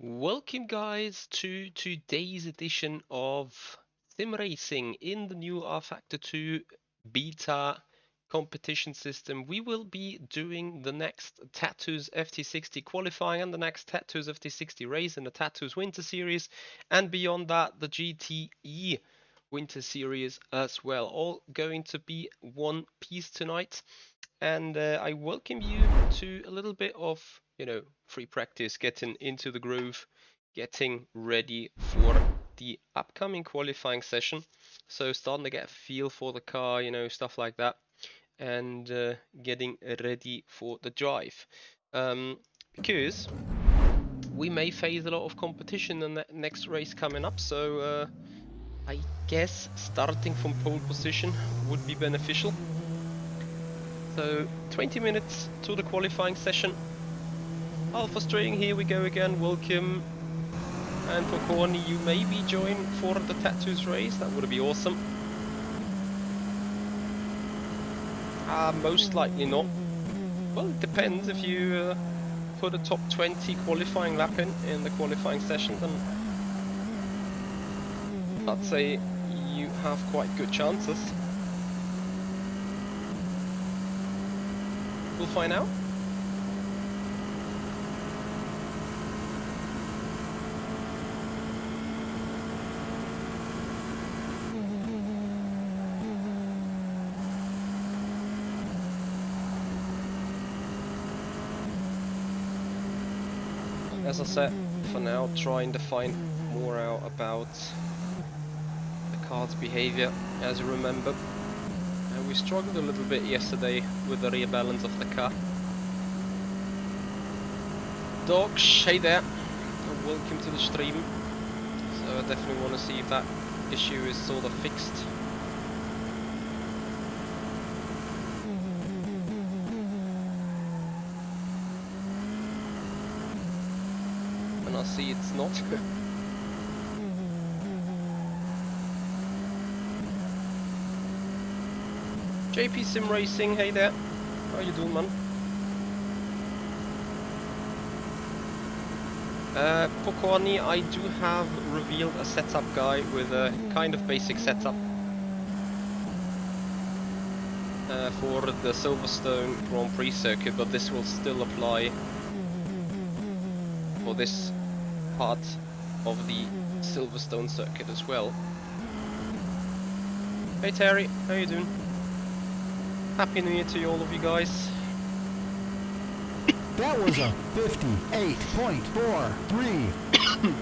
Welcome guys to today's edition of Sim Racing in the new rFactor 2 beta competition system. We will be doing the next Tatuus FT60 qualifying and the next Tatuus FT60 race in the Tatuus Winter Series, and beyond that the GTE Winter Series as well. All going to be one piece tonight. And I welcome you to a little bit of, free practice, getting into the groove, getting ready for the upcoming qualifying session. So starting to get a feel for the car, stuff like that, and getting ready for the drive. Because we may face a lot of competition in the next race coming up, so I guess starting from pole position would be beneficial. So 20 minutes to the qualifying session. Alpha String, here we go again, welcome. And for Corny, you maybe join for the Tatuus race, that would be awesome. Most likely not. Well, it depends. If you put a top 20 qualifying lap in the qualifying session, then I'd say you have quite good chances. We'll find out. As I said, for now, trying to find more out about the car's behavior. As you remember, we struggled a little bit yesterday with the rear balance of the car. Dogs, hey there, and welcome to the stream. So I definitely want to see if that issue is sort of fixed. And I see it's not. JP Sim Racing, hey there. How you doing, man? For Corny, I do have revealed a setup guide with a kind of basic setup for the Silverstone Grand Prix circuit, but this will still apply for this part of the Silverstone circuit as well. Hey Terry, how you doing? Happy New Year to all of you guys. That was a 58.43.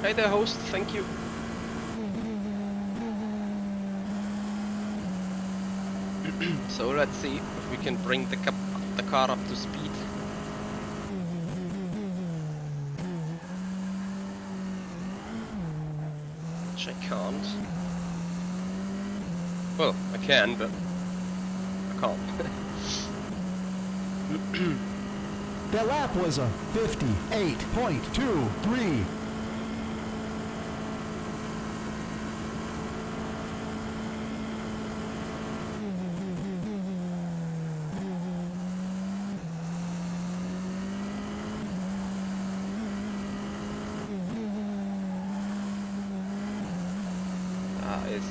Hey there, host. Thank you. So let's see if we can bring the car up to speed. Which I can't. Well, I can, but I can't. That lap was a 58.23.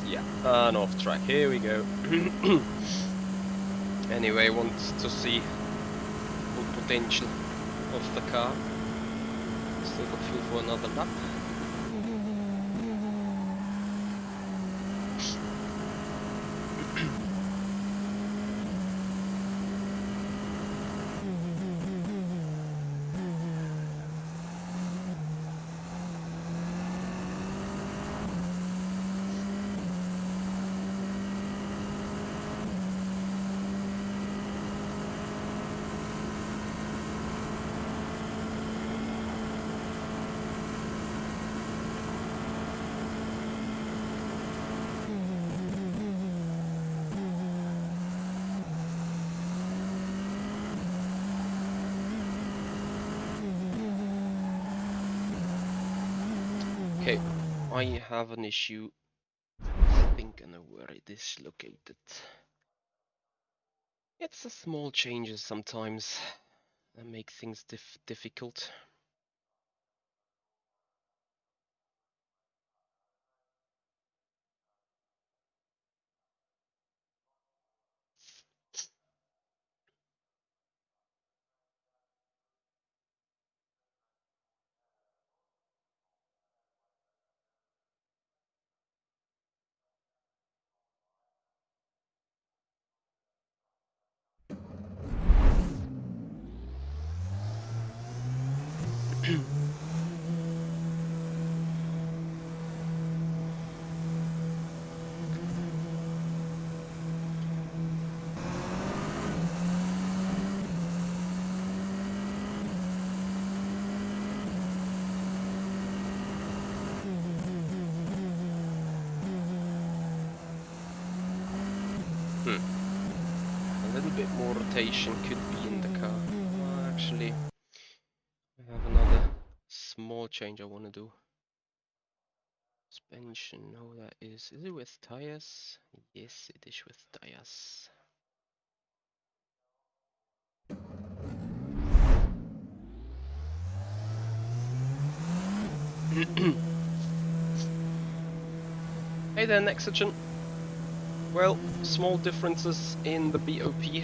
Yeah, off track. Here we go. Anyway, want to see full potential of the car. Still got fuel for another lap. Okay, I have an issue. I think I know where it is located. It's the small changes sometimes that make things difficult. A little bit more rotation could be in the car. Actually, I have another small change I want to do. Suspension, no, that is it with tires? Yes, it is with tires. Hey there, Nexogen. Well, small differences in the BOP.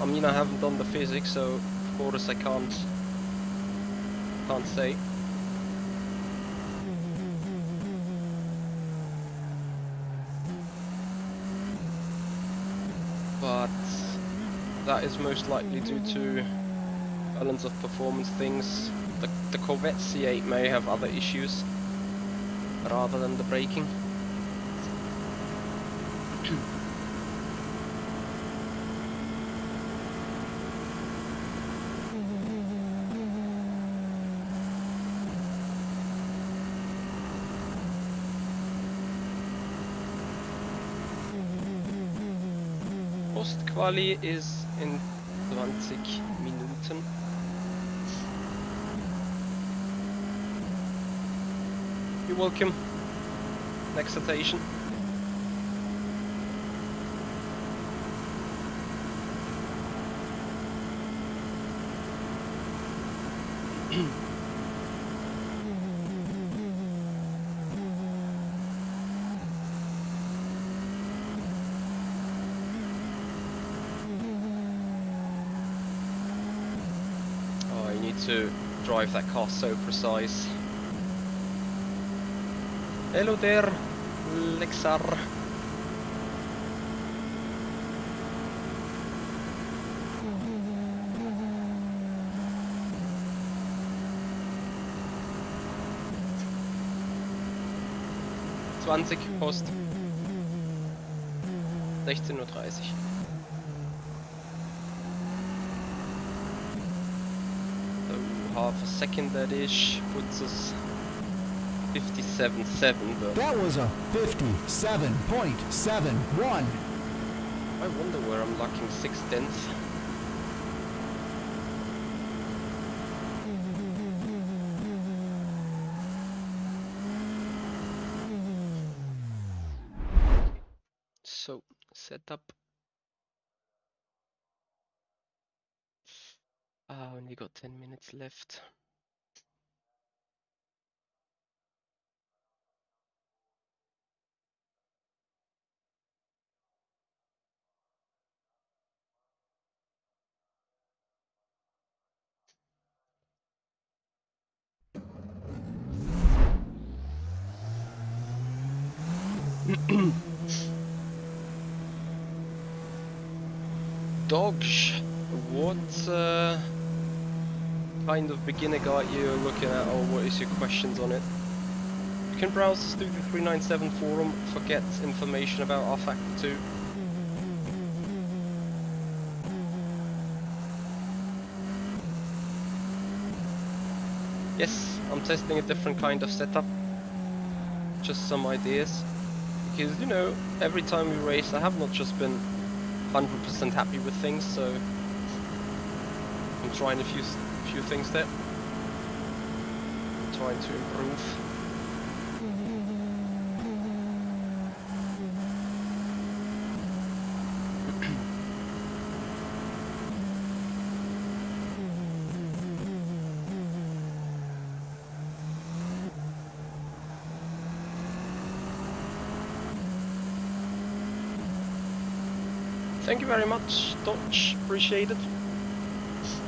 I mean, I haven't done the physics, so of course I can't say. But that is most likely due to balance of performance things. The Corvette C8 may have other issues rather than the braking. Postquali is in 20 Minuten. You're welcome. Next station. Oh, you need to drive that car so precise. Hello there, Lexar. 20 Post. 16:30 Uhr. So half a second that ish puts us 57.7, but That was a 57.71. I wonder where I'm lacking 6/10. So setup. Only got 10 minutes left. Dogs, what kind of beginner guide you're looking at, or what is your questions on it? You can browse the Studio 397 forum for get information about rFactor 2. Yes, I'm testing a different kind of setup. Just some ideas. Because, you know, every time we race, I have not just been 100% happy with things, so I'm trying a few things there. I'm trying to improve. Thank you very much, Dodge. Appreciate it.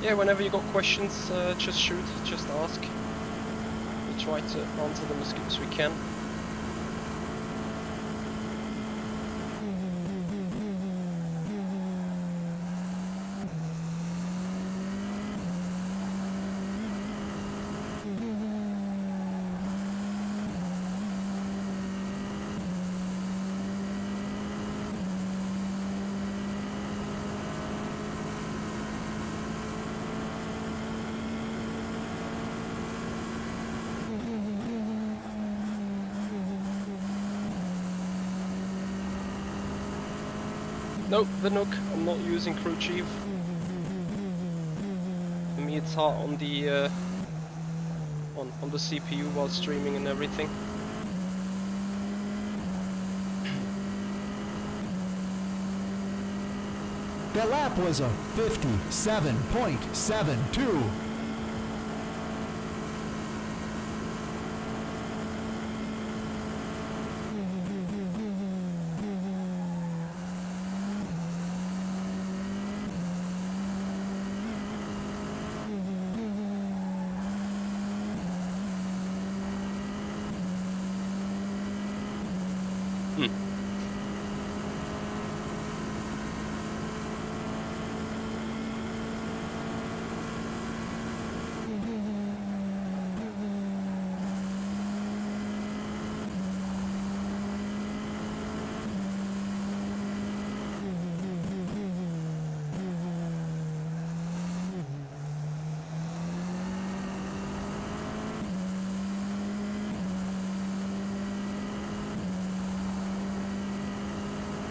Yeah, whenever you got questions, just shoot, just ask. We'll try to answer them as good as we can. Nope, the Nook. I'm not using Crew Chief. For me, it's hard on the on the CPU while streaming and everything. That lap was a 57.72.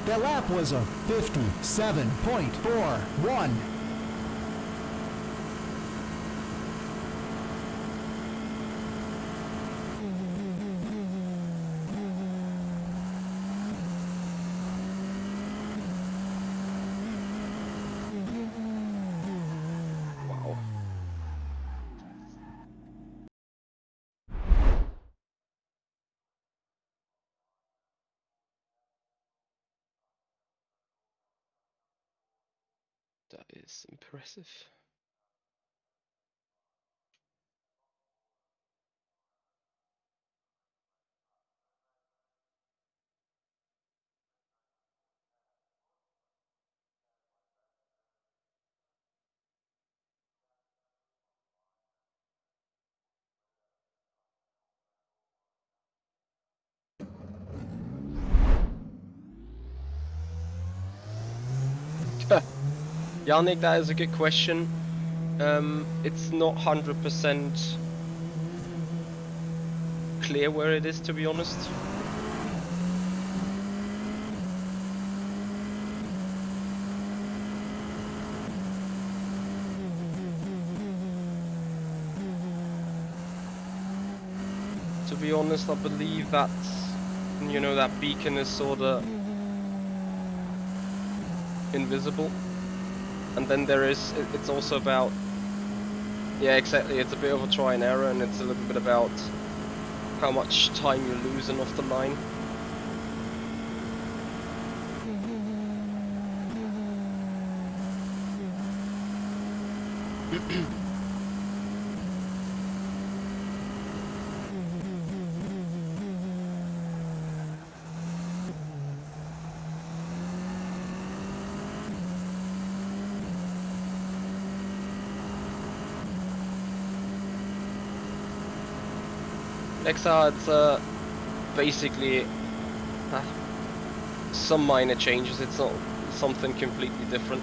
That lap was a 57.41. Wow. That is impressive. Yannick, that is a good question. It's not 100% clear where it is, to be honest. To be honest, I believe that, you know, that beacon is sort of invisible. And then it's also about, yeah, exactly, it's a bit of a try and error, and it's a little bit about how much time you're losing off the line. Nexa, it's basically some minor changes. It's not something completely different.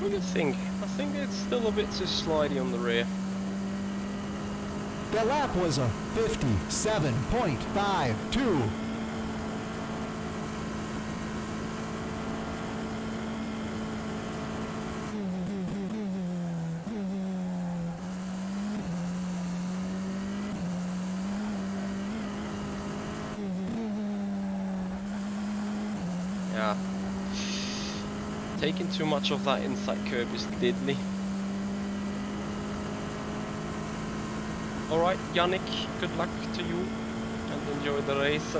What do you think? I think it's still a bit too slidey on the rear. The lap was a 57.52. Yeah. Taking too much of that inside curb is deadly. Alright, Yannick, good luck to you and enjoy the race.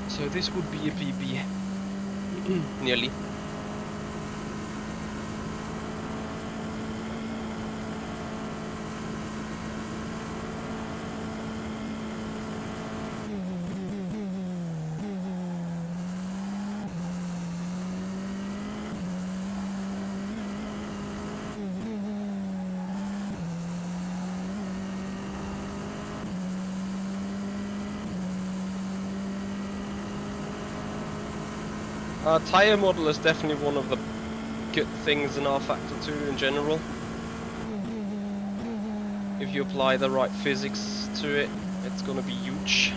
So this would be a PB. Nearly. Tire model is definitely one of the good things in rFactor 2 in general. If you apply the right physics to it, it's gonna be huge.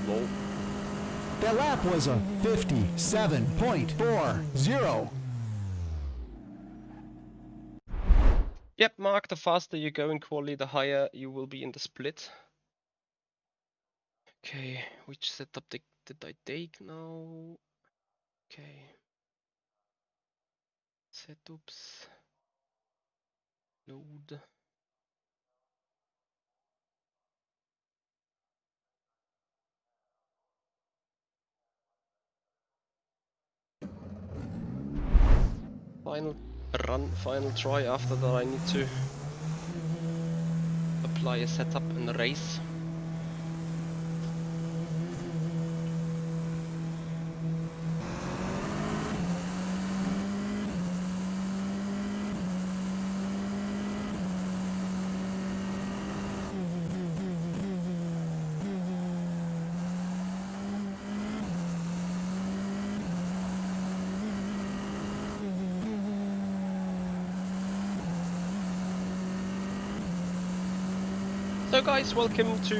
Low. The lap was a 57.40. Yep, Mark, the faster you go in quali, the higher you will be in the split. Okay, which setup did I take now? Okay. Setups. Load. Final run, final try. After that I need to apply a setup and race. So guys, welcome to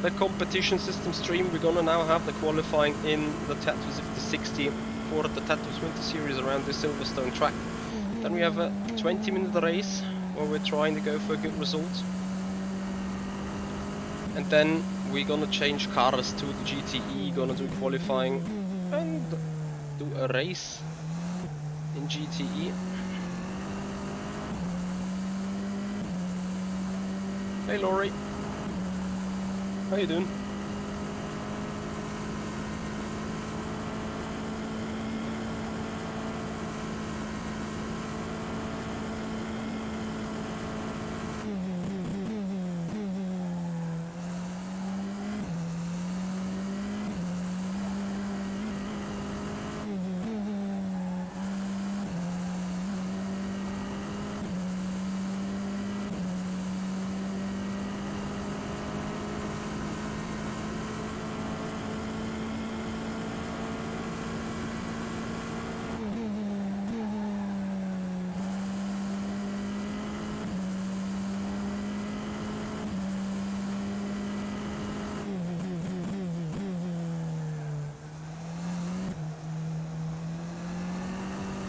the competition system stream. We're gonna now have the qualifying in the Tatuus 5060 for the Tatuus Winter Series around the Silverstone track. Then we have a 20-minute race where we're trying to go for a good result. And then we're gonna change cars to the GTE, gonna do qualifying and do a race in GTE. Hey Laurie, how you doing?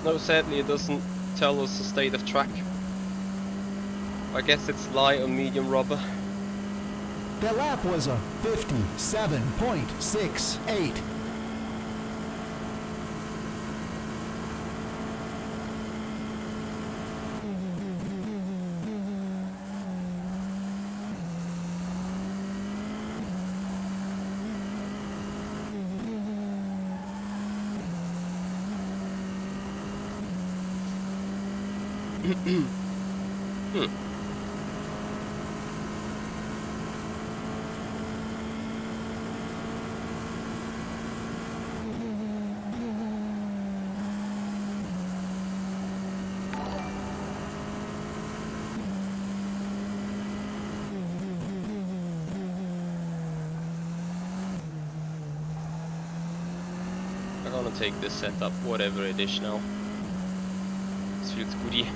No, sadly it doesn't tell us the state of track. I guess it's light or medium rubber. The lap was a 57.68. I'm gonna take this setup, whatever it is now. This feels goody.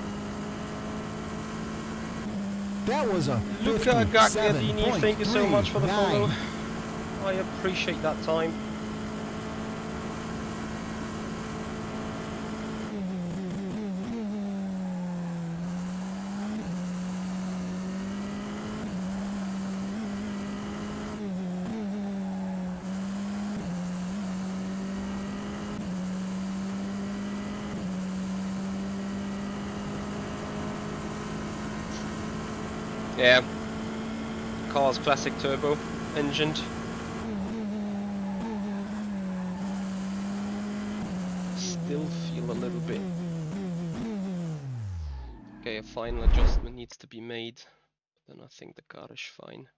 That was a Luca Gagliardini, thank you so much for the follow. 57.39. I appreciate that time. Yeah, car's classic turbo engined. Still feel a little bit. Okay, a final adjustment needs to be made. Then I think the car is fine.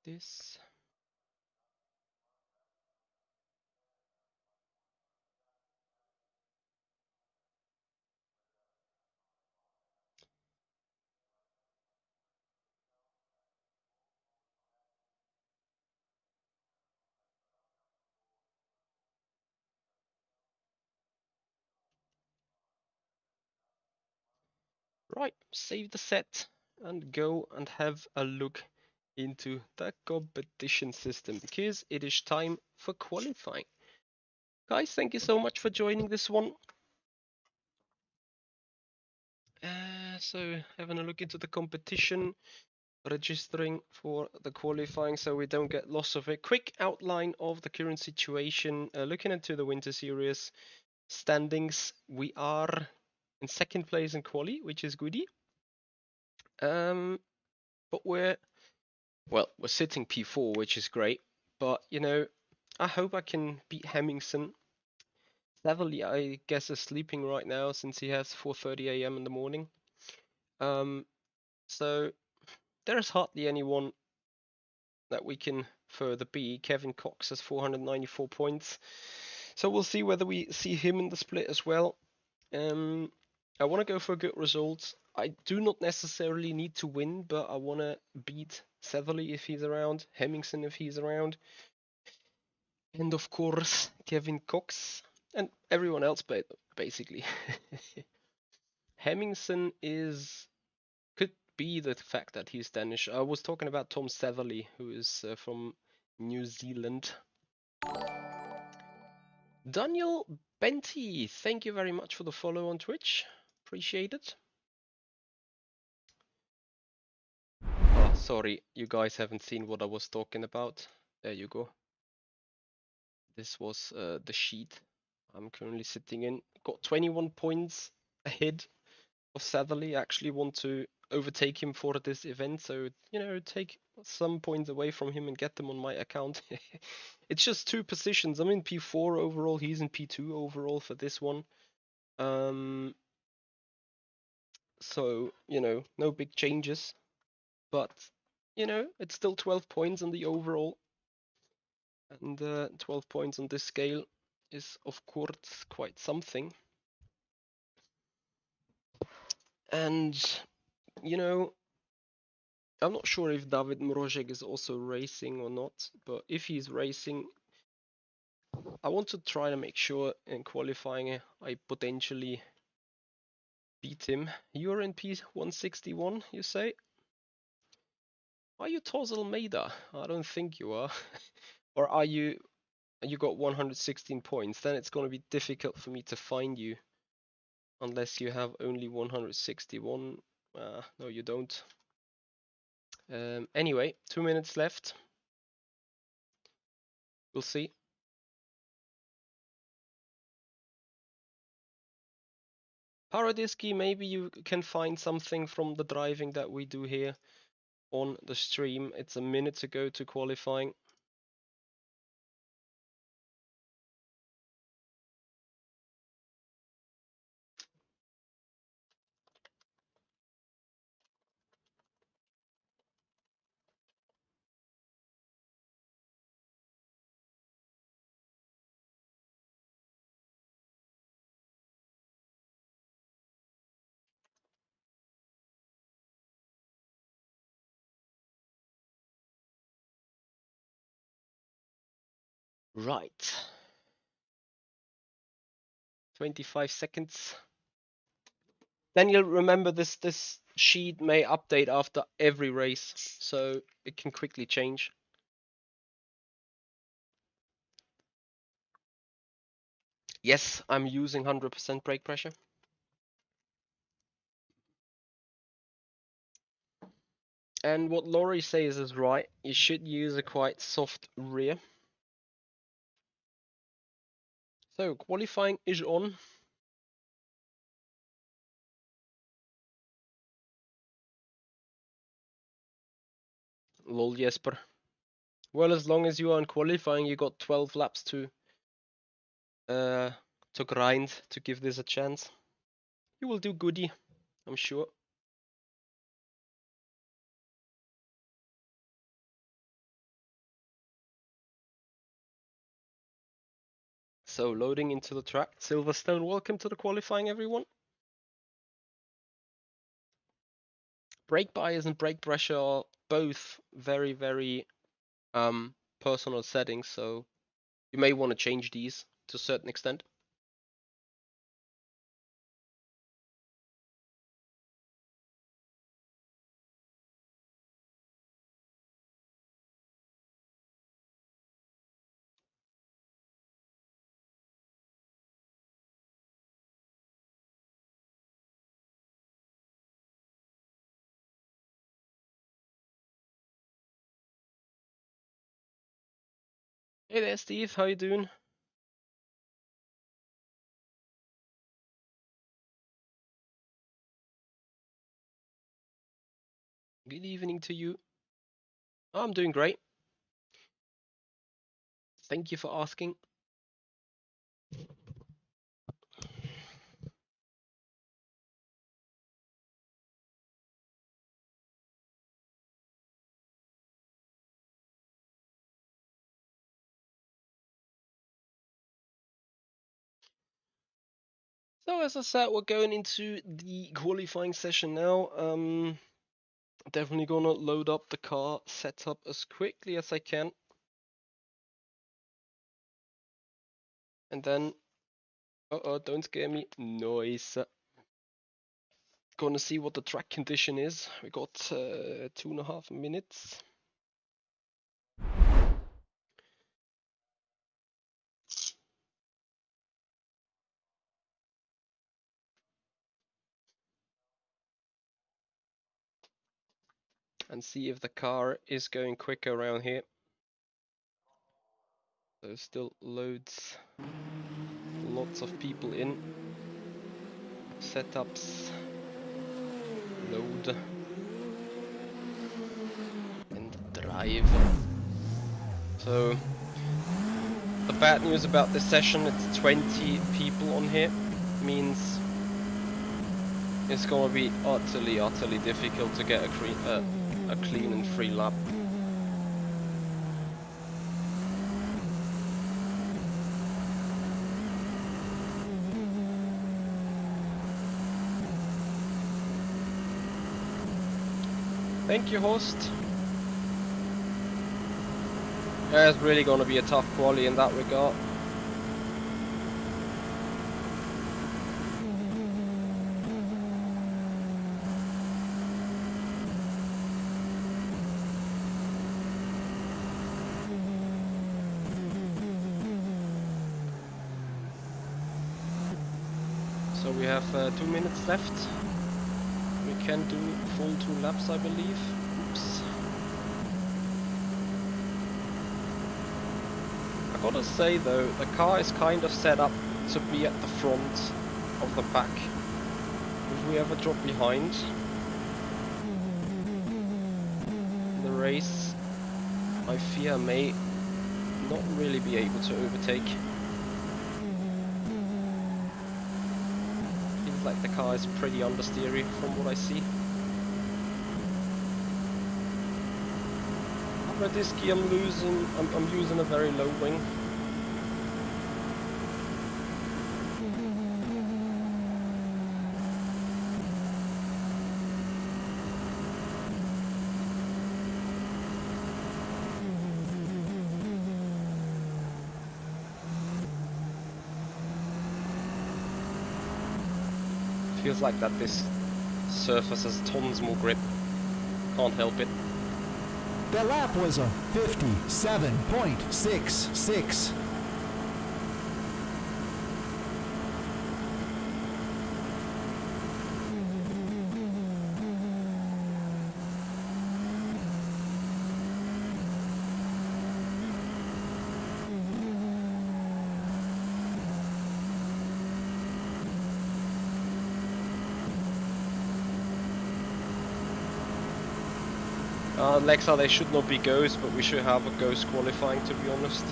This. Right, save the set and go and have a look into the competition system because it is time for qualifying. Guys, thank you so much for joining this one. So having a look into the competition, registering for the qualifying so we don't get lost of it. Quick outline of the current situation. Looking into the Winter Series standings, we are in second place in quali, which is goody. But we're sitting P4, which is great. But you know, I hope I can beat Hemmingsen. Savily, I guess, is sleeping right now since he has 4:30 a.m. in the morning. So there is hardly anyone that we can further beat. Kevin Cox has 494 points. So we'll see whether we see him in the split as well. I want to go for a good result. I do not necessarily need to win, but I want to beat Setherly if he's around, Hemmingsen if he's around, and of course Kevin Cox and everyone else, basically. Hemmingsen is be the fact that he's Danish. I was talking about Tom Satherley, who is from New Zealand. Daniel Benty, thank you very much for the follow on Twitch. Appreciate it. Oh, sorry, you guys haven't seen what I was talking about. There you go. This was the sheet I'm currently sitting in. Got 21 points ahead of Satherley. I actually want to overtake him for this event, so take some points away from him and get them on my account. It's just 2 positions. I'm in P4 overall, he's in P2 overall for this one. So, no big changes, but it's still 12 points on the overall, and 12 points on this scale is of course quite something. And I'm not sure if David Mrozek is also racing or not, but if he's racing, I want to try to make sure in qualifying I potentially beat him. You're in P161, you say? Are you Toz Almeida? I don't think you are. Or are you got 116 points? Then it's going to be difficult for me to find you unless you have only 161. No, you don't. Anyway, 2 minutes left. We'll see. Paradiski, maybe you can find something from the driving that we do here on the stream. It's a minute to go to qualifying. Right. 25 seconds. Daniel, remember this sheet may update after every race, so it can quickly change. Yes, I'm using 100% brake pressure. And what Laurie says is right. You should use a quite soft rear. So qualifying is on. Lol, Jesper. Well, as long as you are in qualifying, you got 12 laps to grind to give this a chance. You will do goody, I'm sure. So loading into the track. Silverstone, welcome to the qualifying, everyone. Brake bias and brake pressure are both very, very personal settings, so you may want to change these to a certain extent. Hey there, Steve. How you doing? Good evening to you. Oh, I'm doing great. Thank you for asking. So as I said, we're going into the qualifying session now. Definitely gonna load up the car setup as quickly as I can. And then, don't scare me, noise. Gonna see what the track condition is. We got 2.5 minutes. And see if the car is going quicker around here. There's still loads, lots of people in. Setups, load, and drive. So the bad news about this session, it's 20 people on here, means it's gonna be utterly difficult to get a clean and free lap. Thank you, host. Yeah, it's really gonna be a tough quali in that regard. So we have 2 minutes left. We can do full 2 laps, I believe. Oops. I gotta say though, the car is kind of set up to be at the front of the pack. If we ever drop behind the race, I fear I may not really be able to overtake. Feels like the car is pretty understeery from what I see. Radisky, I'm using a very low wing. Feels like that this surface has tons more grip. Can't help it. That lap was a 57.66. Lexa, they should not be ghosts, but we should have a ghost qualifying, to be honest.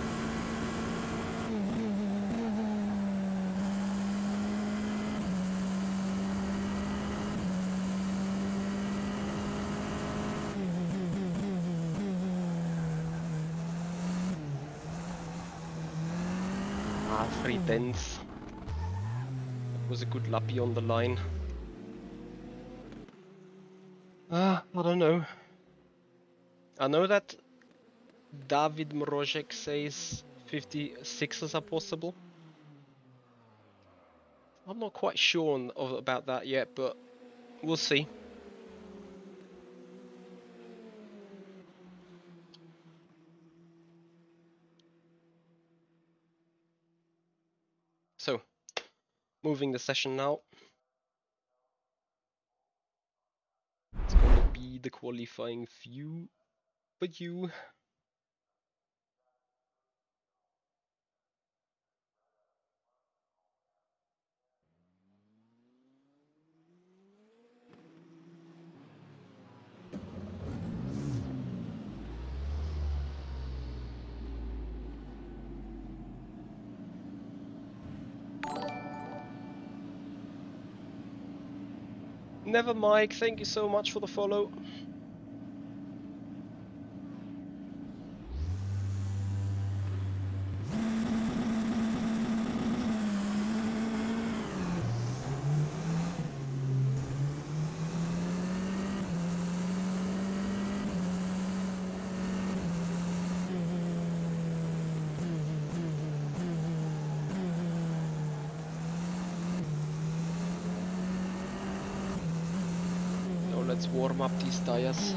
Ah, 3 tenths. That was a good lappy on the line. I don't know. I know that David Mrozek says 56s are possible. I'm not quite sure about that yet, but we'll see. So, moving the session now. It's gonna be the qualifying few for you. Never Mike, thank you so much for the follow. Let's warm up these tires.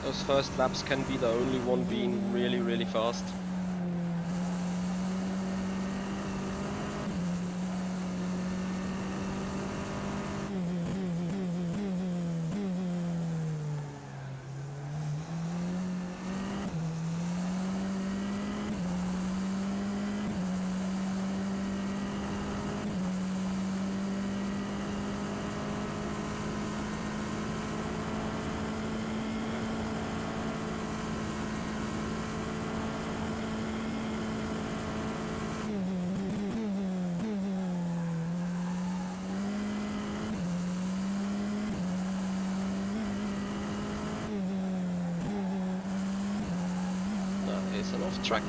Those first laps can be the only one being really, really fast. Is an off track.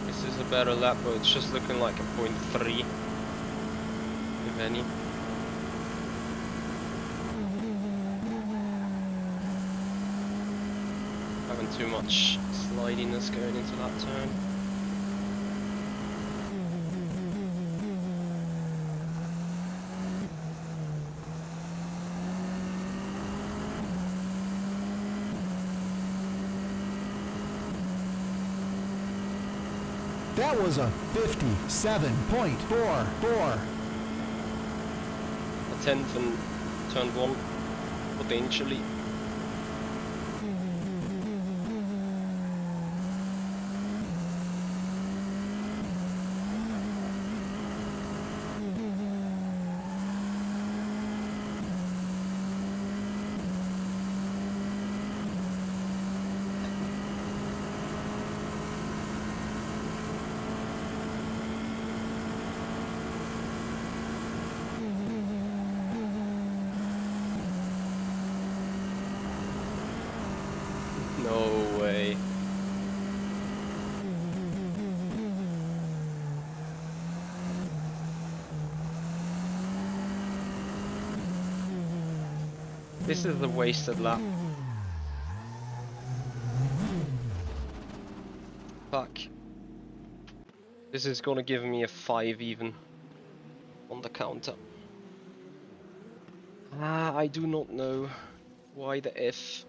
This is a better lap, but it's just looking like a 0.3, if any. Having too much slidiness going into that turn. That was a 57.44. A 10th in turn 1, potentially. No way. This is a wasted lap. Fuck. This is gonna give me a 5 even on the counter. I do not know why the F.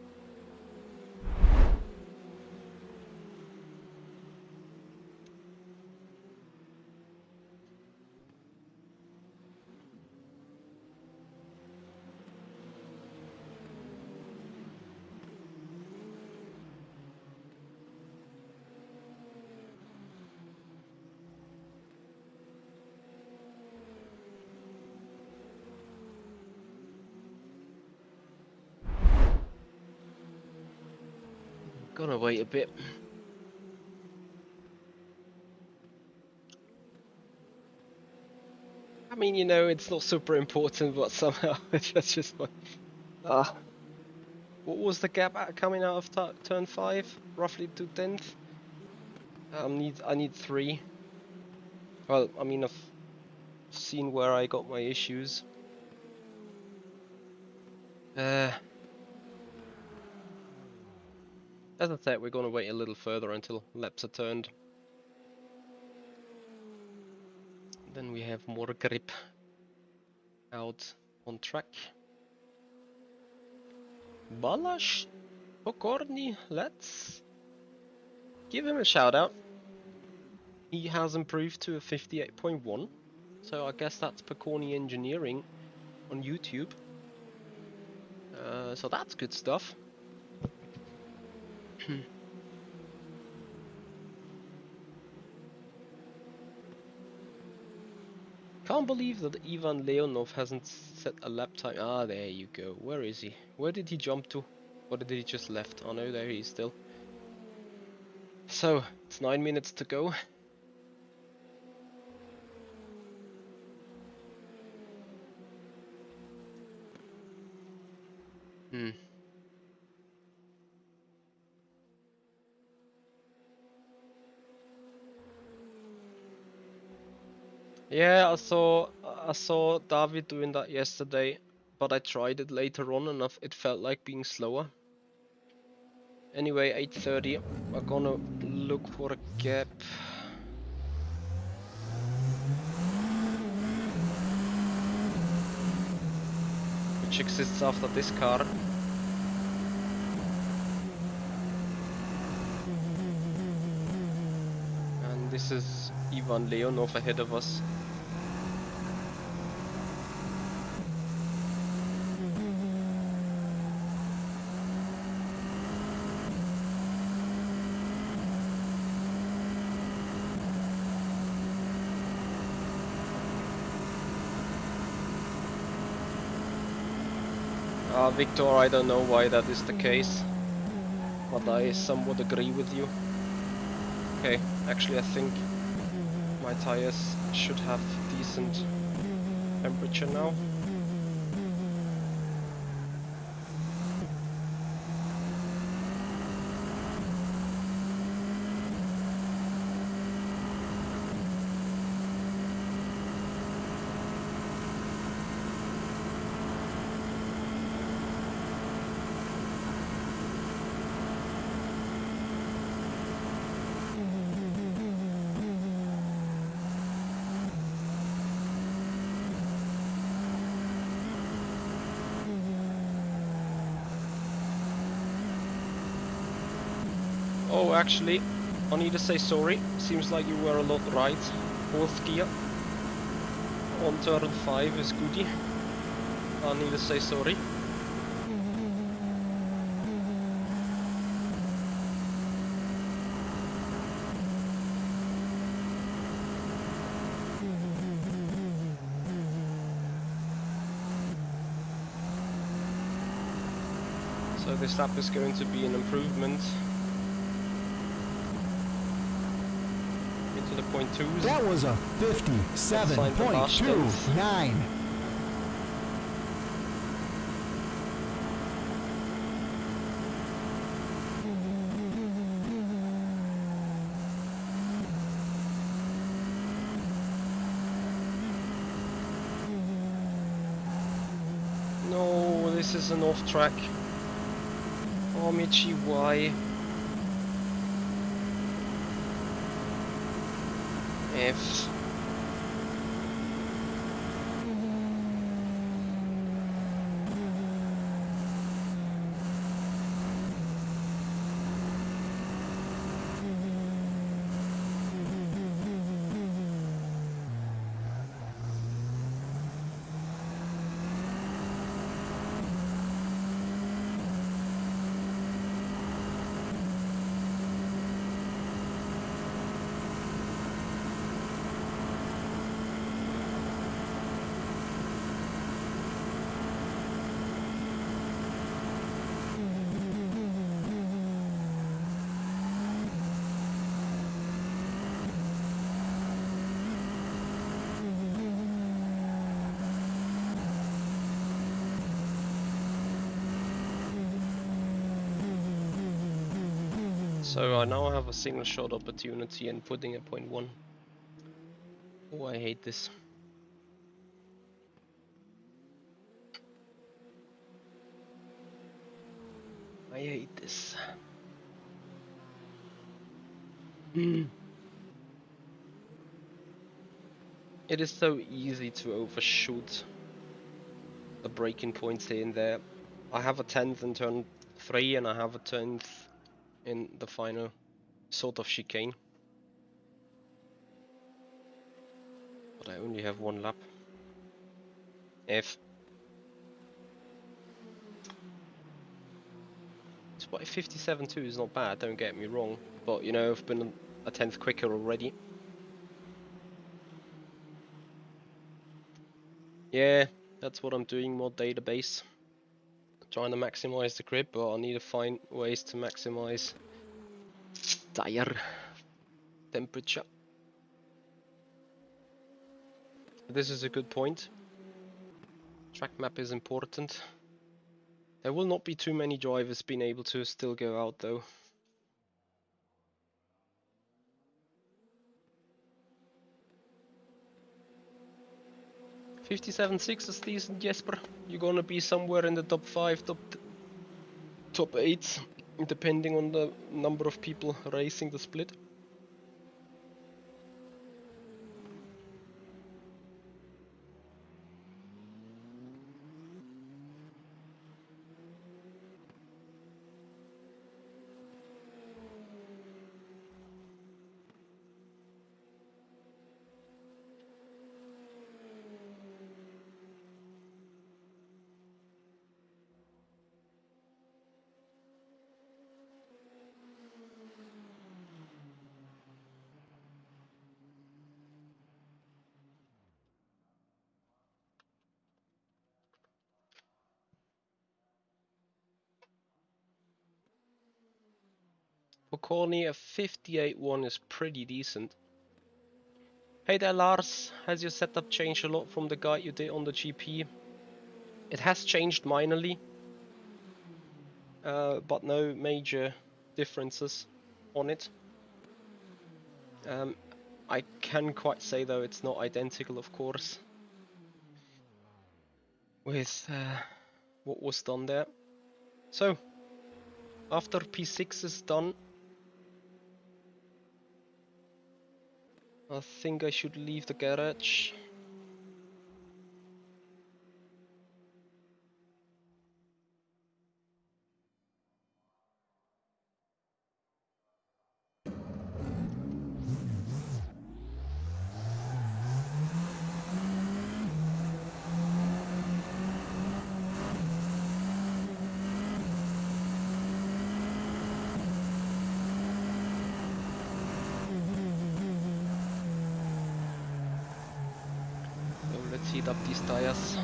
Gonna wait a bit. I mean, you know, it's not super important, but somehow that's just like, what was the gap coming out of turn 5? Roughly 2/10. I need 3. Well, I mean, I've seen where I got my issues. As I said, we're gonna wait a little further until laps are turned. Then we have more grip out on track. Balash Pokorny, let's give him a shout out. He has improved to a 58.1, so I guess that's Pokorny Engineering on YouTube. So that's good stuff. Can't believe that Ivan Leonov hasn't set a lap time. Ah, there you go. Where is he? Where did he jump to? Or did he just left? Oh no, there he is still. So, it's 9 minutes to go. Hmm. Yeah, I saw David doing that yesterday, but I tried it later on and it felt like being slower. Anyway, 8:30. We're gonna look for a gap. Which exists after this car. And this is Ivan Leonov ahead of us. Victor, I don't know why that is the case, but I somewhat agree with you. Okay, actually I think my tires should have decent temperature now. Oh, actually, I need to say sorry. Seems like you were a lot right. Fourth gear on turn 5 is goody. I need to say sorry. So this lap is going to be an improvement into the .2s. That was a 57.29. No, this is an off track. Oh, Michi, why? F. So I now have a single shot opportunity and putting a .1. Oh, I hate this. I hate this. It is so easy to overshoot the braking points here and there. I have a 10th in turn 3 and I have a 10th in the final sort of chicane. But I only have 1 lap. F. It's 57.2 is not bad, don't get me wrong. But you know, I've been a 10th quicker already. Yeah, that's what I'm doing, more database. Trying to maximize the grip, but I need to find ways to maximize tire temperature. This is a good point. Track map is important. There will not be too many drivers being able to still go out though. .57.6 is decent, Jesper. You're gonna be somewhere in the top 5, top 8, depending on the number of people racing the split. For Corny, a 58.1 is pretty decent. Hey there, Lars. Has your setup changed a lot from the guide you did on the GP? It has changed minorly, but no major differences on it. I can quite say though it's not identical, of course, with what was done there. So, after P6 is done, I think I should leave the garage. So let's heat up these tires.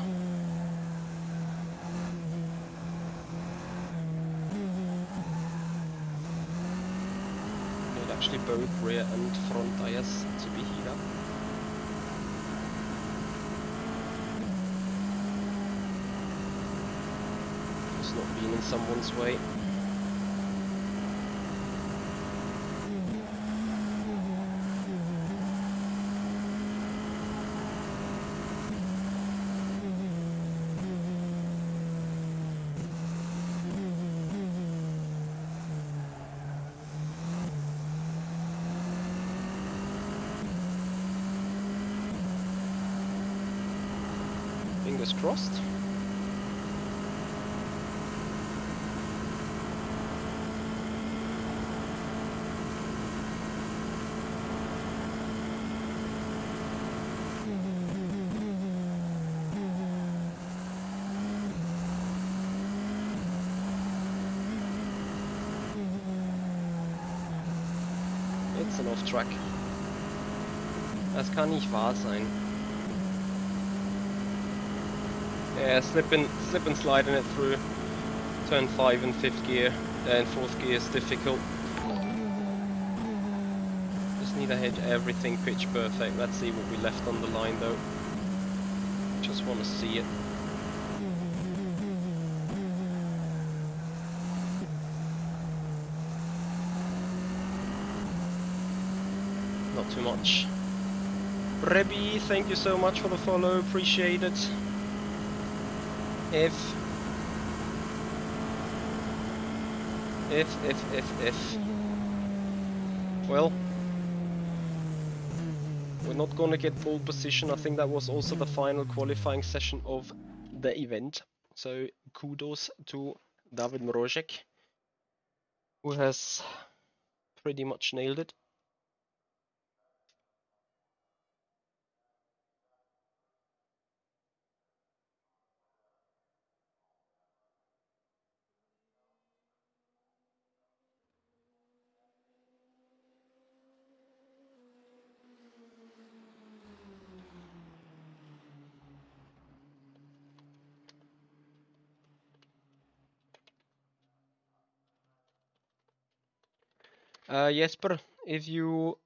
Need actually both rear and front tires to be heated up. Just not being in someone's way. Fingers crossed. It's an off-track. Das kann nicht wahr sein. Yeah, slip and sliding it through turn 5 and 5th gear, and 4th gear is difficult. Just need to hit everything pitch perfect. Let's see what we left on the line though. Just want to see it. Not too much. Rebby, thank you so much for the follow, appreciate it. If. Well, we're not gonna get pole position. I think that was also the final qualifying session of the event. So kudos to David Mrožek, who has pretty much nailed it. Jesper, if you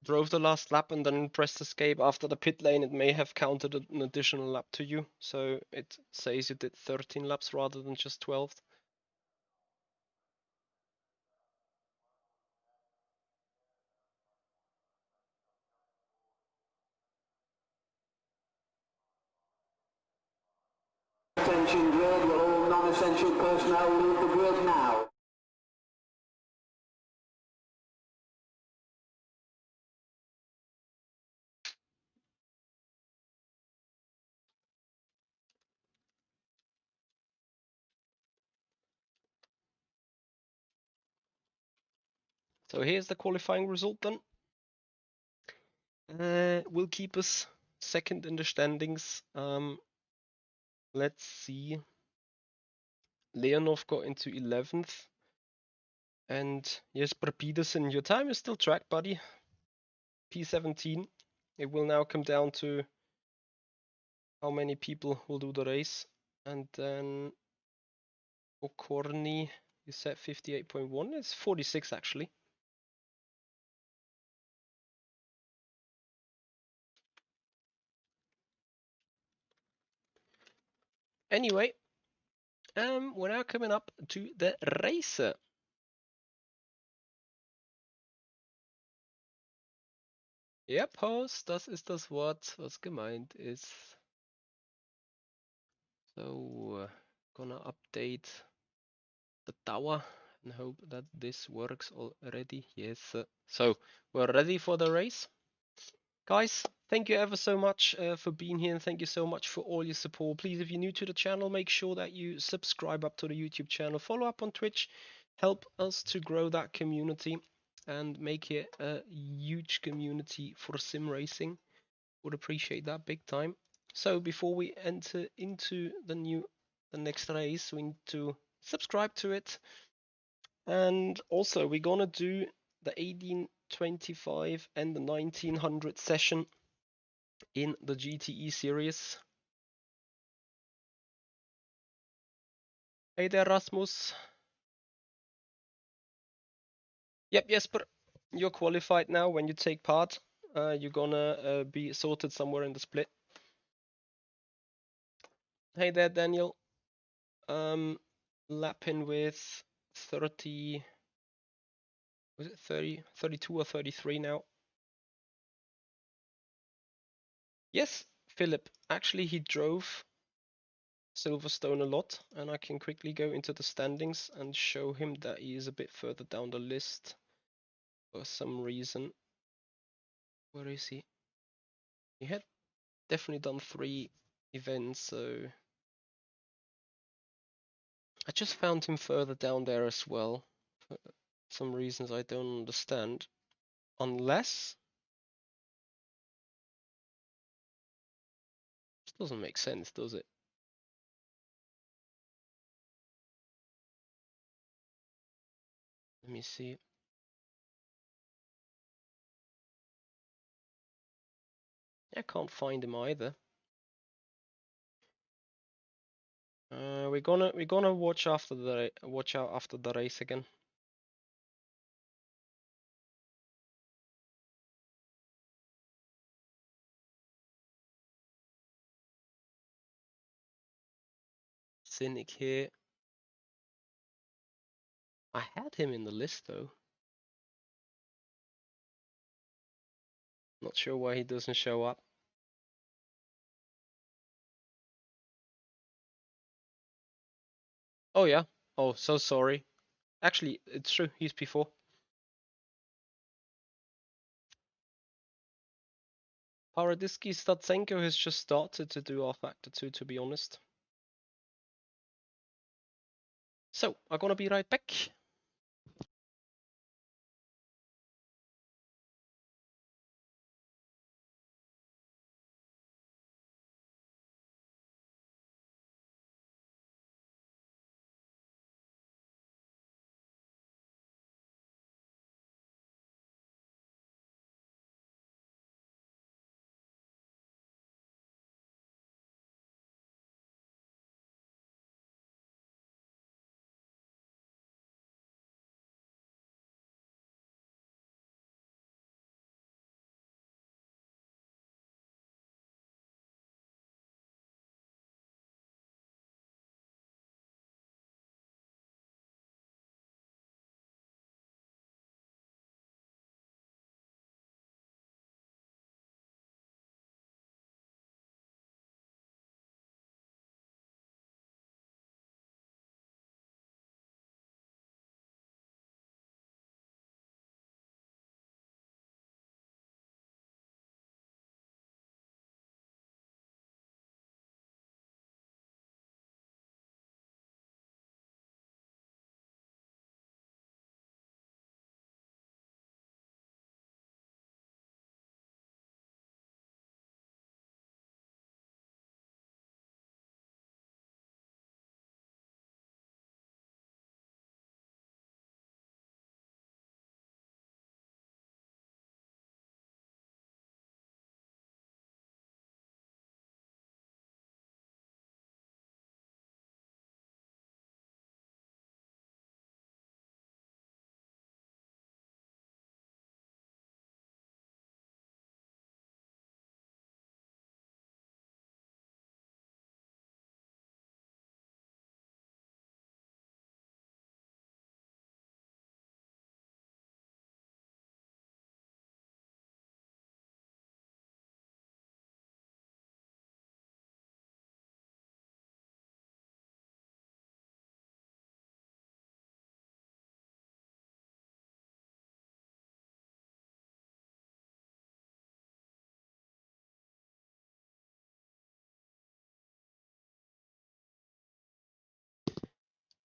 drove the last lap and then pressed escape after the pit lane, it may have counted an additional lap to you. So it says you did 13 laps rather than just 12. Attention grid, will all non-essential personnel leave the grid now? So here's the qualifying result then. Will keep us second in the standings. Let's see. Leonov got into 11th. And Jesper Pedersen, your time is still tracked, buddy. P17. It will now come down to how many people will do the race. And then Okorny, you said 58.1. It's 46 actually. Anyway, we're now coming up to the racer. Yep, Host, das ist das Wort, was gemeint ist. So, gonna update the tower and hope that this works already. Yes. So, we're ready for the race. Guys, thank you ever so much for being here, and thank you so much for all your support. Please, if you're new to the channel, make sure that you subscribe up to the YouTube channel, follow up on Twitch, help us to grow that community and make it a huge community for sim racing. Would appreciate that big time. So before we enter into the next race, we need to subscribe to it. And also, we're gonna do the 1825 and the 1900 session in the GTE series. Hey there, Rasmus. Yep, Jesper, you're qualified now. When you take part, you're gonna be sorted somewhere in the split. Hey there, Daniel. Lapping with 30, was it 30, 32 or 33 now? Yes, Philip. Actually, he drove Silverstone a lot, and I can quickly go into the standings and show him that he is a bit further down the list for some reason. Where is he? He had definitely done 3 events, so I just found him further down there as well for some reasons I don't understand. Unless this doesn't make sense, does it? Let me see. I can't find him either. We're gonna watch out after the race again. Cynic here. I had him in the list though. Not sure why he doesn't show up. Oh yeah. Oh, so sorry. Actually, it's true. He's P4. Paradisky Statsenko has just started to do rFactor 2, to be honest. So I'm gonna be right back.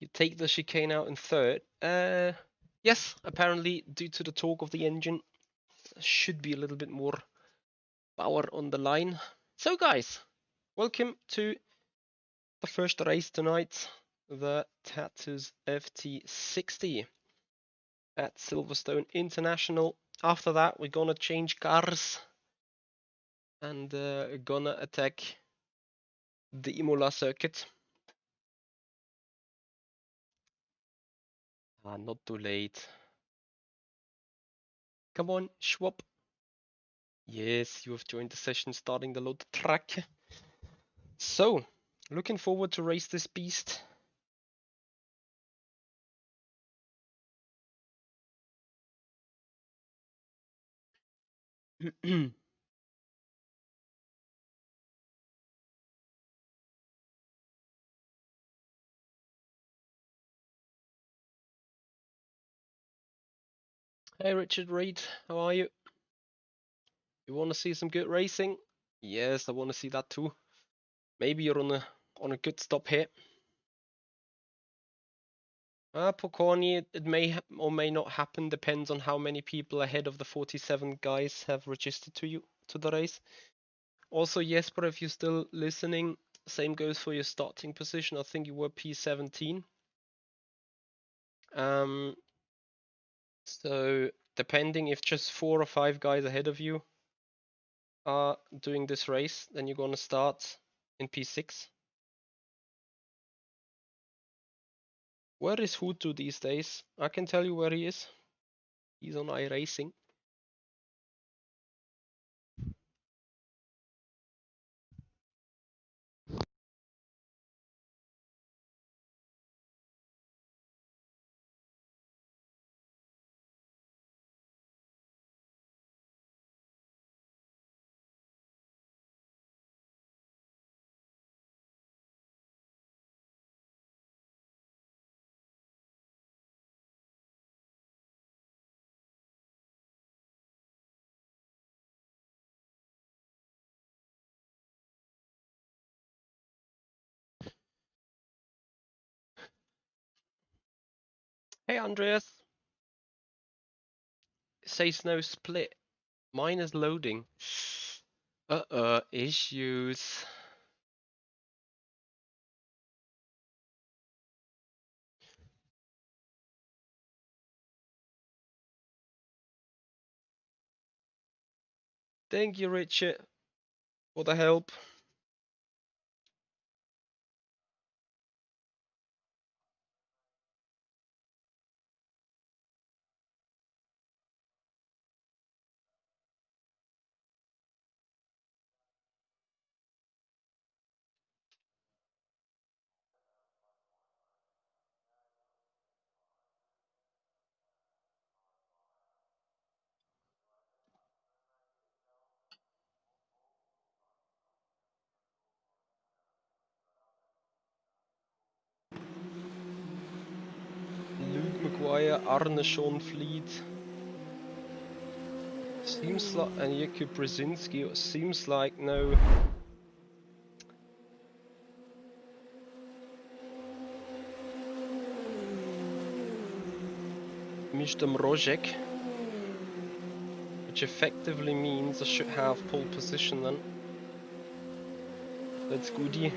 You take the chicane out in third. Yes, apparently due to the torque of the engine, should be a little bit more power on the line. So guys, welcome to the first race tonight, the Tatuus FT60 at Silverstone International. After that, we're gonna change cars and gonna attack the Imola circuit. Not too late. Come on, Schwab. Yes, you have joined the session starting the load track. So, looking forward to race this beast. Hey Richard Reed, how are you? You want to see some good racing? Yes, I want to see that too. Maybe you're on a good stop here. Pokorny, it may or may not happen, depends on how many people ahead of the 47 guys have registered to the race. Also, Jesper, if you're still listening, same goes for your starting position. I think you were P17. So depending if just 4 or 5 guys ahead of you are doing this race, then you're gonna start in P6. Where is Hutu these days? I can tell you where he is. He's on iRacing. Hey Andreas, it says no split. Mine is loading. Issues. Thank you, Richard, for the help. Luke McGuire, Arne Schonfleet. Seems like, and Jakub Brzezinski, seems like no. Mr. Mrozek, which effectively means I should have pole position then. That's goodie.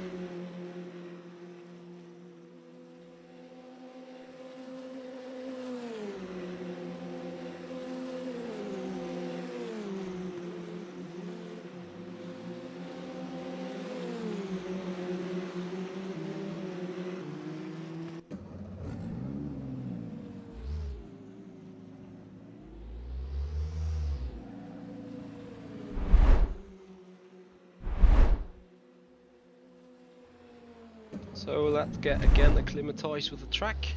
So let's get again acclimatized with the track.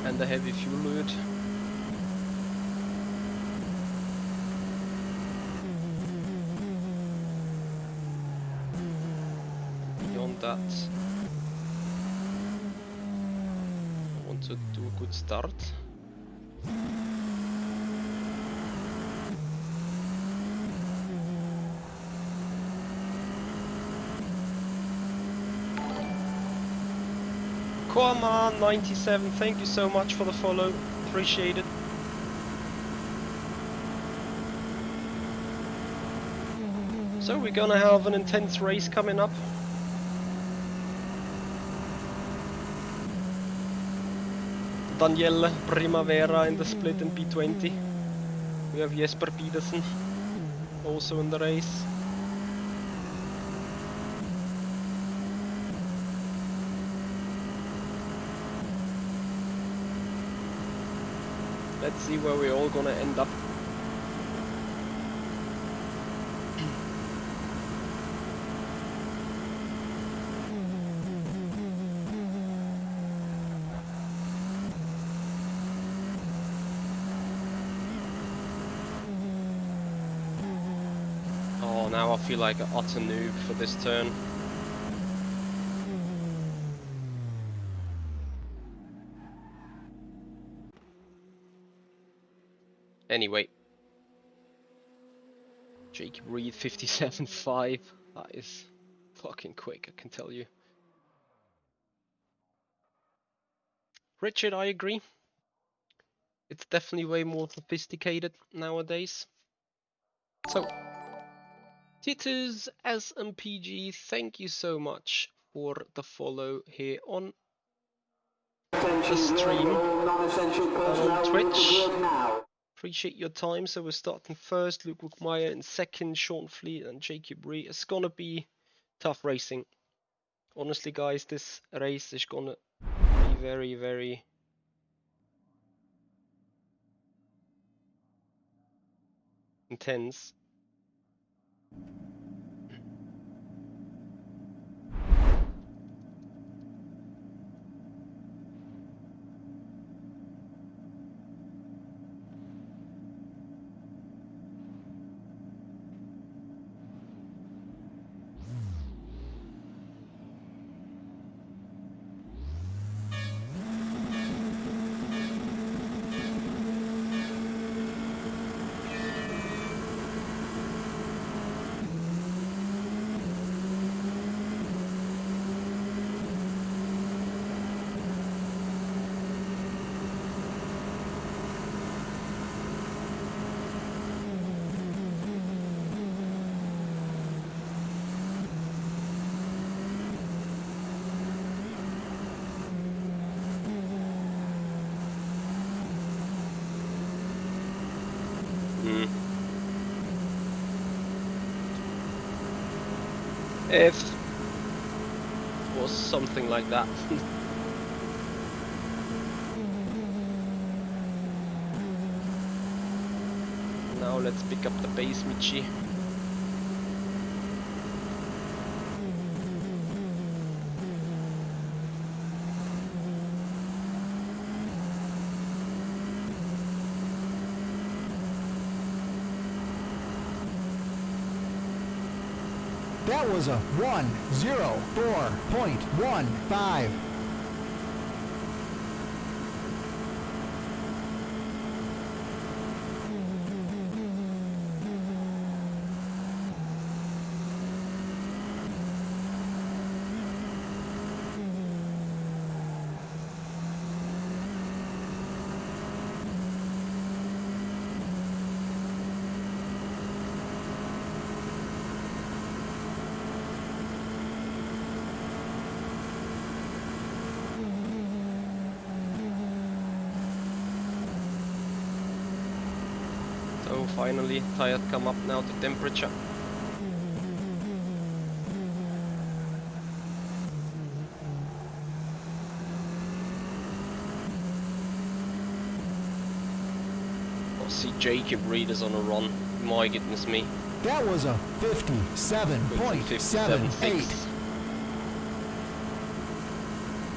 And the heavy fuel load. Beyond that, I want to do a good start. Come on, 97, thank you so much for the follow, appreciate it. So we're gonna have an intense race coming up. Danielle Primavera in the split in P20. We have Jesper Pedersen also in the race. Let's see where we're all gonna end up. Oh, now I feel like an utter noob for this turn. Anyway. Jacob Reed 57.5. That is fucking quick, I can tell you. Richard, I agree. It's definitely way more sophisticated nowadays. So, Tatuus SMPG, thank you so much for the follow here on the stream and on Twitch. Appreciate your time. So we're starting first, Luke Wickmeyer in second, Sean Fleet and Jacob Reed. It's gonna be tough racing. Honestly, guys, this race is gonna be very, very intense. Mm. If it was something like that. Now let's pick up the base, Michi. That was a 1:04.15. So finally, tires come up now to temperature. Oh, see Jacob Reed is on a run. My goodness me. That was a 57.78.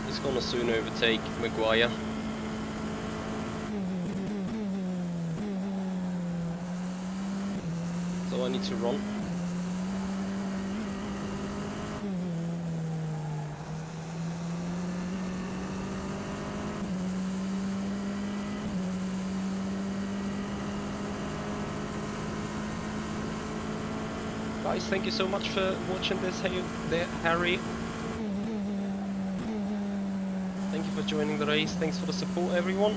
He's gonna soon overtake Maguire. So I need to run. Guys, thank you so much for watching this. Hey there, Harry. Thank you for joining the race. Thanks for the support, everyone.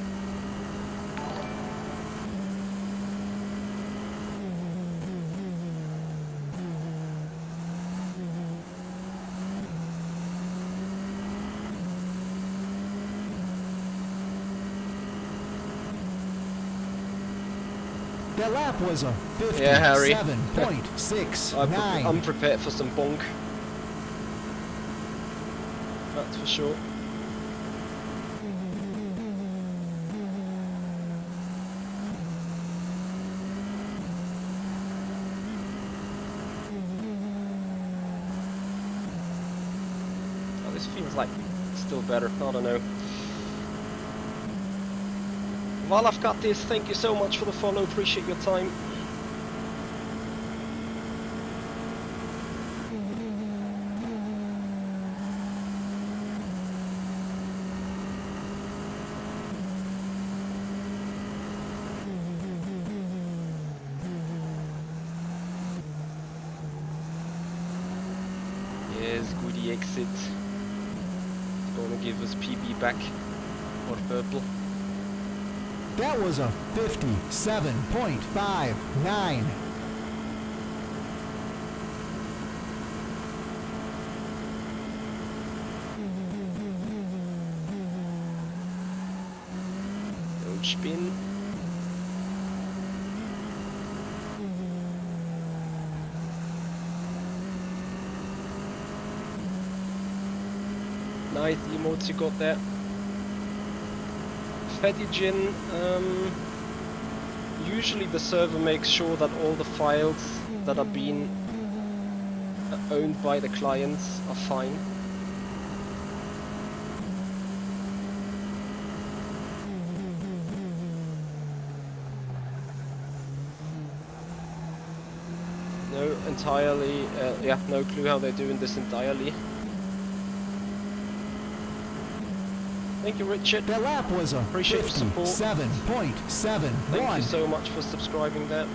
That lap was a Yeah, Harry. 57.69. I'm prepared for some bonk. That's for sure. Oh, this feels like still better. I don't know. While I've got this, thank you so much for the follow. Appreciate your time. Yes, goodie exit. It's gonna give us PB back or purple. That was a 57.59. Don't spin. Nice emotes you got there. Fedigen, usually the server makes sure that all the files that are being owned by the clients are fine. No, entirely, yeah, no clue how they're doing this entirely. Thank you, Richard. That lap was a Appreciate your support. 57.71. Thank you so much for subscribing there.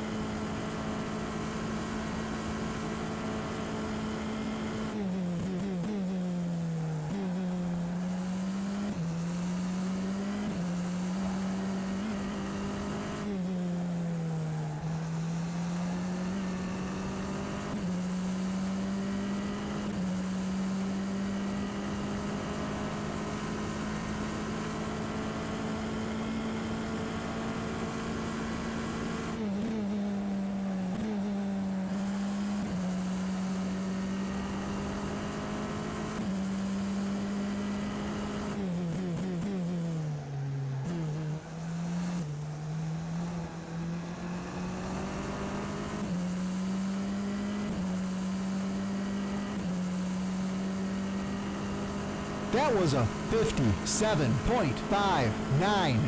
That was a 57.59.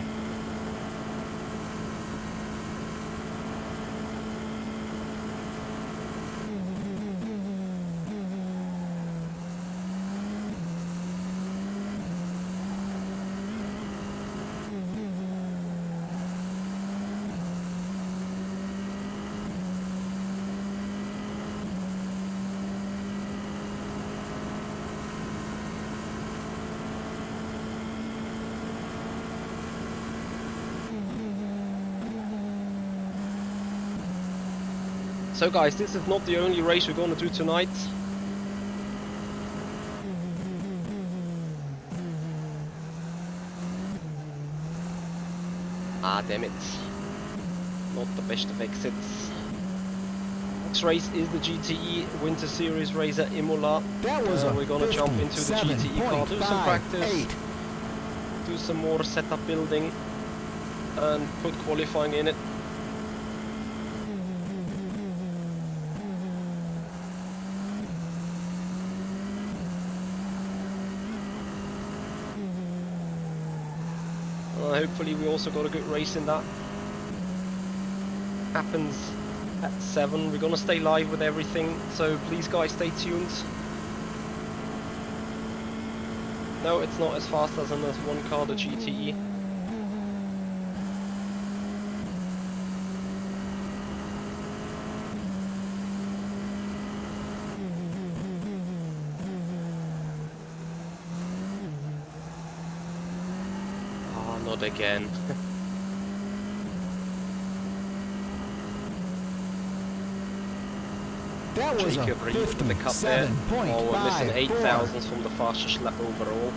So guys, this is not the only race we're gonna do tonight. Ah, damn it. Not the best of exits. Next race is the GTE Winter Series race at Imola. That was We're gonna jump into the GTE car, do some practice, 57.58. do some more setup building, and put qualifying in it. Hopefully we also got a good race in that. Happens at 7. We're gonna stay live with everything, so please guys stay tuned. No, it's not as fast as in this one car, the GTE. Not again. That was a Jacob Reed for the cup there. Oh, we're missing 8 57.54. thousandths from the fastest lap overall.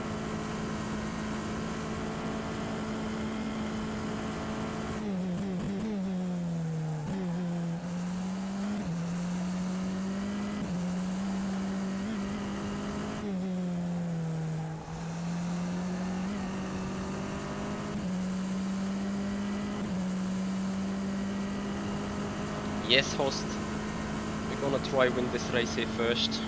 Yes, host. We're gonna try win this race here first.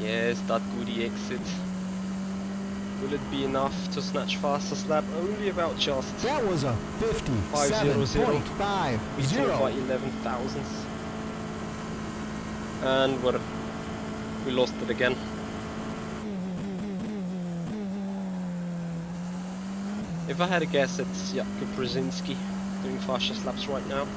Yes, that goodie exit. Will it be enough to snatch fastest lap? Only about just. That was a 500. We still by 57.50. 11 thousandths. And we lost it again. If I had a guess, it's Jakub Brzezinski doing fastest laps right now.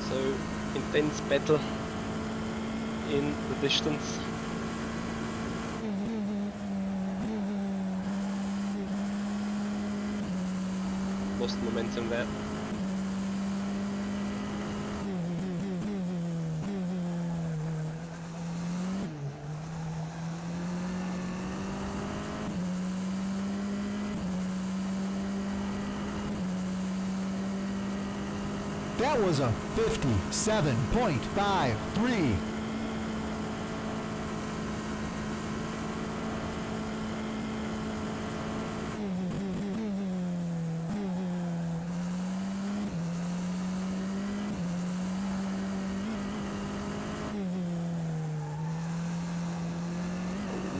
So, intense battle in the distance. Lost momentum there. That was a 57.53.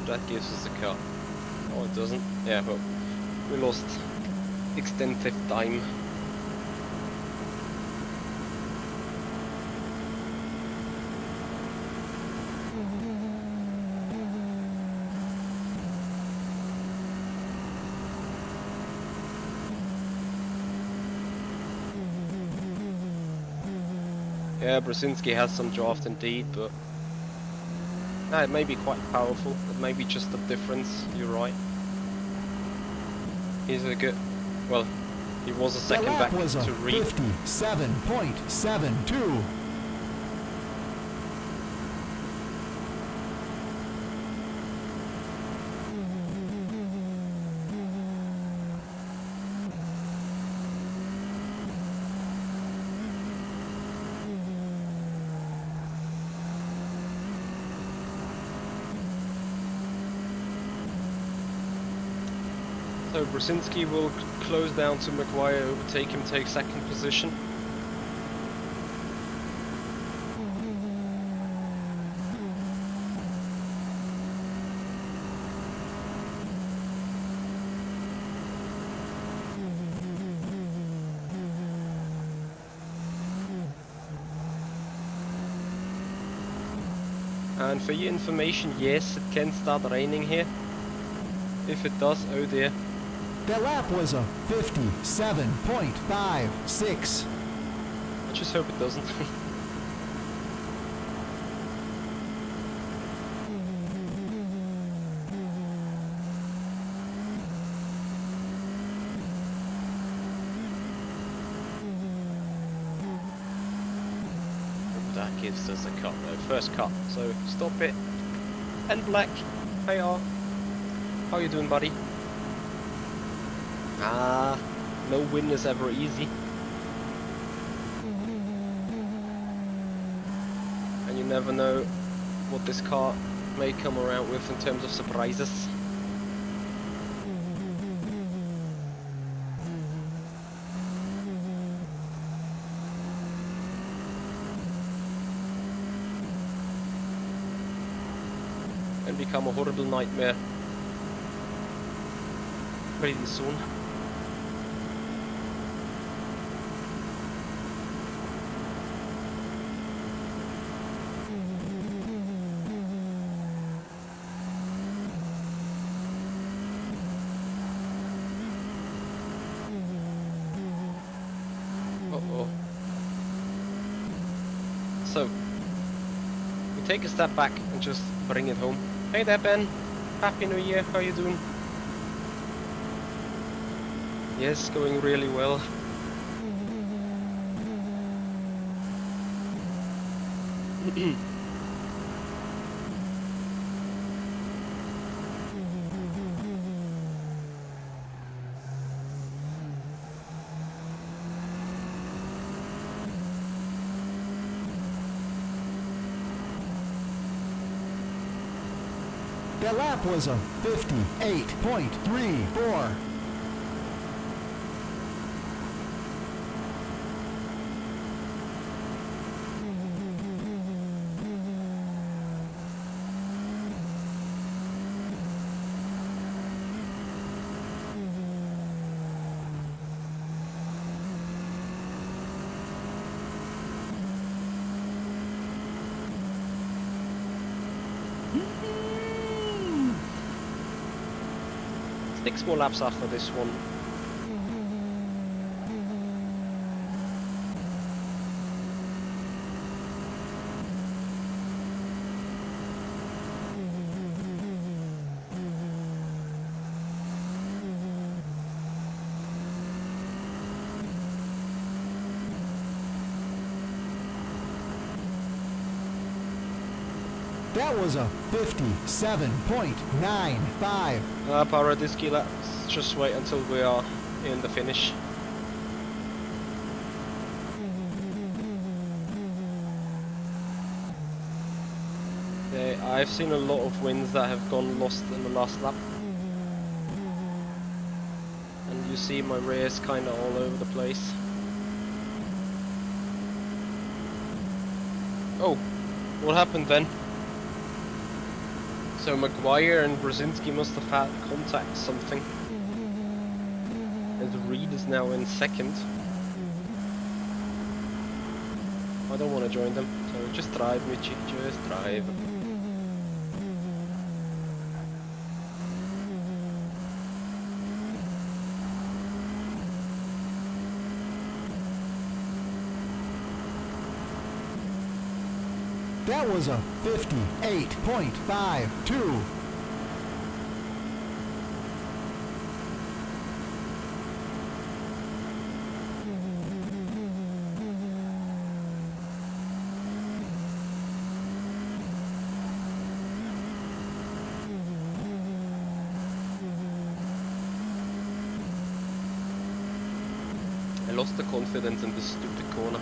That gives us a cut. Oh, it doesn't. Yeah, but we lost extensive time. Yeah, Brzezinski has some draft indeed, but it may be quite powerful. It may be just a difference. You're right. He's a good. Well, he was a second back was a to Reed. 57.72. So Brzezinski will close down to Maguire, overtake him, take second position. And for your information, yes, it can start raining here. If it does, oh dear. That lap was a 57.56. I just hope it doesn't. That gives us a cut though, first cut. So stop it. And Black, hey R. How you doing, buddy? Ah, no win is ever easy. And you never know what this car may come around with in terms of surprises. And become a horrible nightmare pretty soon. Uh-oh. So, we take a step back and just bring it home. Hey there, Ben. Happy New Year. How you doing? Yes, going really well. That lap was a 58.34. Six more laps after this one. That was a 57.95. Paradiski, let's just wait until we are in the finish. I've seen a lot of wins that have gone lost in the last lap. And you see my rear's kinda all over the place. Oh, what happened then? So Maguire and Brzezinski must have had contact something. And Reed is now in second. I don't want to join them, so just drive, Michi, just drive. That was a 58.52. I lost the confidence in this stupid corner.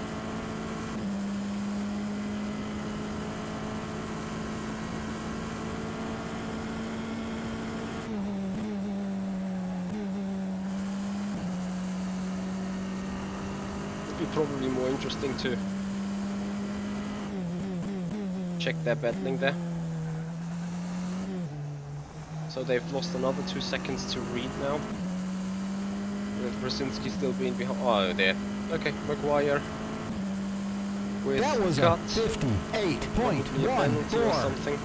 be probably more interesting to check their battling there. So they've lost another 2 seconds to Reed now. With Brzezinski still being behind. Oh, there. Okay, Maguire. With That was cut. a 58.14. Probably a penalty or something.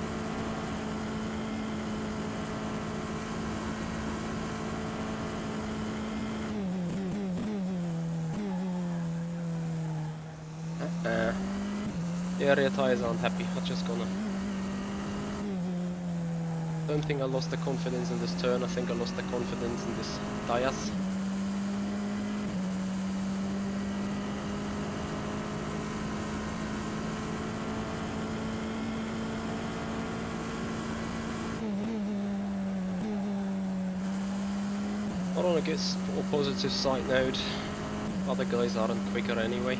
The area tires aren't happy. I'm just gonna. Don't think I lost the confidence in this turn. I think I lost the confidence in this tires. Not on a good or positive side note. Other guys aren't quicker anyway.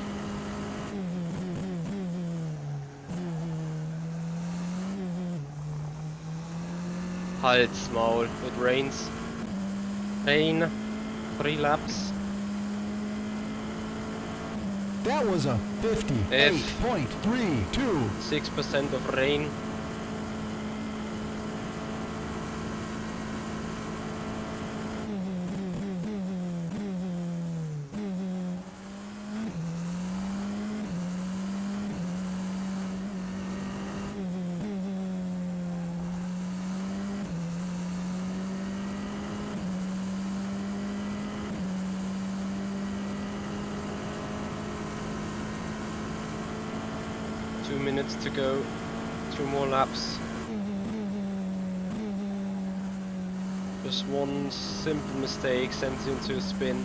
Halt Maul, it rains. Rain, 3 laps. That was a 58.32. 6% of rain. Minutes to go, 2 more laps. Just one simple mistake sends you into a spin.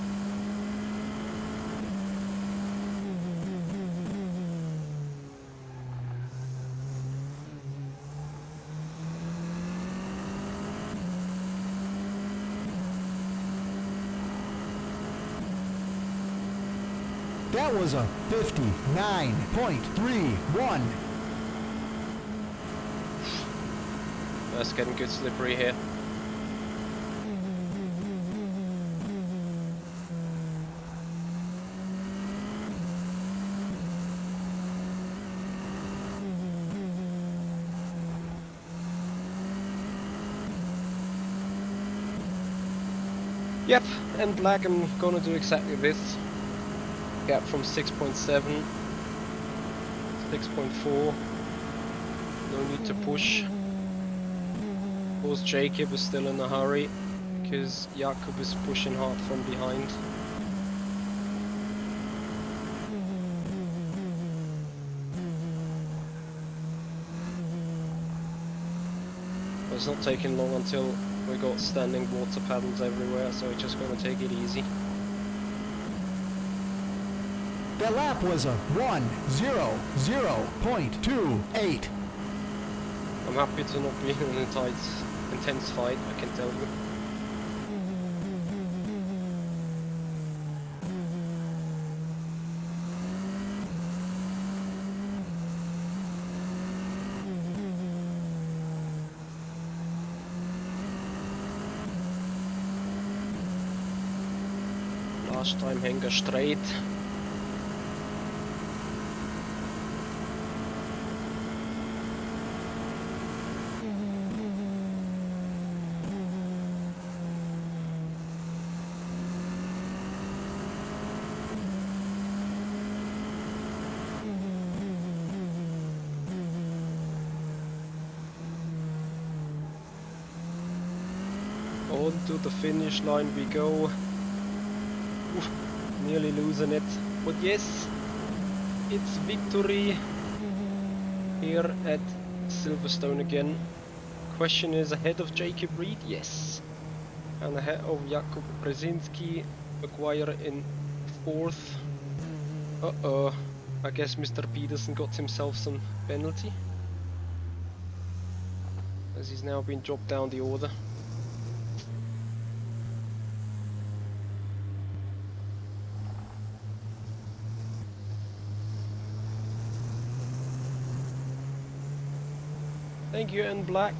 That was a 59.31. That's getting good slippery here. Yep, and black, I'm gonna do exactly this. Gap from 6.7, 6.4. No need to push. Of course, Jacob is still in a hurry because Jakob is pushing hard from behind. But it's not taking long until we got standing water paddles everywhere, so we're just gonna take it easy. That lap was a 1:00.28. I'm happy to not be in an intense fight, I can tell you. Last time Henker straight. On to the finish line we go. Oof, nearly losing it, but yes, it's victory here at Silverstone again. Question is, ahead of Jacob Reed? Yes. And ahead of Jakub Brzezinski, Maguire in 4th. Uh-oh, I guess Mr. Peterson got himself some penalty, as he's now been dropped down the order. Thank you, N Black.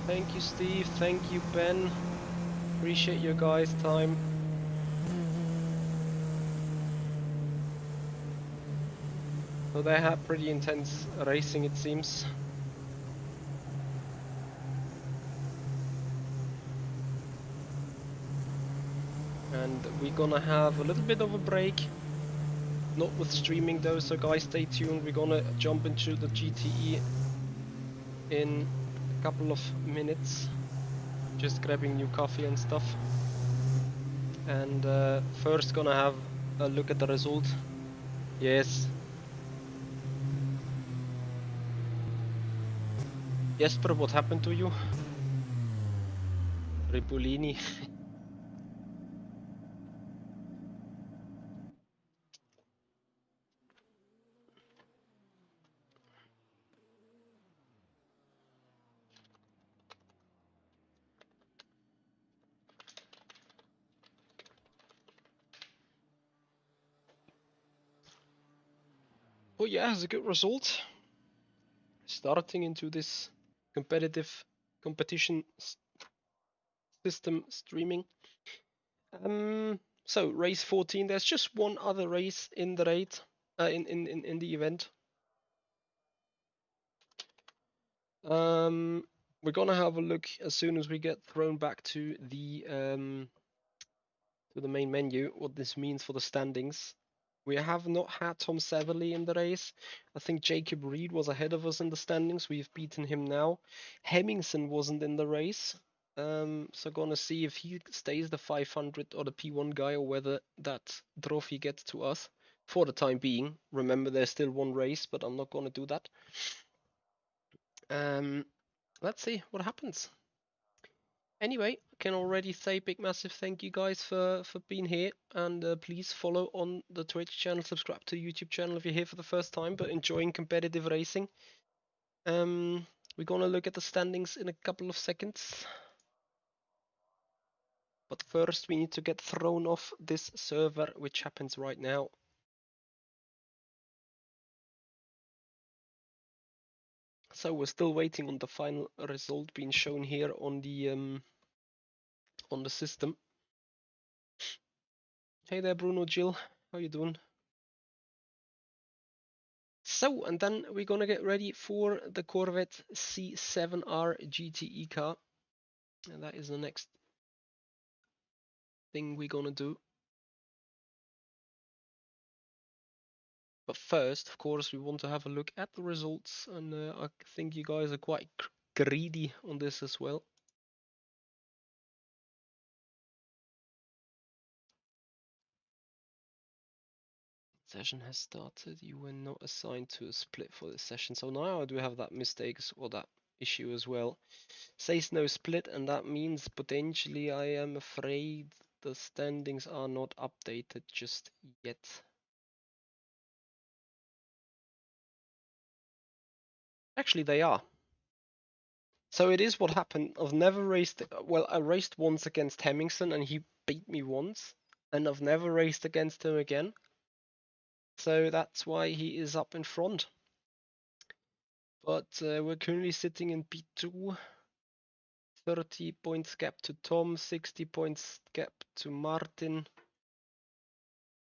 Thank you, Steve. Thank you, Ben. Appreciate your guys' time. So they had pretty intense racing, it seems. And we're gonna have a little bit of a break. Not with streaming though, so guys stay tuned. We're gonna jump into the GTE in a couple of minutes. Just grabbing new coffee and stuff. And first gonna have a look at the result. Yes. Jesper, what happened to you? Ripulini. Oh yeah, it's a good result. Starting into this competitive competition system streaming. So race 14. There's just one other race in the raid, in the event. We're gonna have a look as soon as we get thrown back to the main menu. What this means for the standings. We have not had Tom Severly in the race. I think Jacob Reed was ahead of us in the standings. We've beaten him now. Hemmingson wasn't in the race. So gonna see if he stays the 500 or the P1 guy or whether that trophy gets to us for the time being. Remember, there's still one race, but I'm not gonna do that. Let's see what happens. Anyway, I can already say big massive thank you guys for being here, and please follow on the Twitch channel, subscribe to the YouTube channel if you're here for the first time but enjoying competitive racing. We're gonna look at the standings in a couple of seconds. But first we need to get thrown off this server, which happens right now. So we're still waiting on the final result being shown here on the system. Hey there, Bruno, Jill, how you doing? So, and then we're gonna get ready for the Corvette C7R GTE car, and that is the next thing we're gonna do. But first, of course, we want to have a look at the results, and I think you guys are quite greedy on this as well. Session has started. You were not assigned to a split for this session. So now I do have that mistake or that issue as well. Says no split, and that means potentially I am afraid the standings are not updated just yet. Actually, they are. So it is what happened. I've never raced. Well, I raced once against Hemmingson, and he beat me once, and I've never raced against him again. So that's why he is up in front. But we're currently sitting in P2. 30 points gap to Tom, 60 points gap to Martin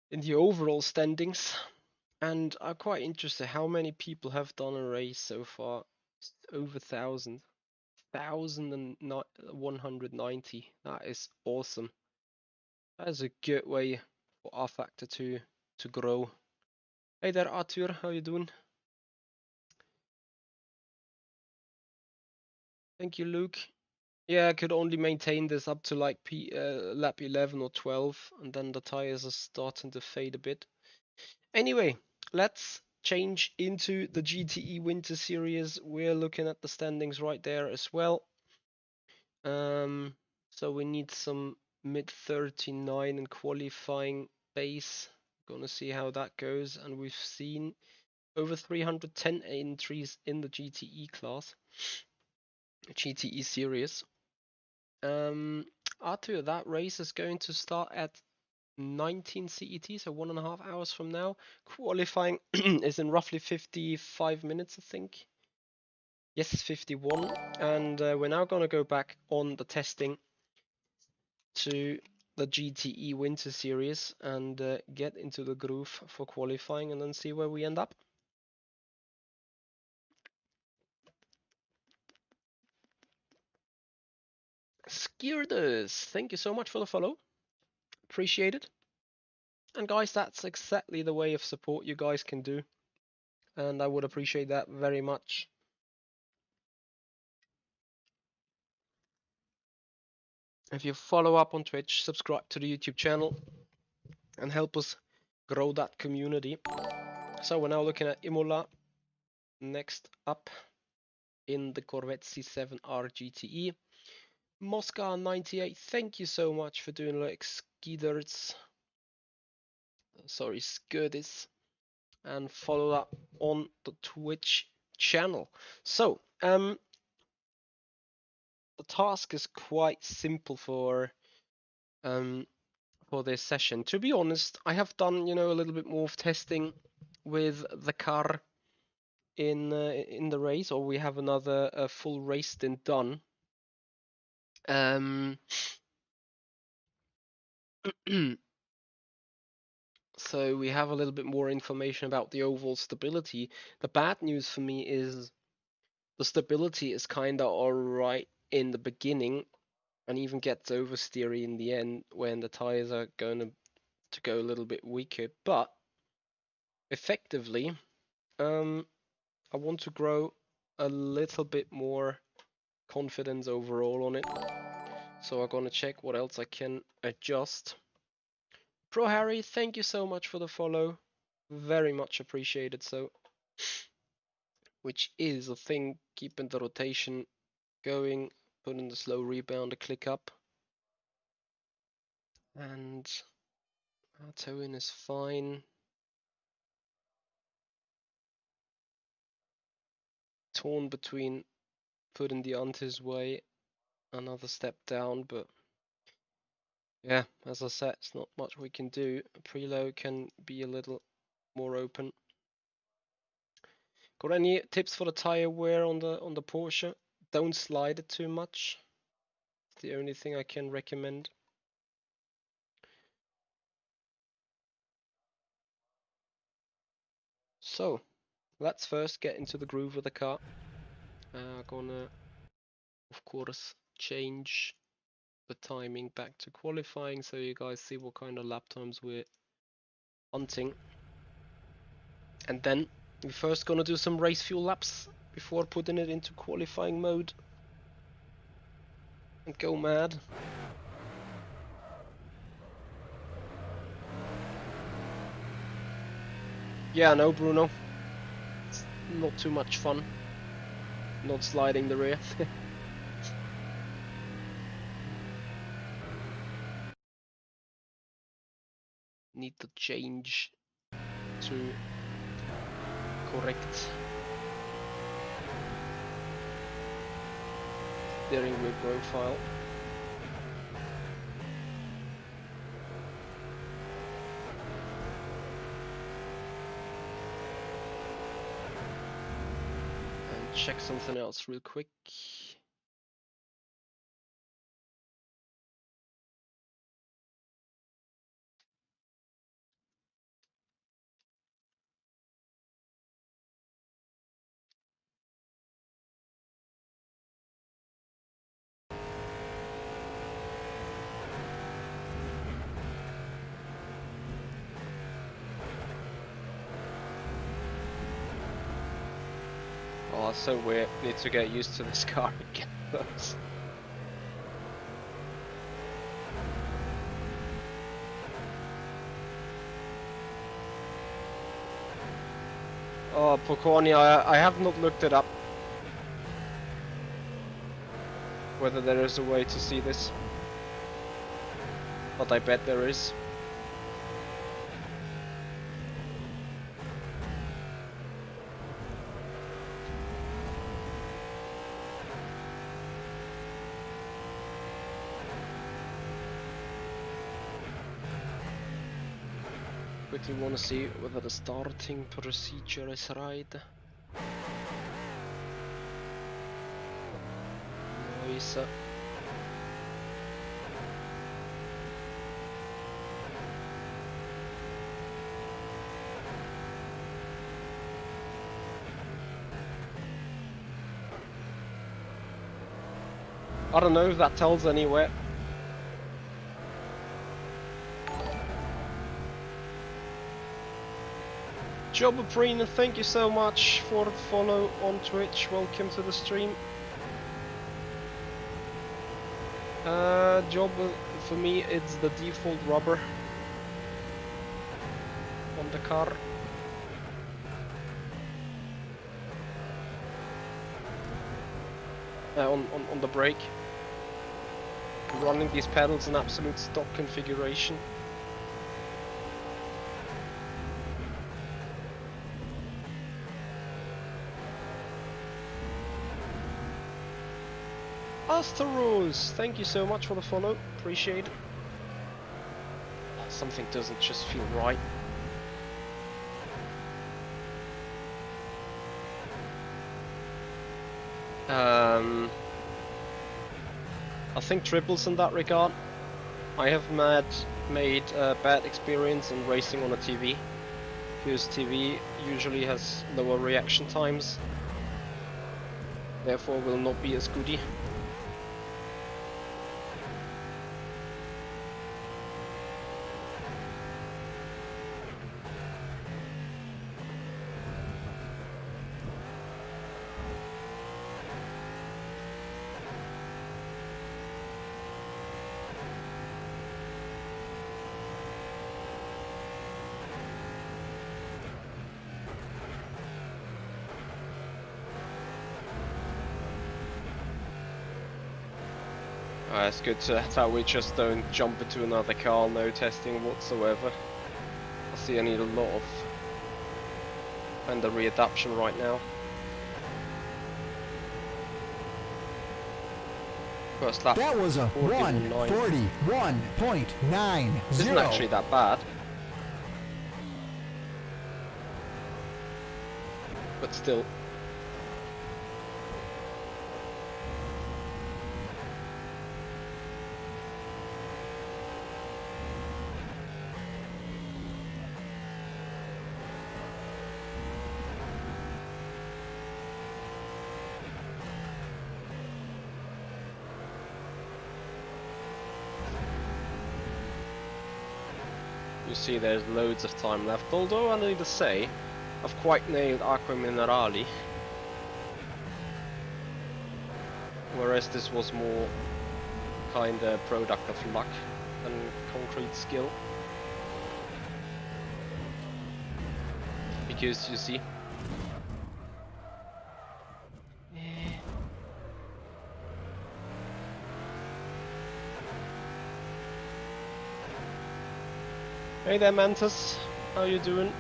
in the overall standings. And I'm quite interested how many people have done a race so far. It's over 1,000. 1,190. That is awesome. That is a good way for rFactor to grow. Hey there, Arthur, how you doing? Thank you, Luke. Yeah, I could only maintain this up to like lap 11 or 12, and then the tires are starting to fade a bit. Anyway, let's change into the GTE Winter Series. We're looking at the standings right there as well. So we need some mid 39 in qualifying base. Gonna see how that goes, and we've seen over 310 entries in the GTE class, GTE series. Arthur, that race is going to start at 19 CET, so 1.5 hours from now. Qualifying is in roughly 55 minutes, I think. Yes, 51. And we're now going to go back on the testing to the GTE Winter Series and get into the groove for qualifying and then see where we end up. Skirders, thank you so much for the follow. Appreciate it. And guys, that's exactly the way of support you guys can do. And I would appreciate that very much. If you follow up on Twitch, subscribe to the YouTube channel, and help us grow that community. So we're now looking at Imola. Next up in the Corvette C7R GTE. Mosca 98, thank you so much for doing like Skiders. Sorry, Skirtis. And follow that on the Twitch channel. So, the task is quite simple for this session. To be honest, I have done, a little bit more of testing with the car in the race, or we have another full race stint done. So we have a little bit more information about the overall stability. The bad news for me is the stability is kinda alright in the beginning, and even gets oversteery in the end when the tires are going to go a little bit weaker. But effectively, I want to grow a little bit more confidence overall on it. So I'm gonna check what else I can adjust. Pro Harry, thank you so much for the follow. Very much appreciated. So, which is a thing, keeping the rotation going, putting the slow rebound a click up. And our toe-in is fine. Torn between putting the Antis way, another step down, but yeah, as I said, it's not much we can do. Preload can be a little more open. Got any tips for the tire wear on the Porsche? Don't slide it too much. It's the only thing I can recommend. So, let's first get into the groove of the car. Gonna, of course, change the timing back to qualifying so you guys see what kind of lap times we're hunting. And then we're first gonna do some race fuel laps before putting it into qualifying mode and go mad. Yeah, no, Bruno. It's not too much fun. Not sliding the rear. Need to change to correct steering wheel profile. And check something else real quick. Oh, that's so weird. Need to get used to this car again first. Oh, Pokorny, I have not looked it up. Whether there is a way to see this. But I bet there is. Quickly want to see whether the starting procedure is right. Noise. I don't know if that tells anywhere. Jobabrina, thank you so much for the follow on Twitch. Welcome to the stream. Job, for me, it's the default rubber on the car. On the brake. Running these pedals in absolute stock configuration. Astaros, thank you so much for the follow. Appreciate it. Something doesn't just feel right. I think triples in that regard. I have made a bad experience in racing on a TV, because TV usually has lower reaction times, therefore will not be as goody. It's good that we just don't jump into another car, no testing whatsoever. I see I need a lot of fender readaptation right now. First lap. That was a 1:41.90. Isn't actually that bad. But still. You see there's loads of time left, although I need to say, I've quite nailed Aqua Minerali. Whereas this was more kinda product of luck than concrete skill. Because you see, hey there Mantis, how you doing?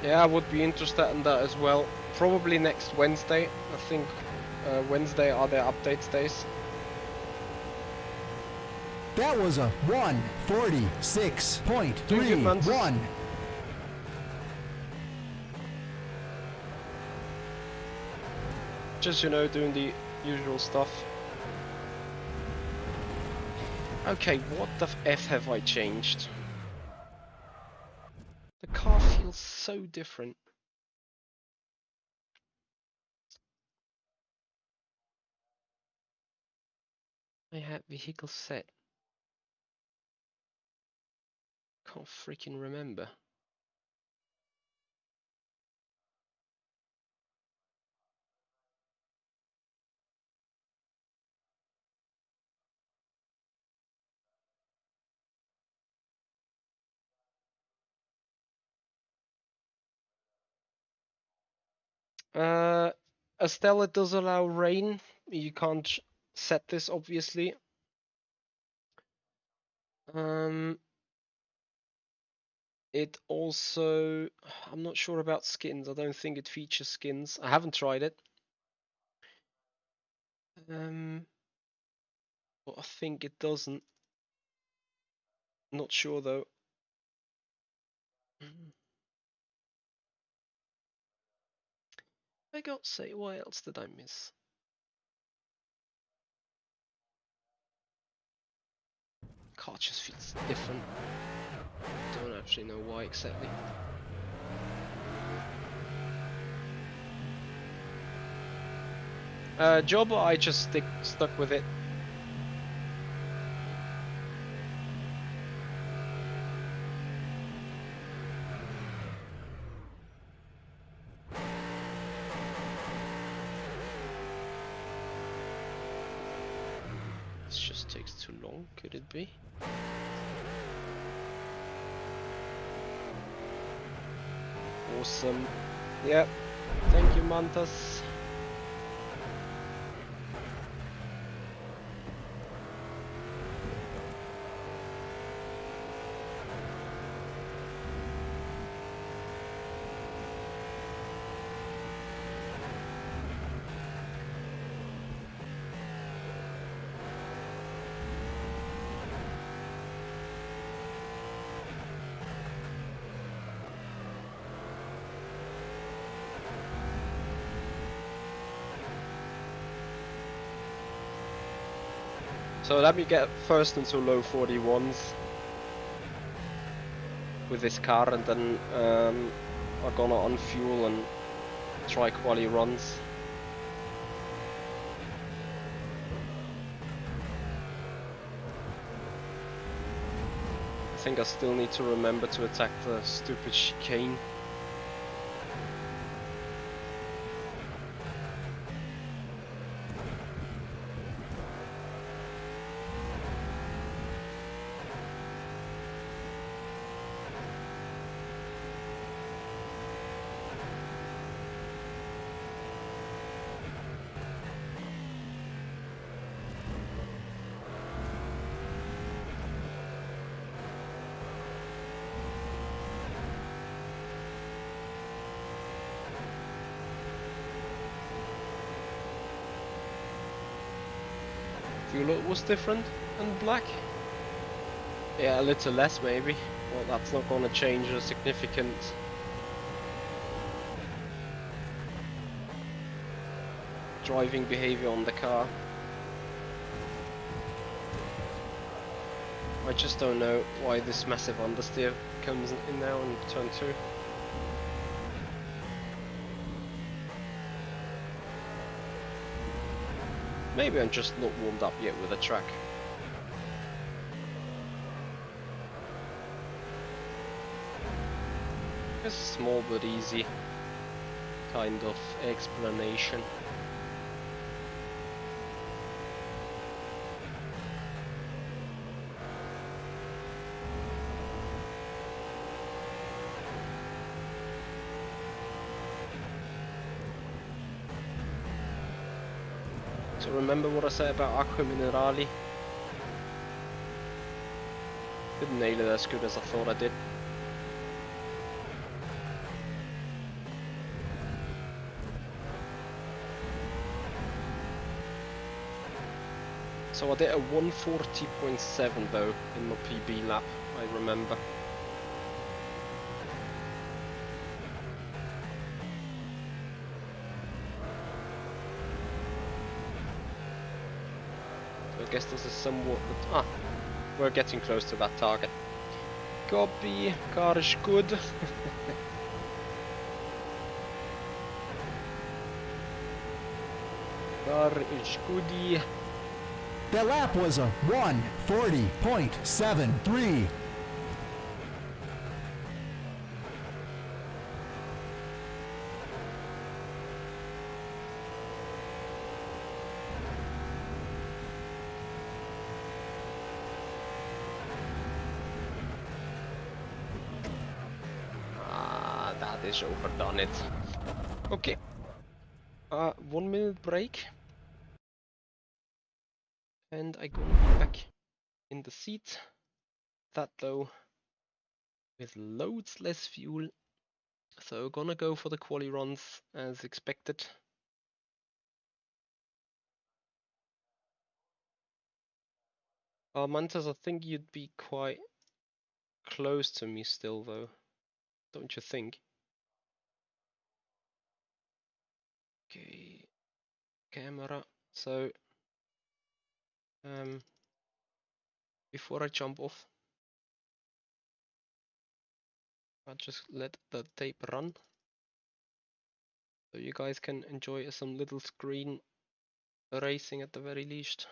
Yeah, I would be interested in that as well. Probably next Wednesday. I think Wednesday are their updates days. That was a 1:46.31. Just, you know, doing the usual stuff. Okay, what the F have I changed? The car feels so different. I had vehicle set. Can't freaking remember. Estella does allow rain. You can't set this, obviously. It also, I'm not sure about skins. I don't think it features skins. I haven't tried it. Well, I think it doesn't. Not sure though. I got say, what else did I miss? Car just feels different. Don't actually know why exactly. Job, I just stuck with it. This just takes too long, could it be? Awesome. Yep. Thank you, Mantas. So let me get first into low 41s with this car, and then I'm gonna unfuel and try quali runs. I think I still need to remember to attack the stupid chicane. Fuel was different and black. Yeah, a little less maybe. Well, that's not gonna change a significant driving behavior on the car. I just don't know why this massive understeer comes in now in turn 2. Maybe I'm just not warmed up yet with the track. It's a small but easy kind of explanation. So remember what I said about Aqua Minerali? Didn't nail it as good as I thought I did. So I did a 140.7 though in my PB lap, I remember. So I guess this is somewhat... we're getting close to that target. Copy, car is good. Car is goody. That lap was a 1:40.73. That is overdone it. Okay. 1 minute break. And I'm gonna be back in the seat. That though, with loads less fuel. So gonna go for the quali runs as expected. Mantas, I think you'd be quite close to me still, though. Don't you think? Okay, camera. So, before I jump off, I'll just let the tape run, so you guys can enjoy some little screen racing at the very least.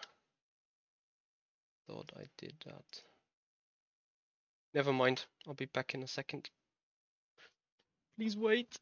Thought I did that. Never mind, I'll be back in a second. Please wait.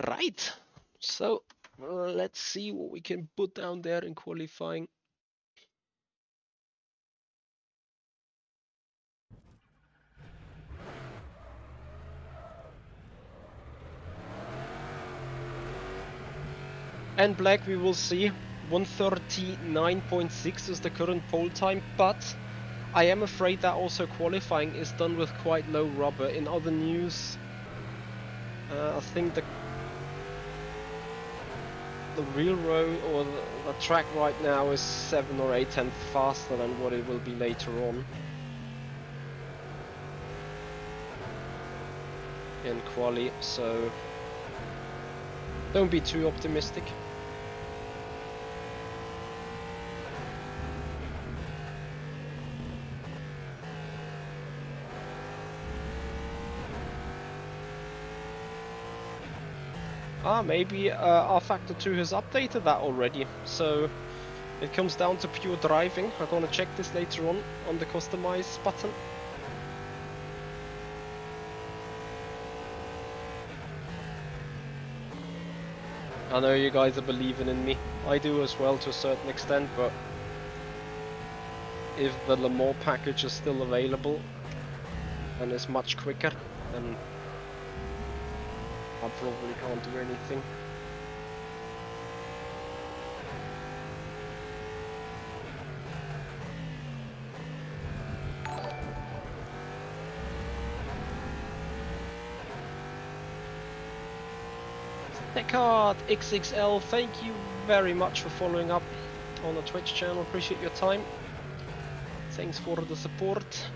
Right. So let's see what we can put down there in qualifying. And black, we will see. 139.6 is the current pole time, but I am afraid that also qualifying is done with quite low rubber. In other news, I think the real road or the track right now is 7 or 8 tenths faster than what it will be later on in quali, so don't be too optimistic. Maybe rFactor 2 has updated that already, so it comes down to pure driving. I'm gonna check this later on the customize button. I know you guys are believing in me. I do as well to a certain extent, but if the Le Mans package is still available and is much quicker, then I probably can't do anything. Deckard XXL, thank you very much for following up on the Twitch channel. Appreciate your time. Thanks for the support.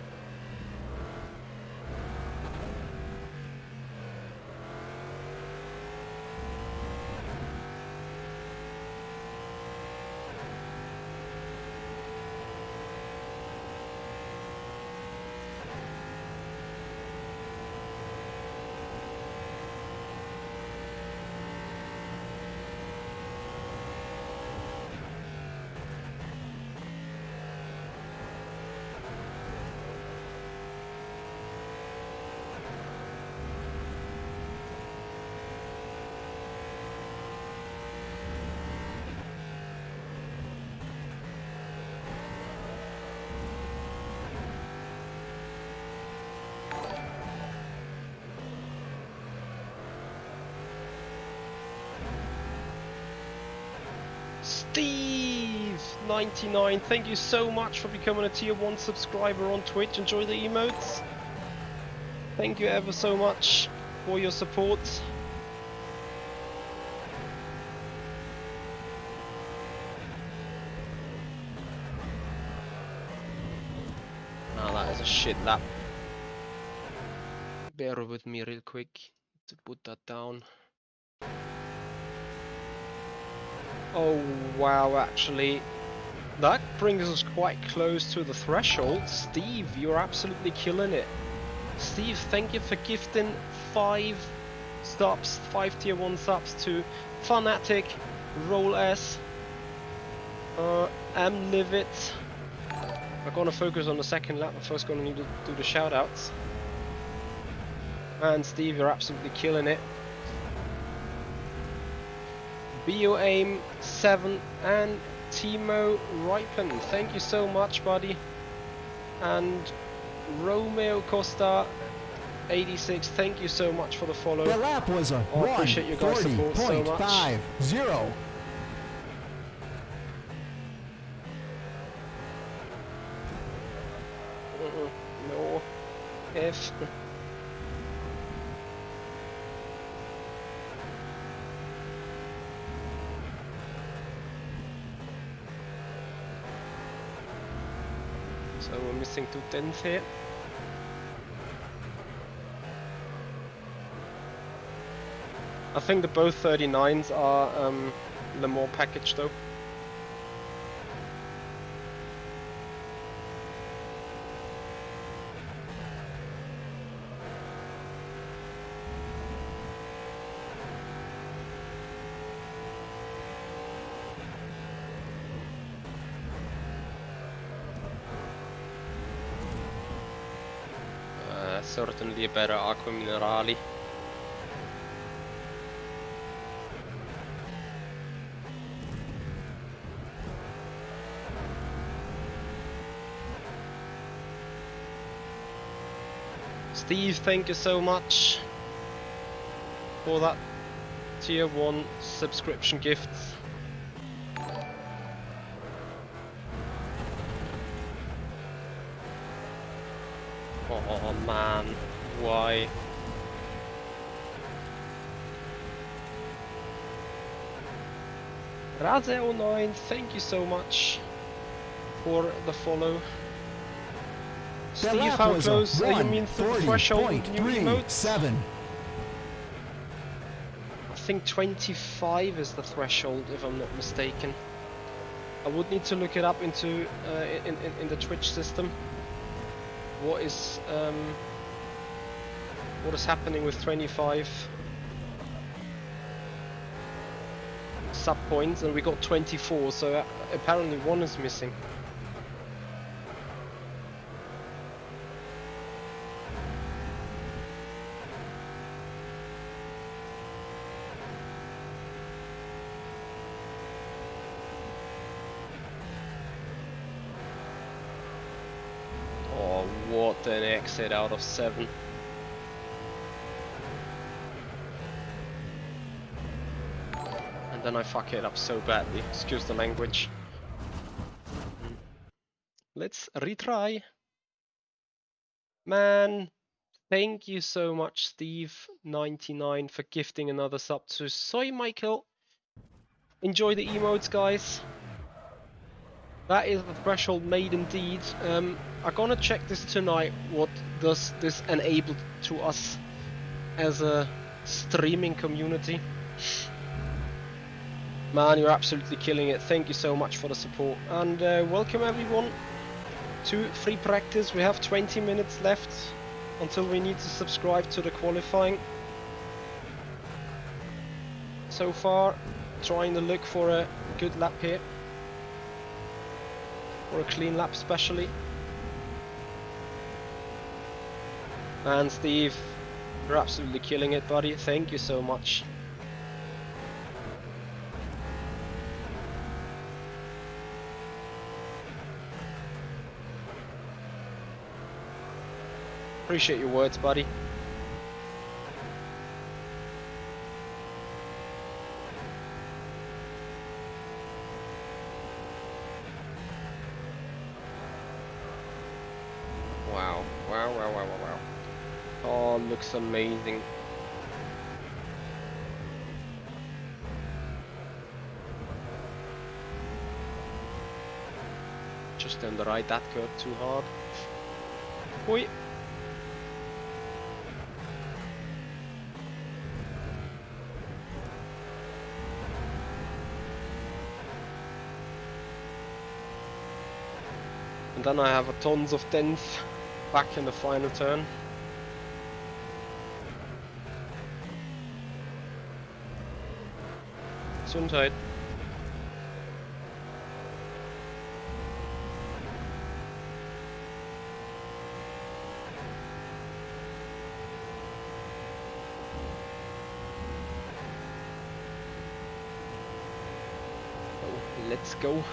Steve99, thank you so much for becoming a tier 1 subscriber on Twitch. Enjoy the emotes. Thank you ever so much for your support. Oh, that is a shit lap. Bear with me real quick to put that down. Oh wow, actually, that brings us quite close to the threshold. Steve, you're absolutely killing it. Steve, thank you for gifting 5 tier 1 subs to Fanatic, Roll S, I'm livid. I'm gonna focus on the second lap. I'm first gonna need to do the shoutouts. And Steve, you're absolutely killing it. Bio Aim 7 and Timo Ripen, thank you so much, buddy. And Romeo Costa 86, thank you so much for the follow. The lap was a I appreciate you guys' support so much. 1:40.50. No. F. So we're missing 2 tenths here. I think the both 39s are Le Mans package though. Certainly a better Aqua Minerali. Steve, thank you so much for that tier 1 subscription gift. Oh man, why? Raze09, thank you so much for the follow. Steve, how close are you mean to the threshold with new emotes? I think 25 is the threshold, if I'm not mistaken. I would need to look it up into in the Twitch system. What is happening with 25 sub points, and we got 24, so apparently one is missing. Oh, what an exit out of 7. Then I fuck it up so badly, excuse the language. Let's retry. Man, thank you so much, Steve99, for gifting another sub to Soy Michael. Enjoy the emotes, guys. That is the threshold made indeed. I'm gonna check this tonight. What does this enable to us as a streaming community? Man, you're absolutely killing it. Thank you so much for the support. And welcome everyone to free practice. We have 20 minutes left until we need to subscribe to the qualifying. So far, trying to look for a good lap here. Or a clean lap especially. And Steve, you're absolutely killing it, buddy. Thank you so much. Appreciate your words, buddy. Wow, wow, wow, wow, wow, wow. Oh, looks amazing. Just on the right, that curve too hard. Oi. And then I have a tons of tenths back in the final turn. Gesundheit. Let's go.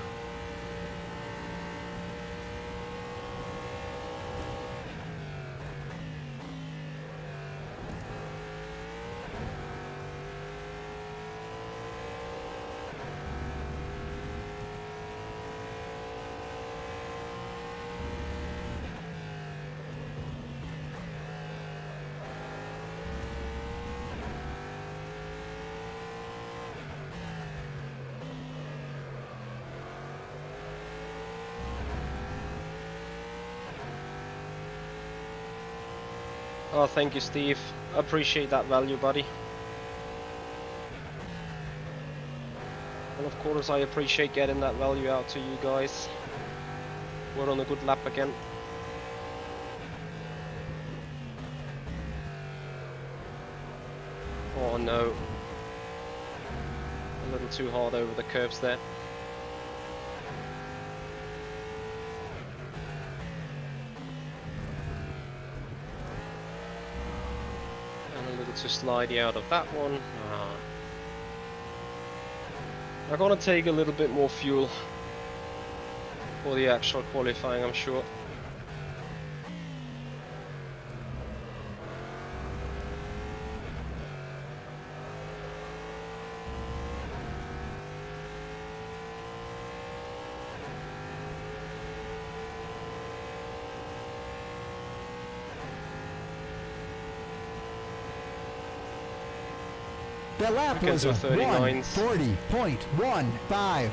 Oh, thank you, Steve. I appreciate that value, buddy. And of course, I appreciate getting that value out to you guys. We're on a good lap again. Oh no. A little too hard over the curves there. To slide out of that one. I'm gonna take a little bit more fuel for the actual qualifying, I'm sure. The lap was a 1:40.15.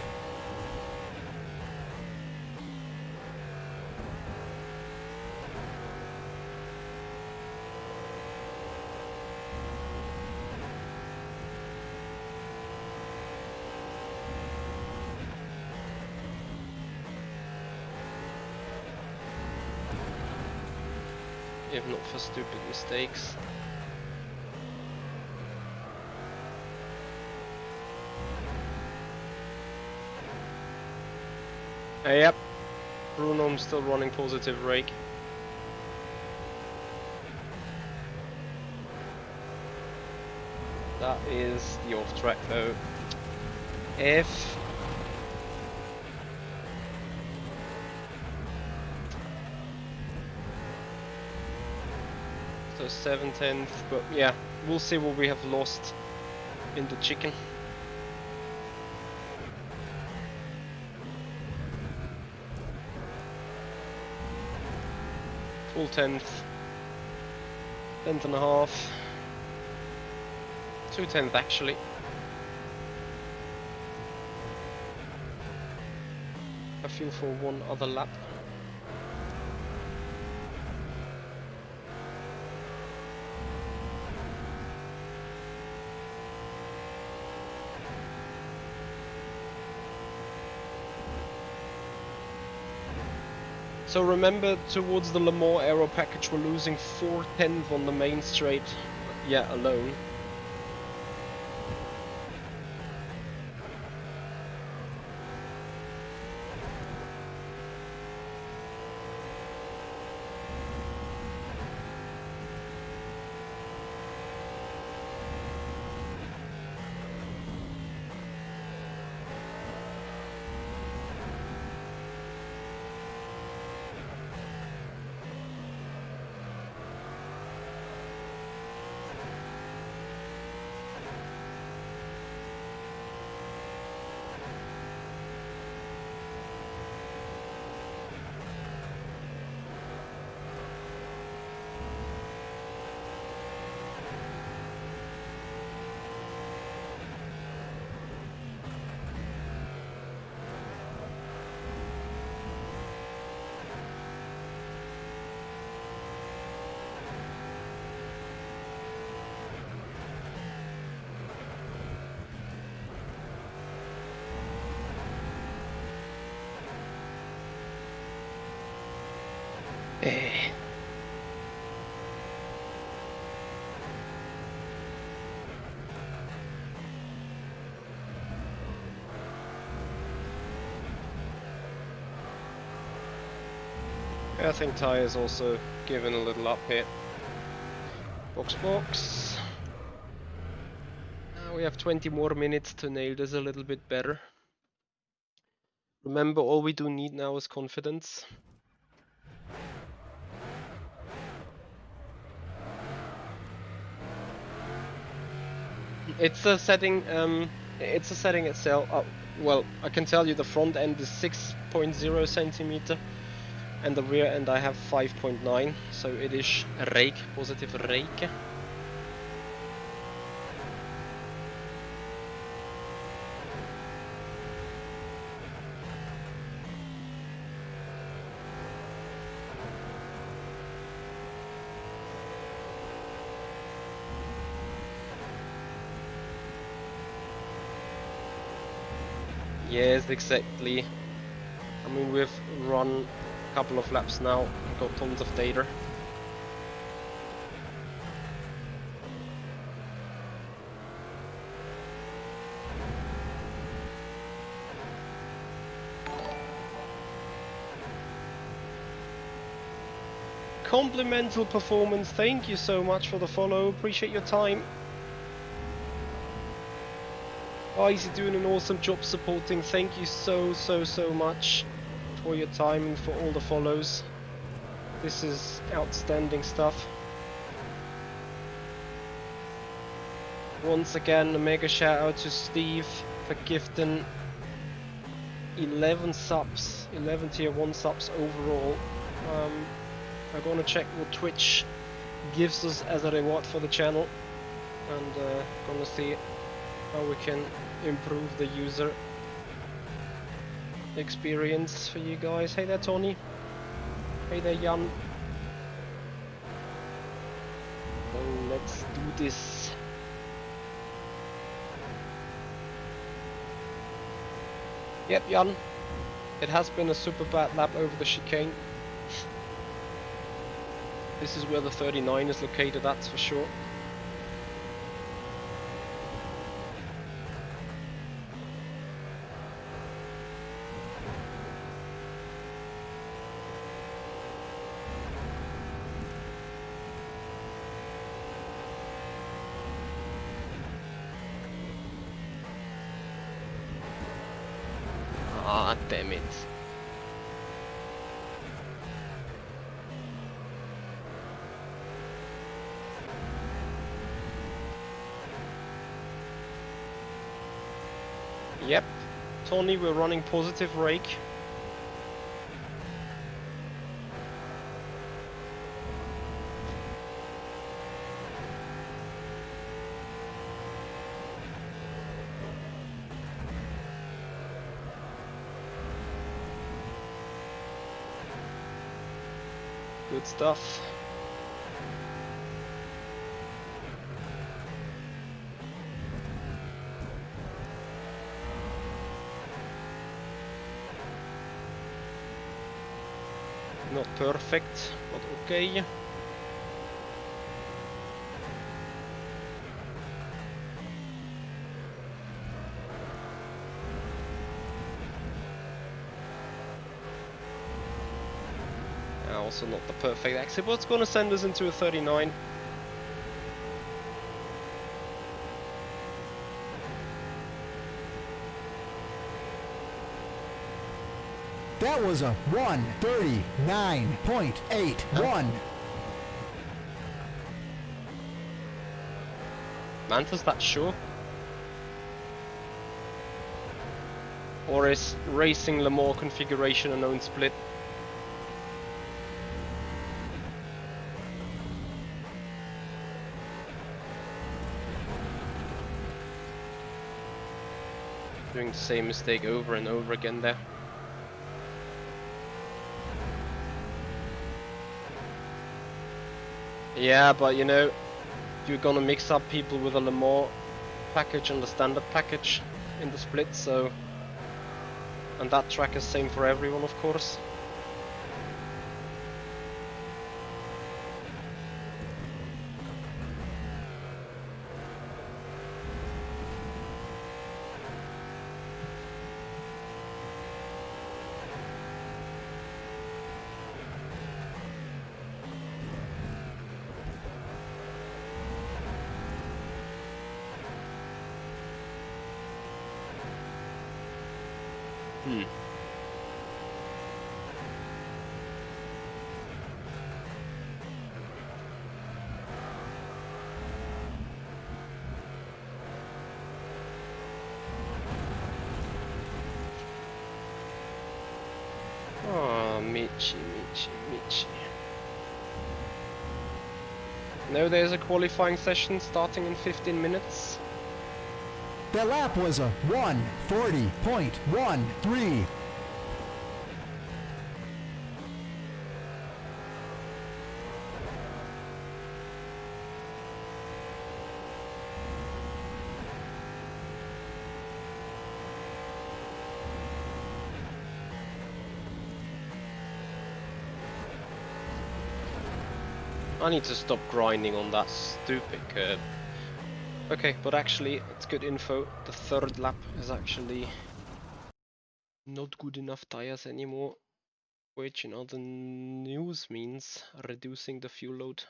If not for stupid mistakes. Yep, Bruno, I'm still running positive rake. That is the off track though. F. So 7/10, but yeah, we'll see what we have lost in the chicken. Full 10th, 10th and a half, 2/10 actually. I feel for one other lap. So remember, towards the Le Mans aero package, we're losing 4/10 on the main straight, yeah, alone. I think Ty is also given a little up here. Box. We have 20 more minutes to nail this a little bit better. Remember, all we do need now is confidence. It's a setting. It's a setting itself. Well, I can tell you the front end is 6.0 centimeter, and the rear end I have 5.9. So it is rake, positive rake. Yes, exactly. I mean, we've run a couple of laps now, got tons of data. Complimental performance, thank you so much for the follow, appreciate your time. Guys, you're doing an awesome job supporting, thank you so much for your time and for all the follows. This is outstanding stuff. Once again, a mega shout out to Steve for gifting 11 subs, 11 tier 1 subs overall. I'm gonna check what Twitch gives us as a reward for the channel, and gonna see how we can improve the user experience for you guys. Hey there, Tony. Hey there, Jan. So let's do this. Yep, Jan. It has been a super bad lap over the chicane. This is where the 39 is located, that's for sure. Ah, damn it. Yep, Tony, we're running positive rake. Good stuff. Not perfect, but okay. Also not the perfect exit, but it's gonna send us into a 39. That was a 1:39.81. Manta's that sure? Or is Racing Le Mans configuration a known split? Doing the same mistake over and over again there. Yeah, but you know, you're gonna mix up people with a Le Mans package and the standard package in the split, so... And that track is same for everyone, of course. No, there's a qualifying session starting in 15 minutes. The lap was a 1:40.13. I need to stop grinding on that stupid curb. Okay, but actually, it's good info. The third lap is actually not good enough tires anymore, which in other news means reducing the fuel load.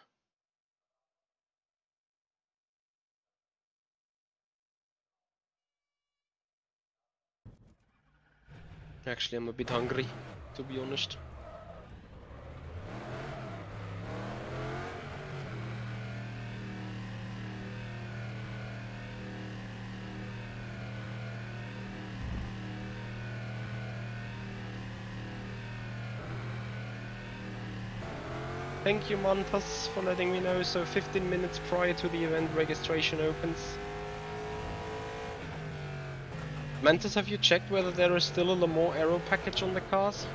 Actually, I'm a bit hungry, to be honest. Thank you, Mantas, for letting me know. So 15 minutes prior to the event, registration opens. Mantas, have you checked whether there is still a Le Mans aero package on the cars?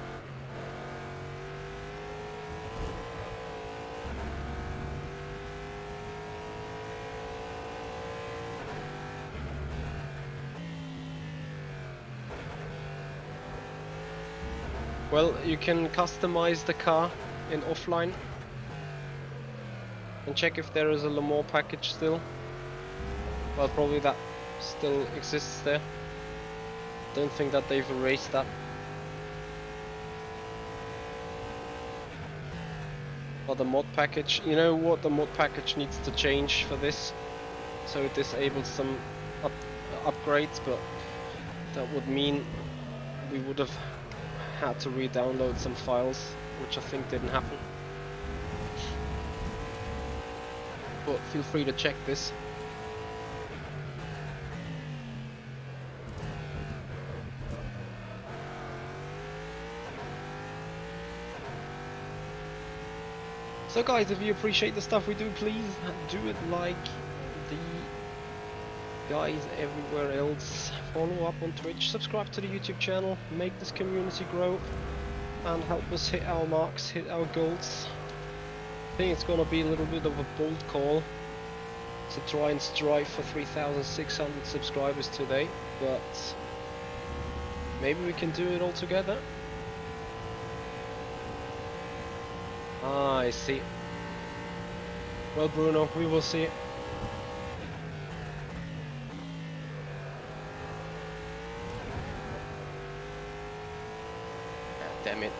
Well, you can customize the car in offline and check if there is a Le Mans package still. Well, probably that still exists there. Don't think that they've erased that. But the mod package, you know what the mod package needs to change for this? So it disables some upgrades, but that would mean we would have had to re-download some files, which I think didn't happen. But feel free to check this. So guys, if you appreciate the stuff we do, please do it like the guys everywhere else. Follow up on Twitch, subscribe to the YouTube channel, make this community grow and help us hit our marks, hit our goals. I think it's gonna be a little bit of a bold call to try and strive for 3,600 subscribers today, but maybe we can do it all together. Ah, I see. Well, Bruno, we will see. Ah, damn it.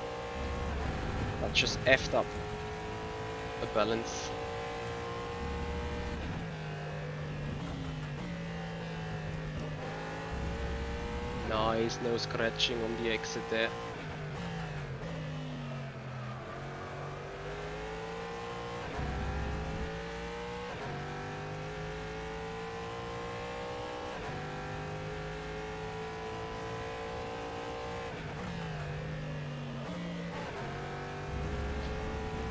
That just effed up the balance. Nice, no scratching on the exit there.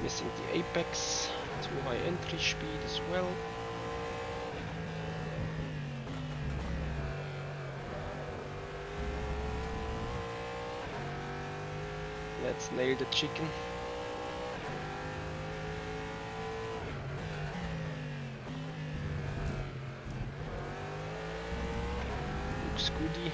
Missing the apex, too high entry speed as well. Let's nail the chicken. Looks goody.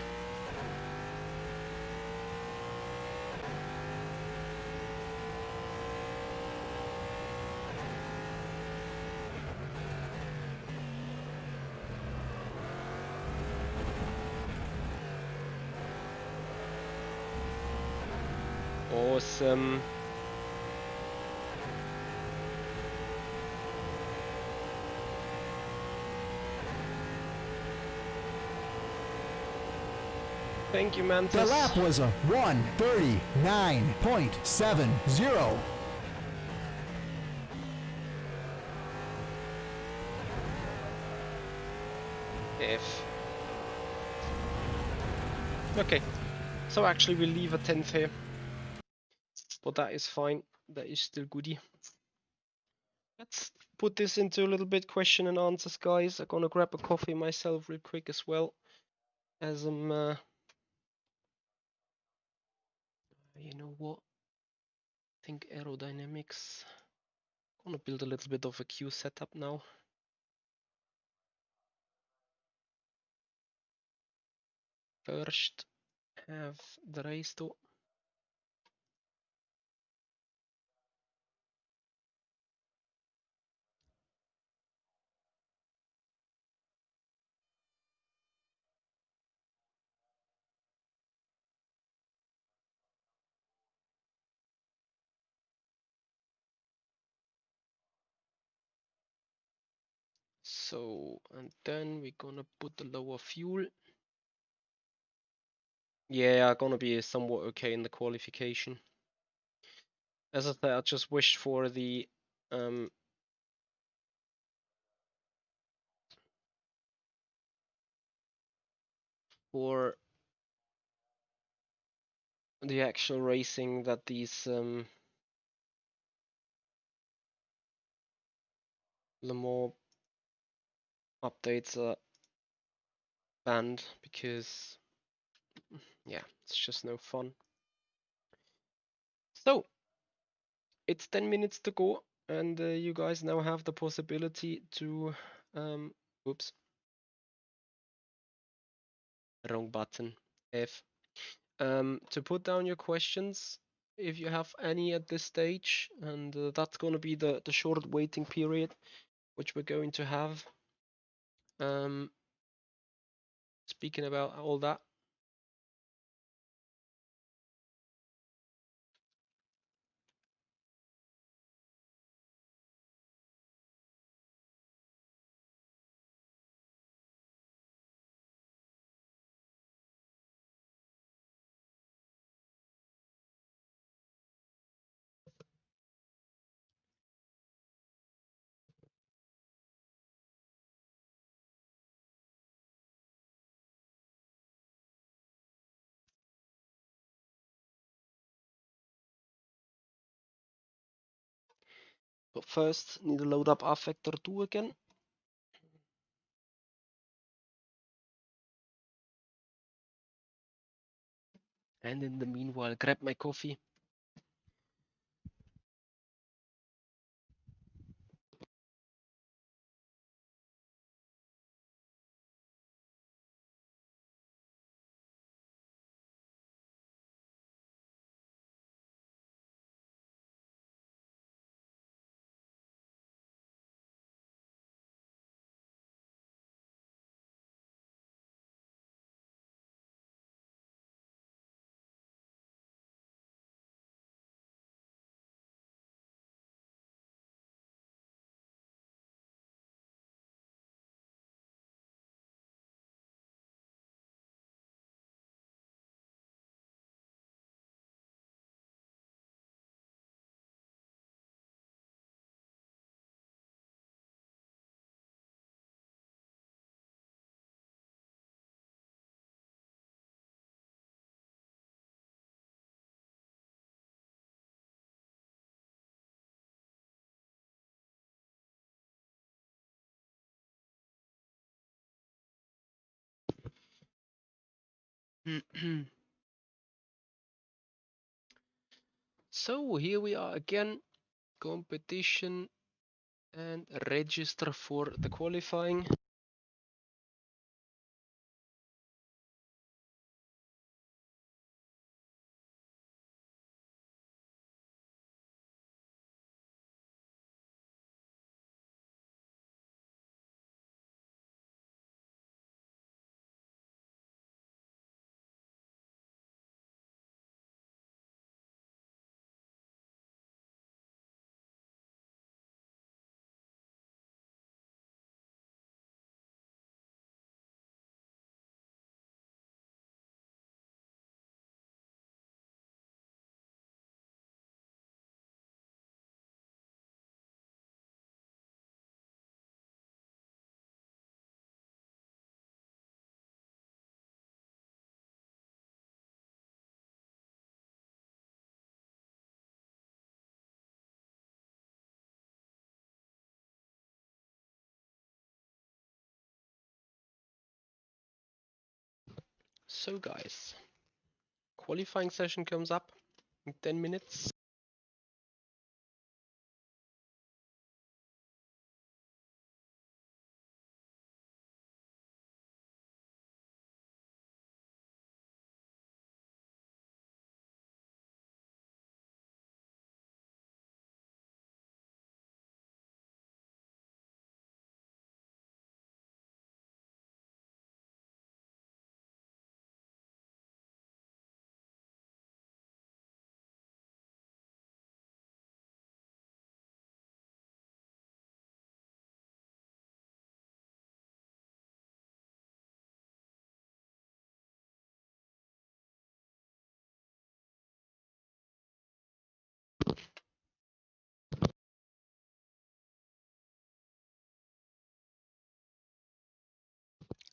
Awesome. Thank you, Mantis. The lap was a 1:39.70. F. Okay, so actually we'll leave a 10th here. But that is fine, that is still goody. Let's put this into a little bit question and answers, guys. I'm gonna grab a coffee myself real quick as well, as I'm, you know what? I think aerodynamics. Gonna build a little bit of a queue setup now. First, have the race though. So, and then we're gonna put the lower fuel. Yeah, gonna be somewhat okay in the qualification. As I said, I just wished for the for the actual racing that these Le Mans updates are banned, because yeah, it's just no fun. So it's 10 minutes to go, and you guys now have the possibility to oops, wrong button, F, to put down your questions if you have any at this stage, and that's going to be the short waiting period which we're going to have. Speaking about all that, but first need to load up rFactor 2 again. And in the meanwhile, grab my coffee. So here we are again, competition, and register for the qualifying. So guys, qualifying session comes up in 10 minutes.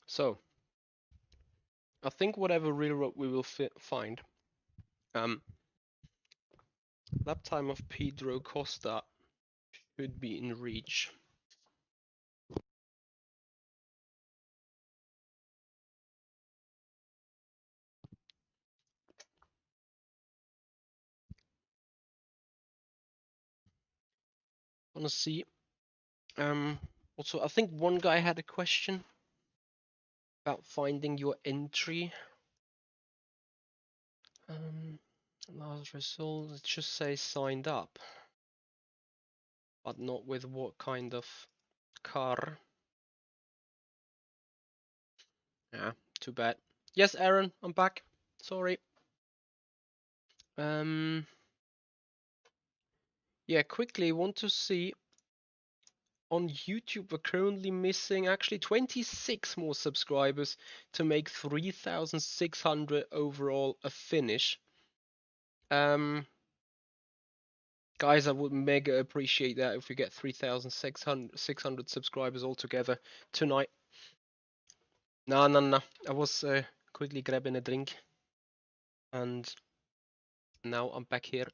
So, I think whatever railroad we will find, lap time of Pedro Costa should be in reach. Wanna see. Also, I think one guy had a question about finding your entry. Last result, it just says signed up, but not with what kind of car. Yeah, too bad. Yes, Aaron, I'm back. Sorry. Yeah, quickly want to see on YouTube we're currently missing actually 26 more subscribers to make 3,600 overall a finish. Guys, I would mega appreciate that if we get 3,600 subscribers altogether tonight. No. I was quickly grabbing a drink, and now I'm back here.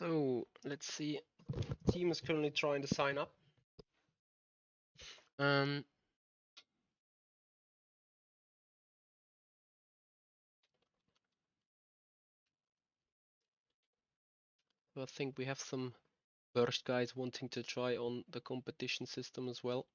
So let's see. Team is currently trying to sign up. So I think we have some burst guys wanting to try on the competition system as well.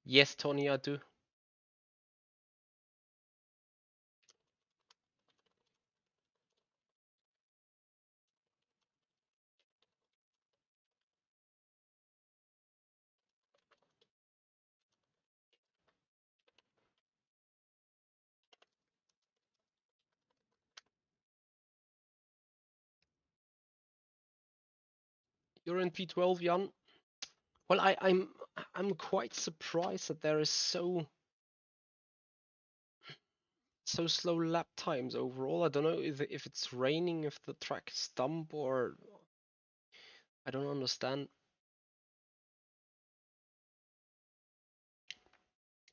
Yes, Tony, I do. You're in P12, Jan. Well, I'm quite surprised that there is so slow lap times overall. I don't know if it's raining, if the track is dump, or I don't understand.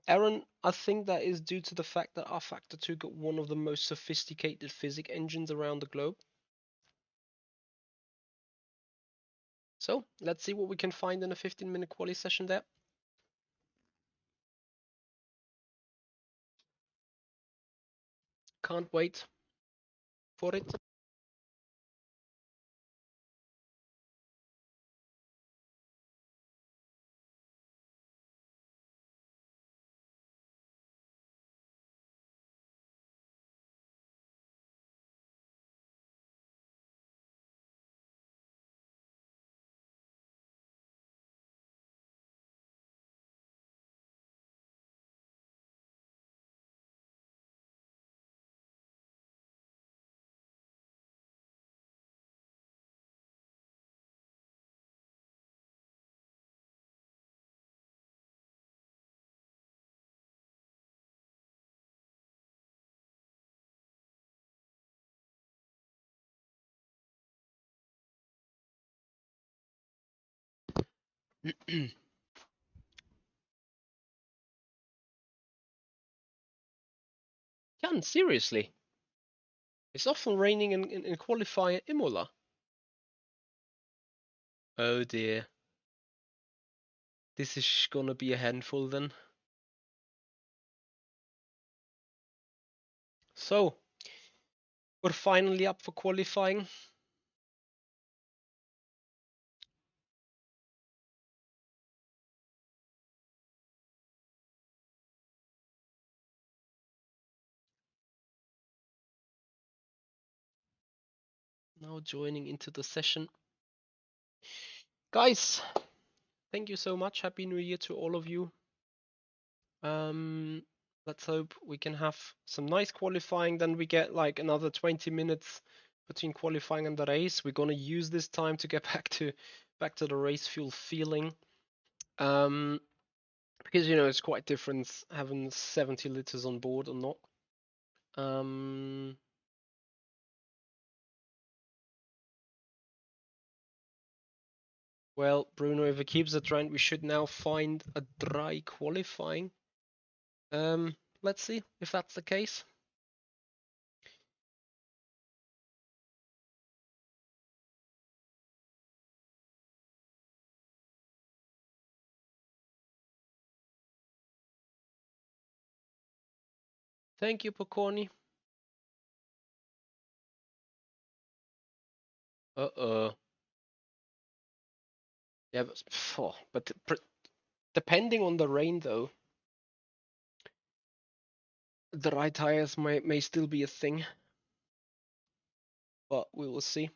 Aaron, I think that is due to the fact that rFactor 2 got one of the most sophisticated physics engines around the globe. So let's see what we can find in a 15-minute quali session there. Can't wait for it. Jan, seriously? It's often raining in qualifying Imola. Oh dear. This is gonna be a handful then. So, we're finally up for qualifying. Now joining into the session. Guys, thank you so much. Happy New Year to all of you. Let's hope we can have some nice qualifying. Then we get like another 20 minutes between qualifying and the race. We're gonna use this time to get back to the race fuel feeling. Because you know it's quite different having 70 liters on board or not. Well, Bruno, if it keeps the trend, we should now find a dry qualifying. Let's see if that's the case. Thank you, Pocorni. Uh-oh. Yeah, but depending on the rain, though, the right tires may still be a thing. But we will see.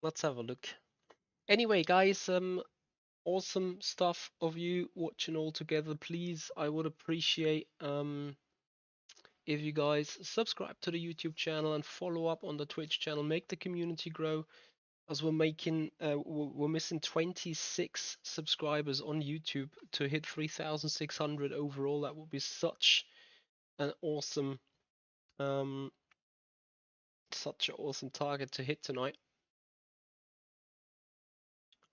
Let's have a look. Anyway, guys, awesome stuff of you watching all together. Please, I would appreciate if you guys subscribe to the YouTube channel and follow up on the Twitch channel. Make the community grow, as we're missing 26 subscribers on YouTube to hit 3,600 overall. That would be such an awesome target to hit tonight.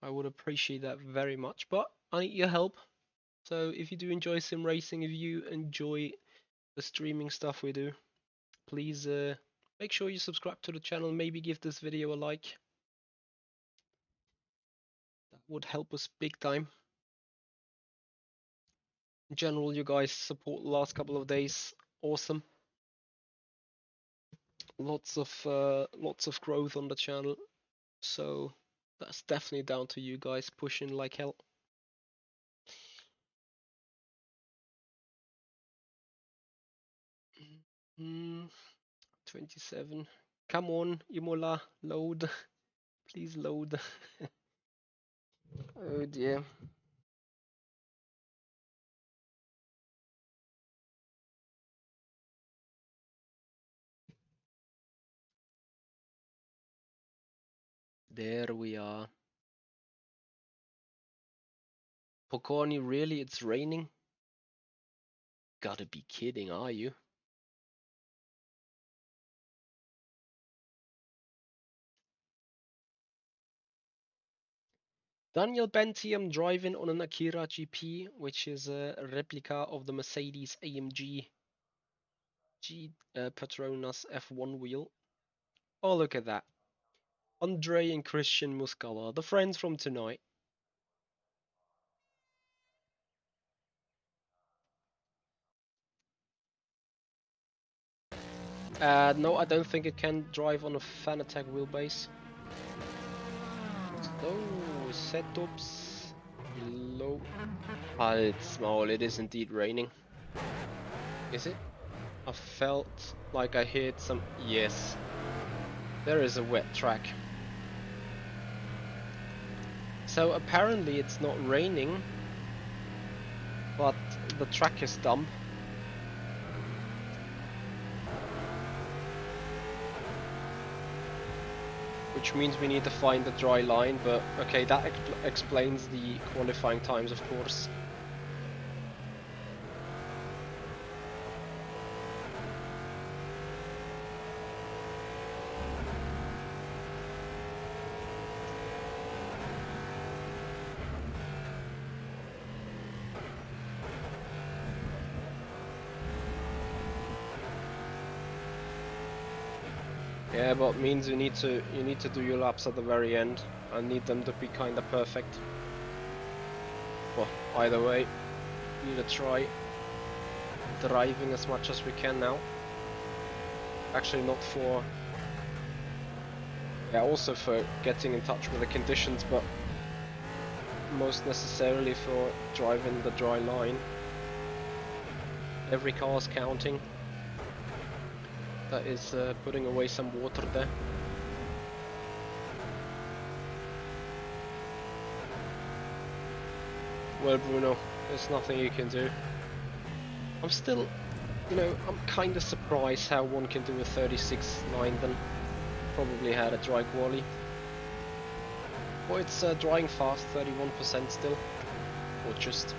I would appreciate that very much, but I need your help. So if you do enjoy sim racing, if you enjoy the streaming stuff we do, please make sure you subscribe to the channel. Maybe give this video a like. That would help us big time. In general, you guys support the last couple of days. Awesome. Lots of growth on the channel. So that's definitely down to you guys pushing like hell. Mm, 27. Come on, Imola, load. Please load. Oh dear. There we are. Pocorni, really? It's raining? Gotta be kidding, are you? Daniel Bentiam driving on an Akira GP, which is a replica of the Mercedes AMG Petronas F1 wheel. Oh, look at that. Andre and Christian Muscala, the friends from tonight. No, I don't think it can drive on a Fanatec wheelbase. So, setups low. Halt's Maul, it is indeed raining. Is it? I felt like I heard some. Yes. There is a wet track. So apparently it's not raining, but the track is dumb. Which means we need to find a dry line, but okay, that explains the qualifying times, of course. Yeah, but it means you need to do your laps at the very end. I need them to be kinda perfect. Well, either way, need to try driving as much as we can now. Actually not for also for getting in touch with the conditions, but most necessarily for driving the dry line. Every car is counting. That is putting away some water there. Well, Bruno, there's nothing you can do. I'm still, I'm kind of surprised how one can do a 36.9 then. Probably had a dry quali. Well, it's drying fast, 31% still. Or just.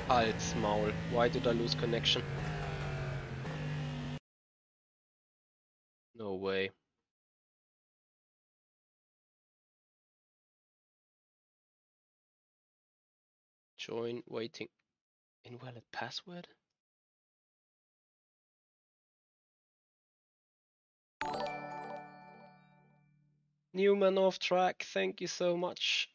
Halt's Maul. Why did I lose connection? No way. Join waiting. Invalid password? Newman off track, thank you so much.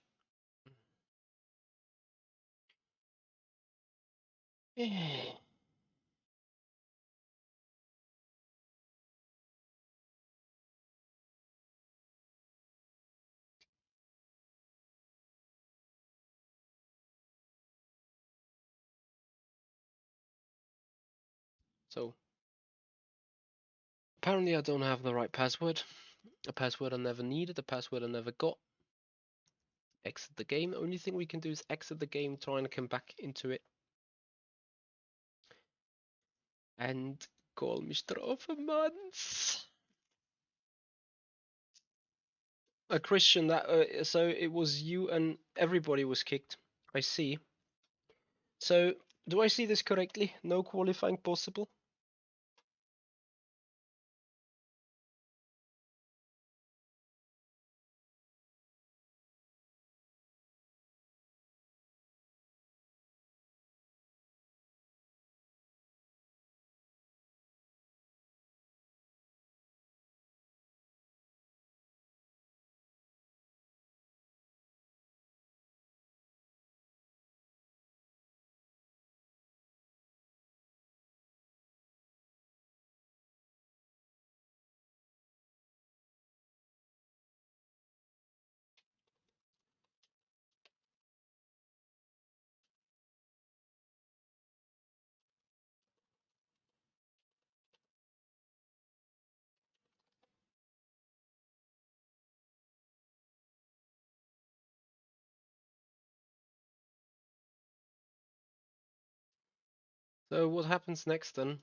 So, apparently I don't have the right password. A password I never needed, a password I never got. Exit the game. Only thing we can do is exit the game, try and come back into it. And call Mr. Offermans. Christian, that so it was you and everybody was kicked. I see. So, do I see this correctly? No qualifying possible? So what happens next then?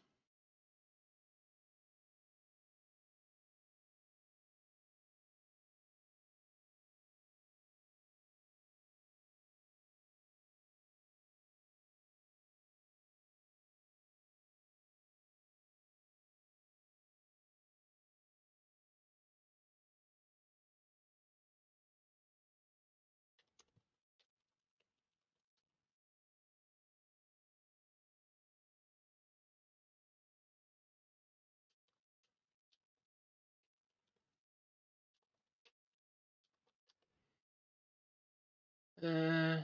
Uh,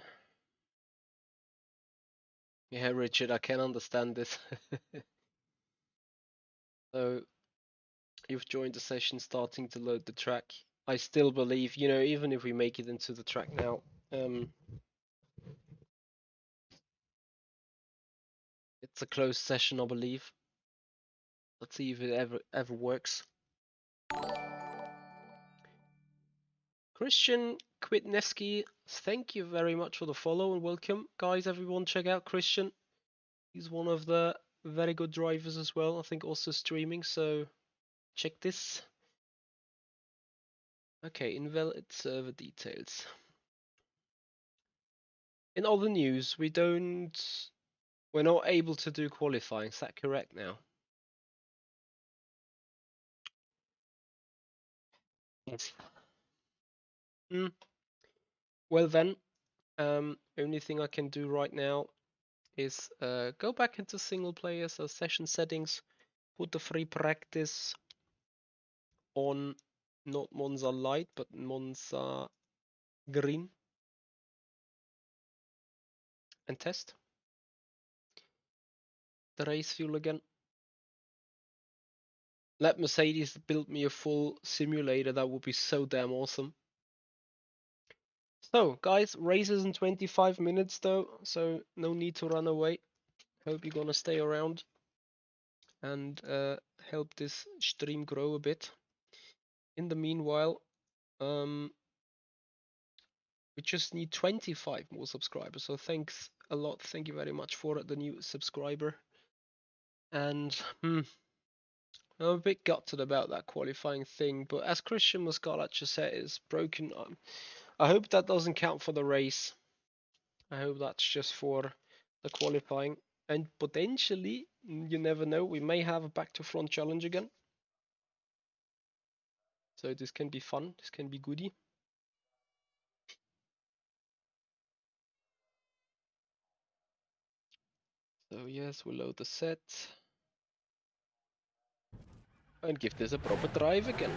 yeah, Richard, I can understand this. So you've joined the session starting to load the track. I still believe, even if we make it into the track now, it's a closed session, I believe. Let's see if it ever works. Christian Kwitneski, thank you very much for the follow and welcome. Guys, everyone check out Christian. He's one of the very good drivers as well. I think also streaming, so check this. Okay, invalid server details. In other news, we're not able to do qualifying. Is that correct now? Yes. Well then, only thing I can do right now is go back into single player, so session settings, put the free practice on not Monza Light, but Monza Green, and test the race fuel again. Let Mercedes build me a full simulator, that would be so damn awesome. So, guys, race is in 25 minutes though, so no need to run away. Hope you're gonna stay around and help this stream grow a bit. In the meanwhile, we just need 25 more subscribers, so thanks a lot. Thank you very much for the new subscriber. And I'm a bit gutted about that qualifying thing, but as Christian Muscala just said, it's broken. I hope that doesn't count for the race. I hope that's just for the qualifying. And potentially, you never know, we may have a back to front challenge again. So this can be fun, this can be goody. So yes, we'll load the set. And give this a proper drive again.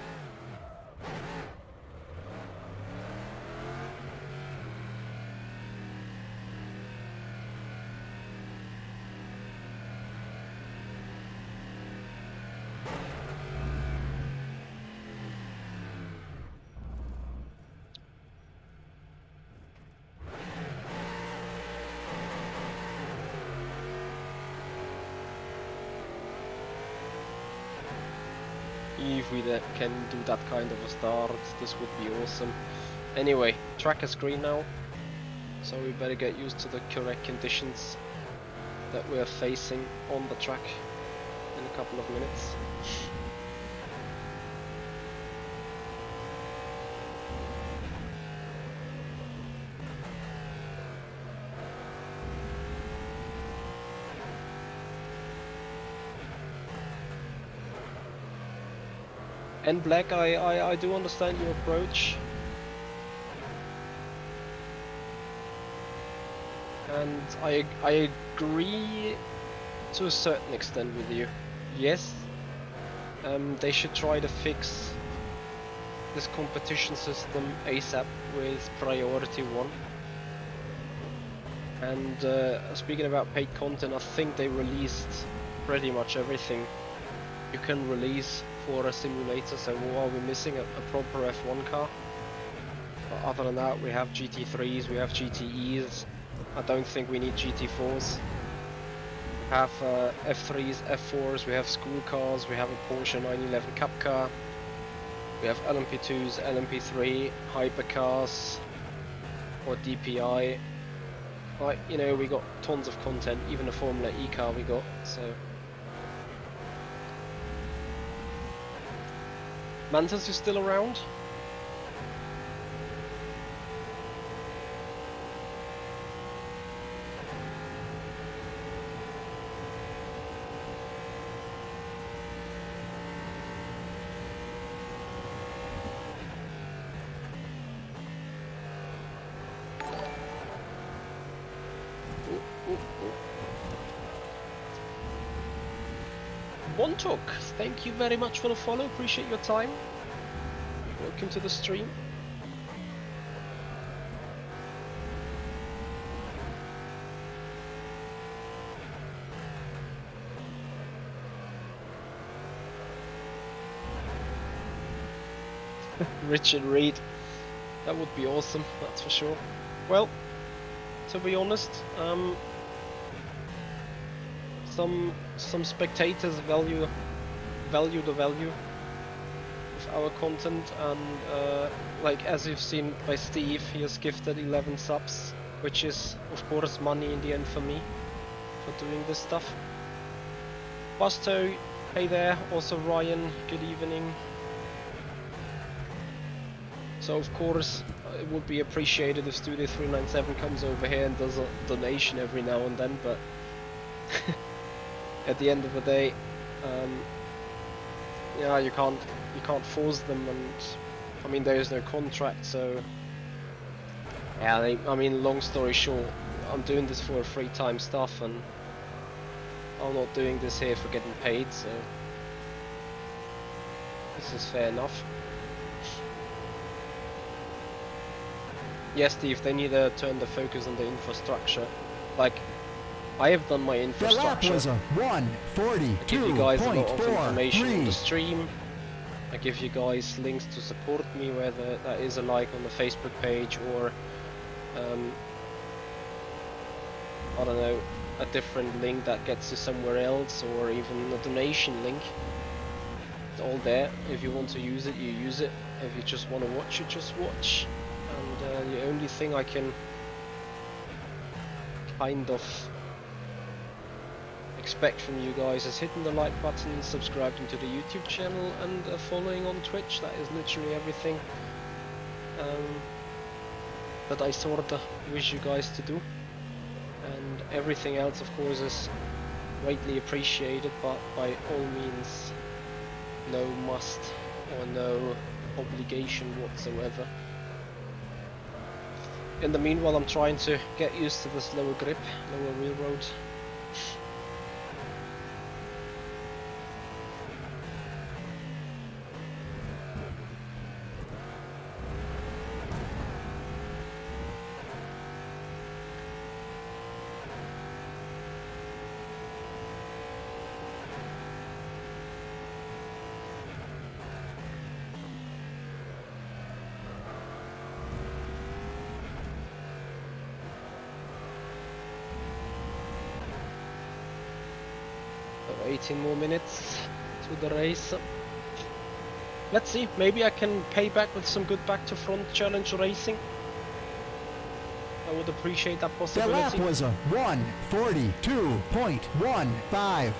If we can do that kind of a start, this would be awesome. Anyway, track is green now, so we better get used to the correct conditions that we are facing on the track in a couple of minutes. And Black, I do understand your approach. And I agree to a certain extent with you. Yes, they should try to fix this competition system ASAP with priority 1. And speaking about paid content, I think they released pretty much everything you can release for a simulator, so what are we missing? A proper F1 car? But other than that, we have GT3s, we have GTEs. I don't think we need GT4s. We have F3s, F4s, we have school cars, we have a Porsche 911 Cup car. We have LMP2s, LMP3, hypercars, or DPI. Like, you know, we got tons of content, even a Formula E car we got, so. Mantas, you still around? Bontok, thank you very much for the follow, appreciate your time. Welcome to the stream. Richard Reed, that would be awesome, that's for sure. Well, to be honest, some spectators value the value of our content, and like as you've seen by Steve, he has gifted 11 subs, which is of course money in the end for me for doing this stuff. Busto, hey there, also Ryan, good evening. So of course, it would be appreciated if Studio 397 comes over here and does a donation every now and then, but at the end of the day, yeah, you can't force them, and I mean there is no contract, so yeah. I mean, long story short, I'm doing this for free time stuff, and I'm not doing this here for getting paid, so this is fair enough. Yes, Steve, they need to turn the focus on the infrastructure. Like, I have done my infrastructure. The lap was a 1:42.43. I give you guys a lot of information on the stream. I give you guys links to support me, whether that is a like on the Facebook page or I don't know, a different link that gets you somewhere else, or even a donation link. It's all there. If you want to use it, you use it. If you just want to watch, you just watch. And the only thing I can kind of expect from you guys is hitting the like button, subscribing to the YouTube channel, and following on Twitch. That is literally everything that I sort of wish you guys to do. And everything else, of course, is greatly appreciated, but by all means, no must or no obligation whatsoever. In the meanwhile, I'm trying to get used to this lower grip, lower wheel road. So 18 more minutes to the race. Let's see, maybe I can pay back with some good back to front challenge racing. I would appreciate that The possibility. lap was a 1:42.15.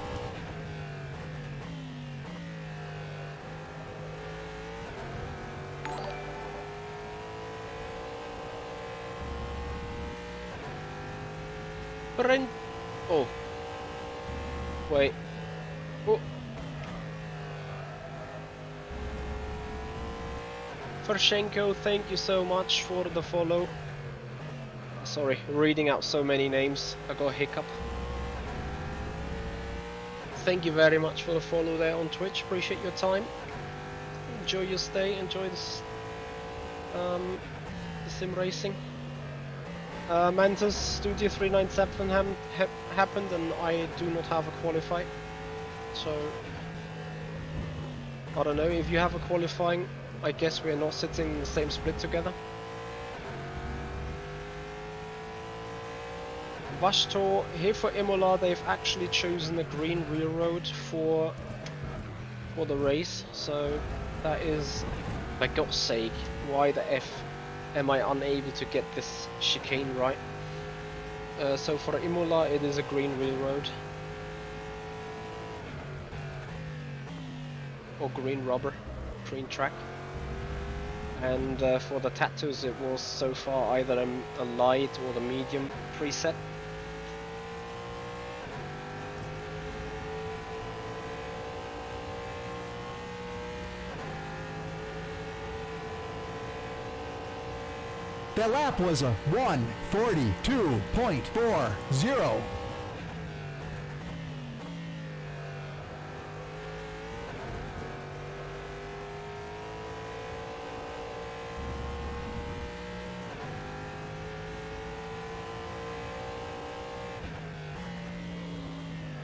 Brent. Oh. Wait. Oh. Forshenko, thank you so much for the follow. Sorry, reading out so many names. I got a hiccup. Thank you very much for the follow there on Twitch. Appreciate your time. Enjoy your stay. Enjoy this the sim racing. Mantis Studio 397 happened, and I do not have a qualify. So I don't know if you have a qualifying. I guess we're not sitting in the same split together. Vashtor, here for Imola, they've actually chosen a green rear road for the race, so that is, for God's sake, why the F am I unable to get this chicane right? So for Imola, it is a green rear road. Or green rubber, green track. And for the Tatuus, it was so far either a light or the medium preset. The lap was a 1:42.40.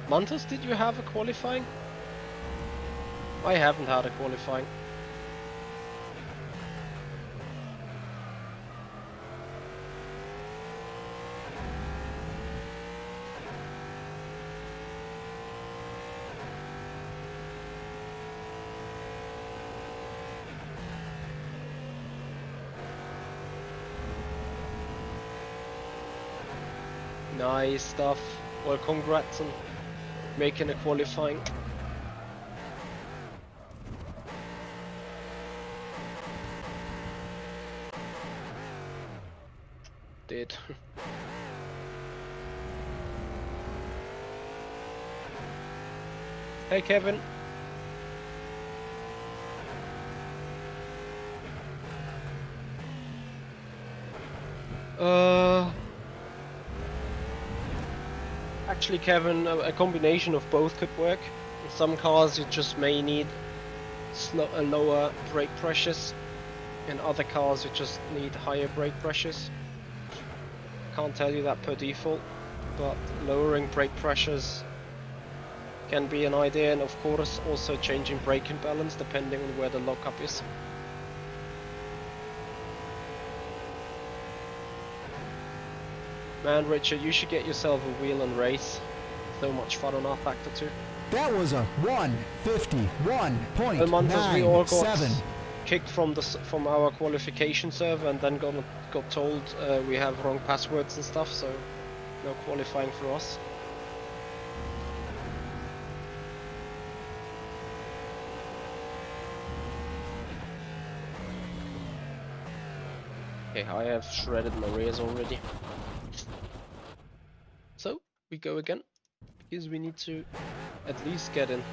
Mantas, did you have a qualifying? I haven't had a qualifying. Nice stuff. Well, congrats on making a qualifying. did. Hey Kevin. Actually, Kevin, a combination of both could work. In some cars, you just may need lower brake pressures. In other cars, you just need higher brake pressures. Can't tell you that per default, but lowering brake pressures can be an idea, and of course, also changing braking balance depending on where the lockup is. Man, Richard, you should get yourself a wheel and race. So much fun on rFactor 2. That was a 151.97. Well, Mantas, we all got kicked from our qualification server, and then got told we have wrong passwords and stuff, so no qualifying for us. Okay, I have shredded my rears already. So, we go again, because we need to at least get in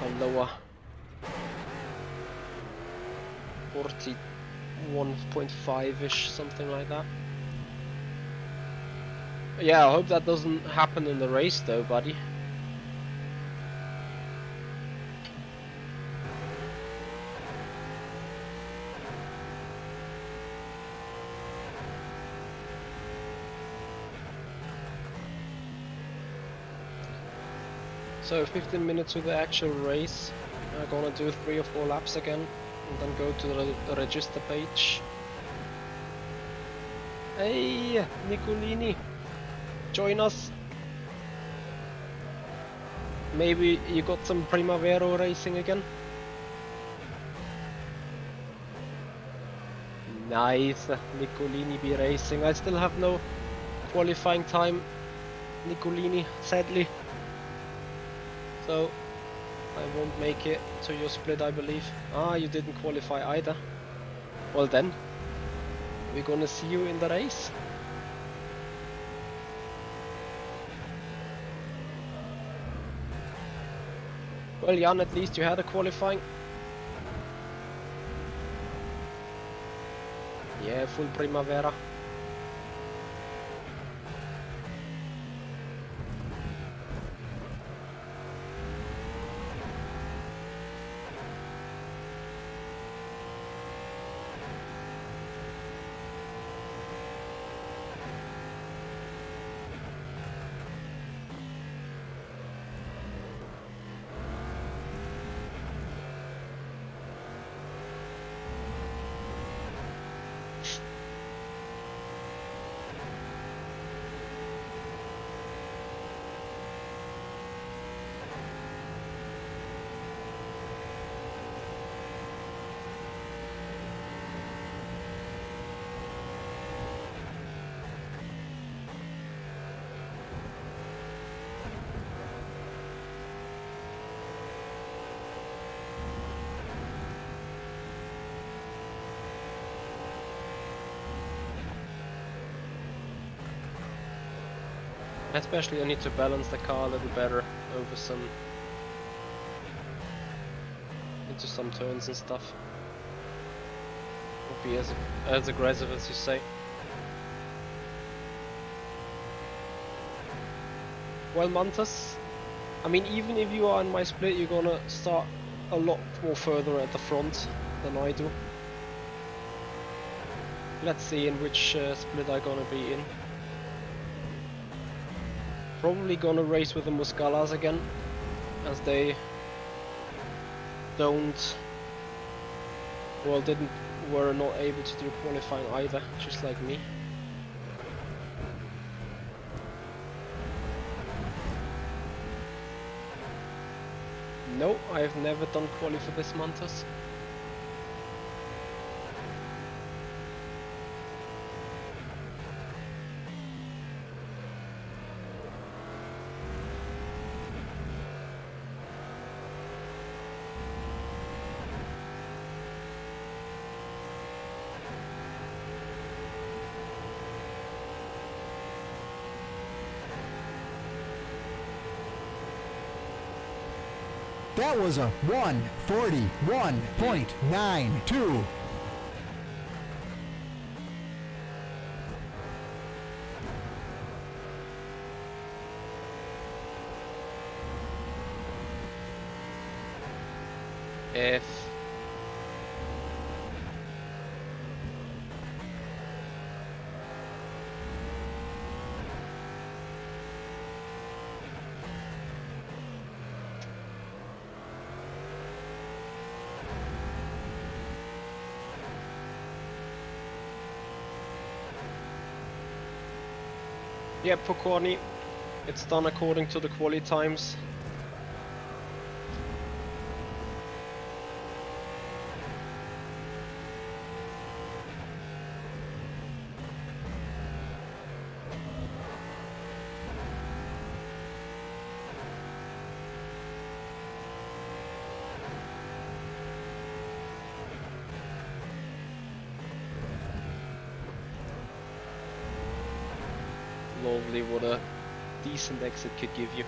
a lower 41.5-ish, something like that. Yeah, I hope that doesn't happen in the race though, buddy. So 15 minutes to the actual race. I'm gonna do 3 or 4 laps again, and then go to the register page. Hey, Nicolini, join us. Maybe you got some Primavera racing again? Nice, Nicolini be racing. I still have no qualifying time, Nicolini, sadly. So, I won't make it to your split, I believe. Ah, you didn't qualify either. Well then, we're gonna see you in the race. Well, Jan, at least you had a qualifying. Yeah, full Primavera. Especially I need to balance the car a little better over into some turns and stuff. Won't be as aggressive as you say. Well, Mantas, I mean, even if you are in my split, you're gonna start a lot more further at the front than I do. Let's see in which split I'm gonna be in. Probably gonna race with the Muscalas again, as they were not able to do qualifying either, just like me. No, I've never done quali for this Mantas. That was a 1:41.92. F. Yep, for Corny, it's done according to the quali times. Lovely, what a decent exit could give you.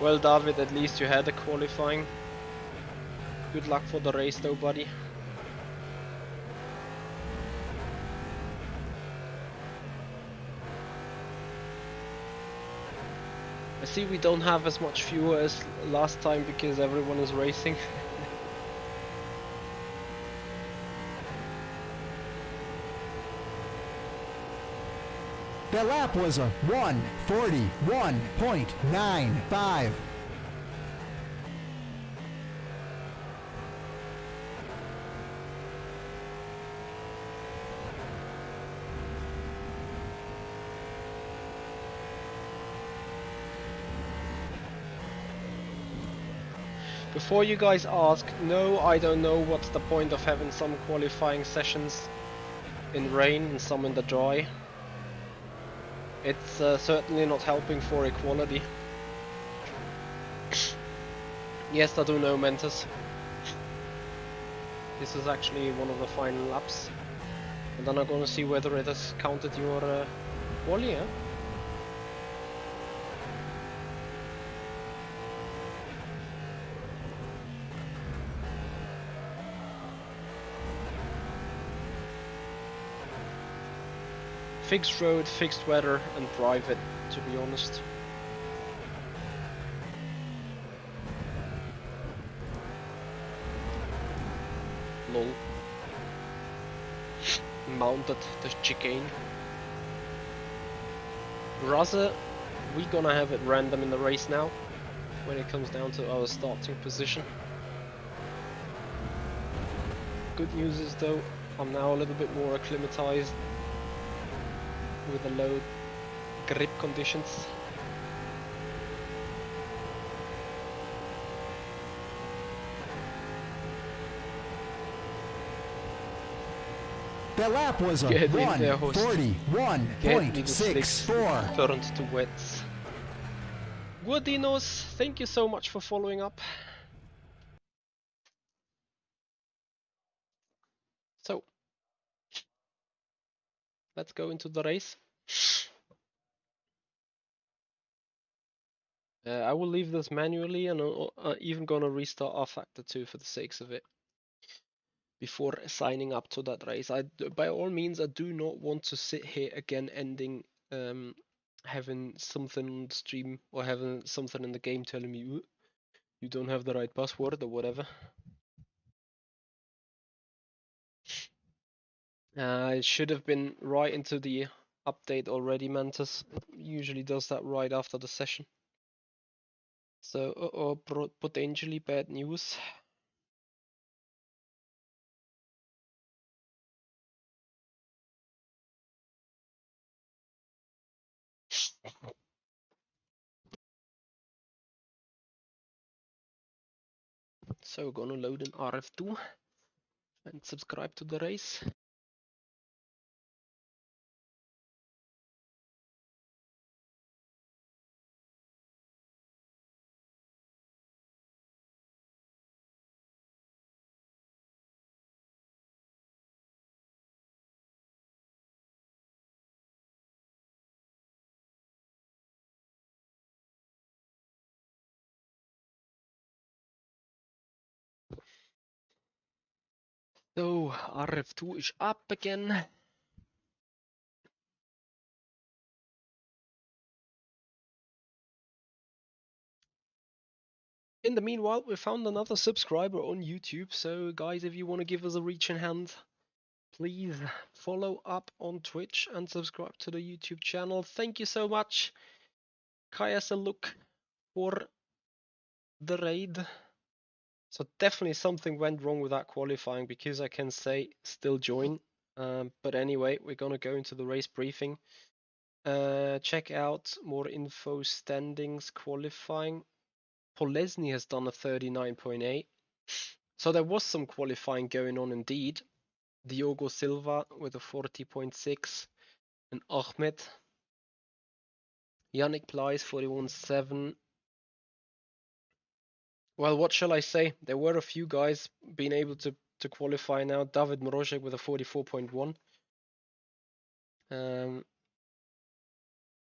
Well, David, at least you had a qualifying. Good luck for the race though, buddy. I see we don't have as much fuel as last time because everyone is racing. That lap was a 1:41.95. Before you guys ask, no, I don't know what's the point of having some qualifying sessions in rain and some in the dry. It's certainly not helping for equality. Yes, I do know, Mentos. This is actually one of the final laps. And then I'm gonna see whether it has counted your quali, yeah? Fixed road, fixed weather, and drive it, to be honest. Lol. Mounted the chicane. Rather, we're gonna have it random in the race now, when it comes down to our starting position. Good news is though, I'm now a little bit more acclimatized with the low grip conditions. That lap was a Get in there, host. Get me the slicks 1:41.64. turned to wets. Woodinos, thank you so much for following up. So, let's go into the race. I will leave this manually, and I'm even gonna restart rFactor 2 for the sakes of it before signing up to that race. By all means, I do not want to sit here again ending having something on the stream or having something in the game telling me you don't have the right password or whatever. It should have been right into the update already, Mantis. It usually does that right after the session. So, potentially bad news. So, gonna load an RF2 and subscribe to the race. So, rF2 is up again. In the meanwhile, we found another subscriber on YouTube, so guys, if you want to give us a reaching hand, please follow up on Twitch and subscribe to the YouTube channel. Thank you so much. Kai has a look for the raid. So definitely something went wrong with that qualifying, because I can say still join. But anyway, we're gonna go into the race briefing. Check out more info, standings, qualifying. Polesny has done a 39.8. So there was some qualifying going on indeed. Diogo Silva with a 40.6, and Ahmed. Yannick Pleiss 41.7. Well, what shall I say? There were a few guys being able to qualify now. David Mrozek with a 44.1.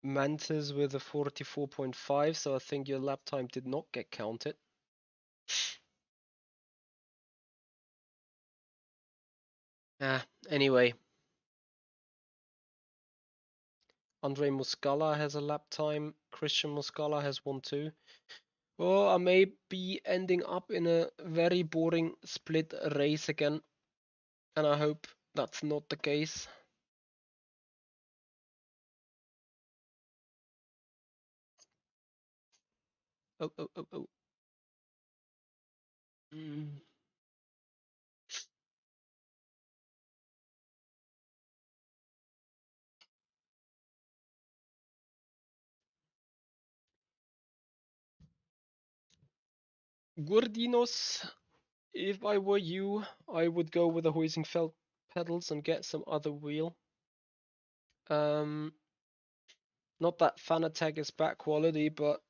Mantis with a 44.5, so I think your lap time did not get counted. Anyway. Andre Muscala has a lap time. Christian Muscala has one too. Well, I may be ending up in a very boring split race again, and I hope that's not the case. Oh, oh, oh, oh. Gordinos, if I were you, I would go with the Huizenfeld pedals and get some other wheel. Not that Fanatec is bad quality, but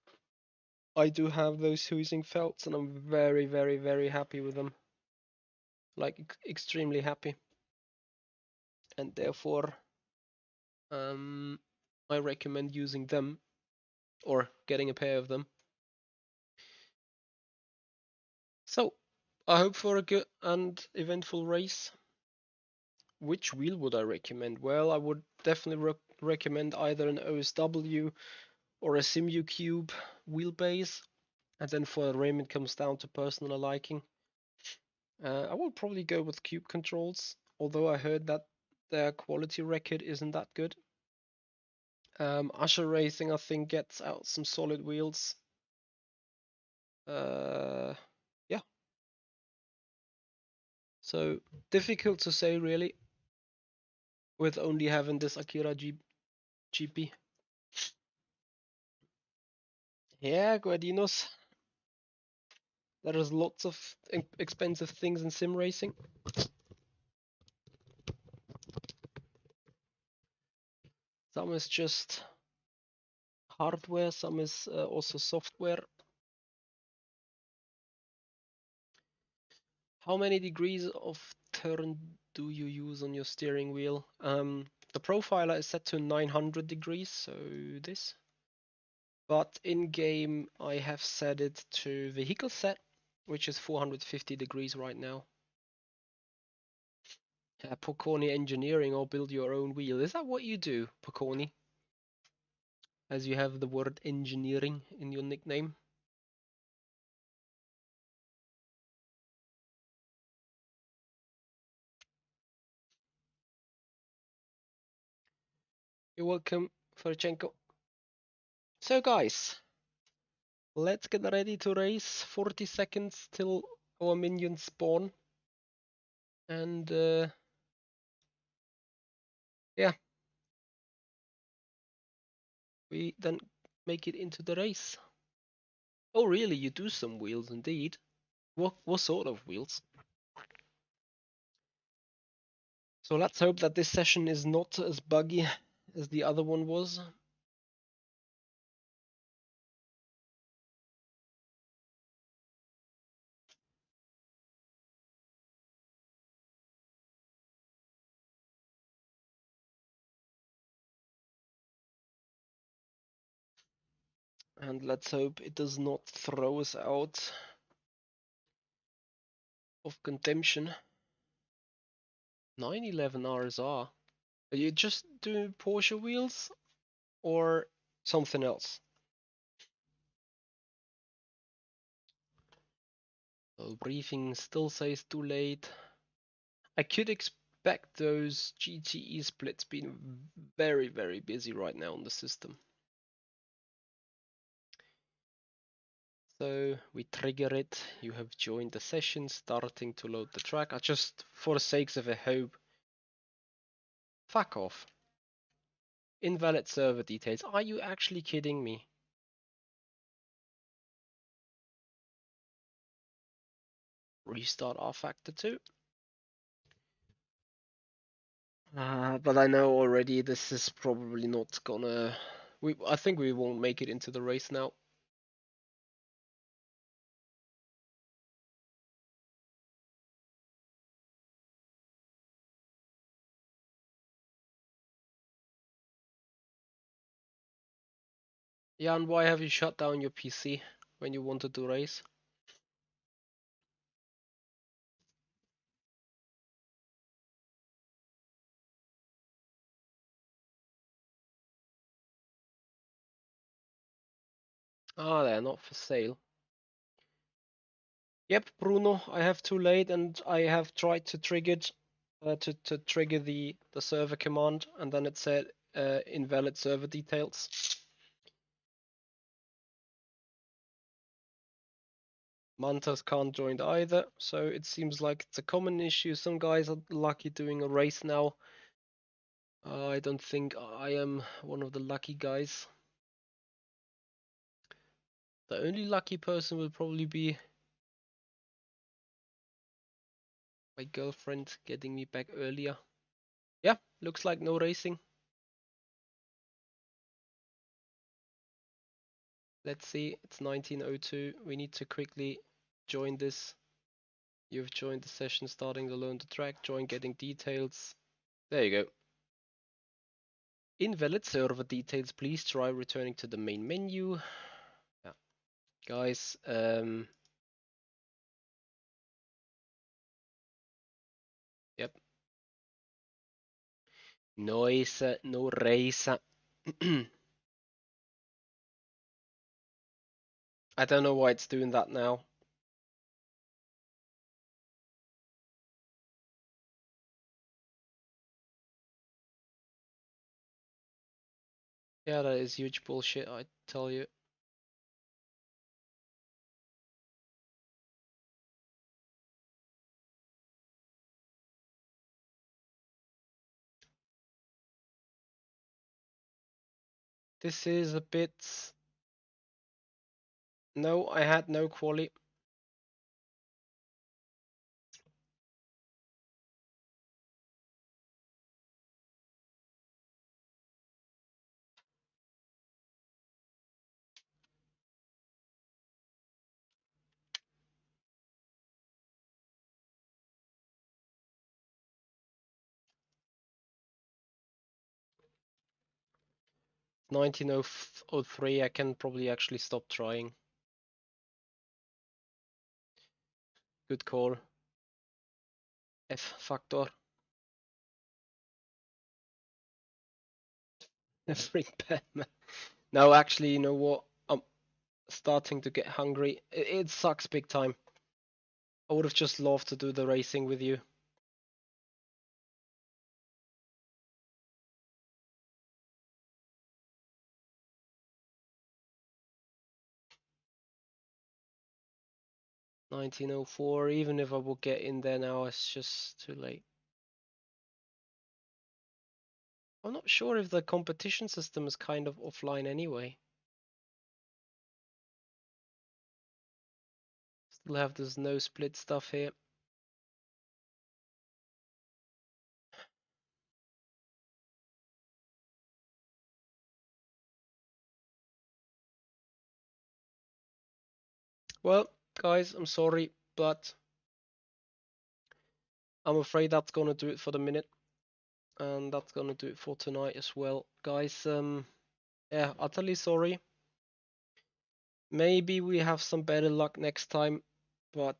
I do have those Huizenfelds and I'm very, very, very happy with them. Like, extremely happy. And therefore, I recommend using them or getting a pair of them. So, I hope for a good and eventful race. Which wheel would I recommend? Well, I would definitely recommend either an OSW or a Simu Cube wheelbase. And then for the rim, it comes down to personal liking. I will probably go with Cube controls, although I heard that their quality record isn't that good. Usher Racing, I think, gets out some solid wheels. Yeah. So difficult to say really, with only having this Akira GP. Yeah, Guadinos. There is lots of expensive things in sim racing. Some is just hardware, some is also software. How many degrees of turn do you use on your steering wheel? The profiler is set to 900 degrees, so this. But in game, I have set it to vehicle set, which is 450 degrees right now. Pocorni Engineering, or build your own wheel. Is that what you do, Pocorni? As you have the word engineering in your nickname. You're welcome, Ferchenko. So guys, let's get ready to race. 40 seconds till our minions spawn. And yeah, we then make it into the race. Oh really, you do some wheels indeed. What sort of wheels? So let's hope that this session is not as buggy as the other one was. And let's hope it does not throw us out of contention. 911 RSR. Are you just doing Porsche wheels or something else? So briefing still says too late. I could expect those GTE splits being very, very busy right now on the system. So we trigger it. You have joined the session, starting to load the track. I just, for the sakes of a hope, fuck off. Invalid server details. Are you actually kidding me? Restart rFactor 2. But I know already this is probably not gonna. I think we won't make it into the race now. Yeah, and why have you shut down your PC when you wanted to race? Ah, they're not for sale. Yep, Bruno, I have too late, and I have tried to trigger it, to trigger the server command, and then it said invalid server details. Mantas can't join either, so it seems like it's a common issue. Some guys are lucky doing a race now. I don't think I am one of the lucky guys. The only lucky person will probably be my girlfriend getting me back earlier. Yeah, looks like no racing. Let's see, it's 1902. We need to quickly join this. You've joined the session starting to learn the track. Join getting details. There you go. Invalid server details. Please try returning to the main menu. Yeah. Guys, yep. Noise, no race. I don't know why it's doing that now. Yeah, that is huge bullshit, I tell you. This is a bit... No, I had no quali. It's 1903, I can probably actually stop trying. Good call. rFactor. Every pen. No, actually, you know what? I'm starting to get hungry. It sucks big time. I would have just loved to do the racing with you. $1904, even if I would get in there now, it's just too late. I'm not sure if the competition system is kind of offline anyway. Still have this no split stuff here. Well, guys, I'm sorry, but I'm afraid that's gonna do it for the minute. And that's gonna do it for tonight as well. Guys, yeah, utterly sorry. Maybe we have some better luck next time, but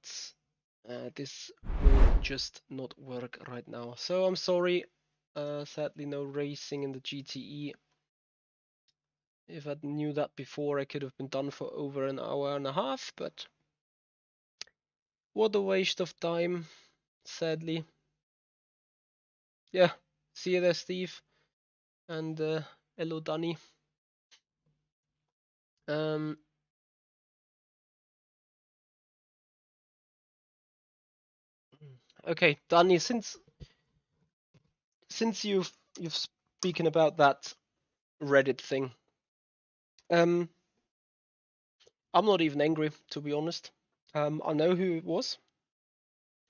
this will just not work right now. So I'm sorry. Sadly, no racing in the GTE. If I knew that before, I could have been done for over an hour and a half, but what a waste of time, sadly. Yeah, see you there, Steve. And hello, Danny. Okay, Danny, since you've speaking about that Reddit thing, I'm not even angry, to be honest. I know who it was,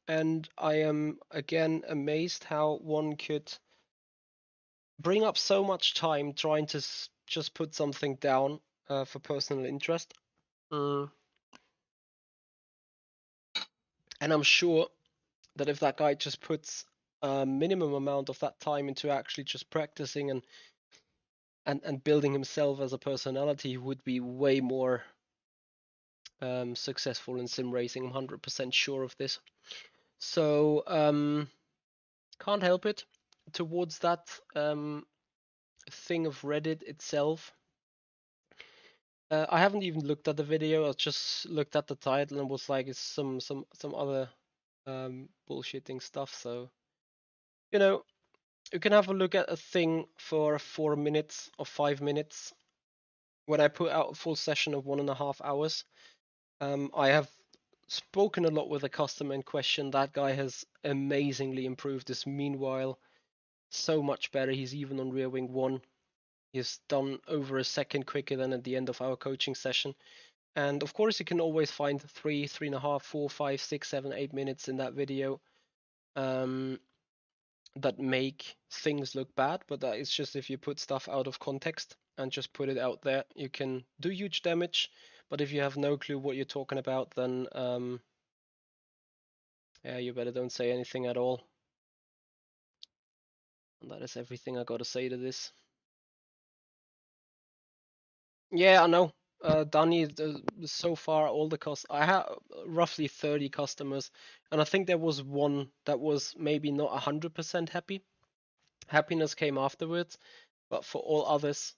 and I am again amazed how one could bring up so much time trying to just put something down for personal interest. And I'm sure that if that guy just puts a minimum amount of that time into actually just practicing and building himself as a personality, he would be way more successful in sim racing. I'm 100% sure of this. So can't help it. Towards that thing of Reddit itself, I haven't even looked at the video. I just looked at the title and was like, it's some other bullshitting stuff. So you can have a look at a thing for 4 minutes or 5 minutes. When I put out a full session of 1.5 hours, I have spoken a lot with the customer in question. That guy has amazingly improved this. Meanwhile, so much better. He's even on rear wing 1. He's done over a second quicker than at the end of our coaching session. And of course, you can always find 3, 3.5, 4, 5, 6, 7, 8 minutes in that video that make things look bad. But that is just if you put stuff out of context and just put it out there, you can do huge damage. But if you have no clue what you're talking about, then yeah, you better don't say anything at all. And that is everything I gotta say to this. Yeah, I know. Danny, so far all the I have roughly 30 customers, and I think there was one that was maybe not 100% happy. Happiness came afterwards, but for all others,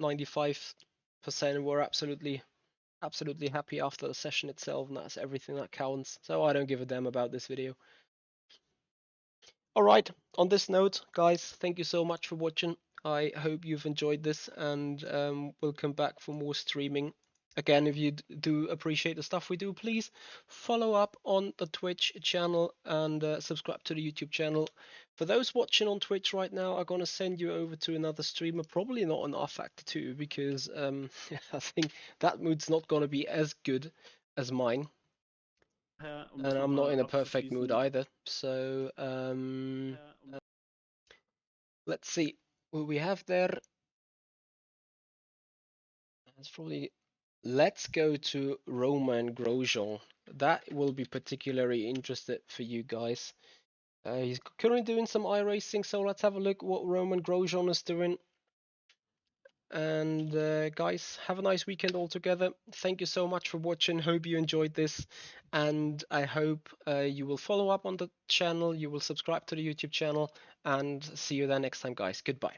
95% were absolutely happy after the session itself, and that's everything that counts. So I don't give a damn about this video. All right, on this note, guys, thank you so much for watching. I hope you've enjoyed this, and we'll come back for more streaming. Again, if you do appreciate the stuff we do, please follow up on the Twitch channel and subscribe to the YouTube channel. For those watching on Twitch right now, I'm going to send you over to another streamer, probably not on rFactor 2, because I think that mood's not going to be as good as mine. And I'm not in a perfect mood either. So let's see what we have there. It's probably, let's go to Roman Grosjean. That will be particularly interested for you guys. He's currently doing some iRacing, so let's have a look what Roman Grosjean is doing. And guys, have a nice weekend all together. Thank you so much for watching. Hope you enjoyed this, and I hope you will follow up on the channel, you will subscribe to the YouTube channel, and see you there next time, guys. Goodbye.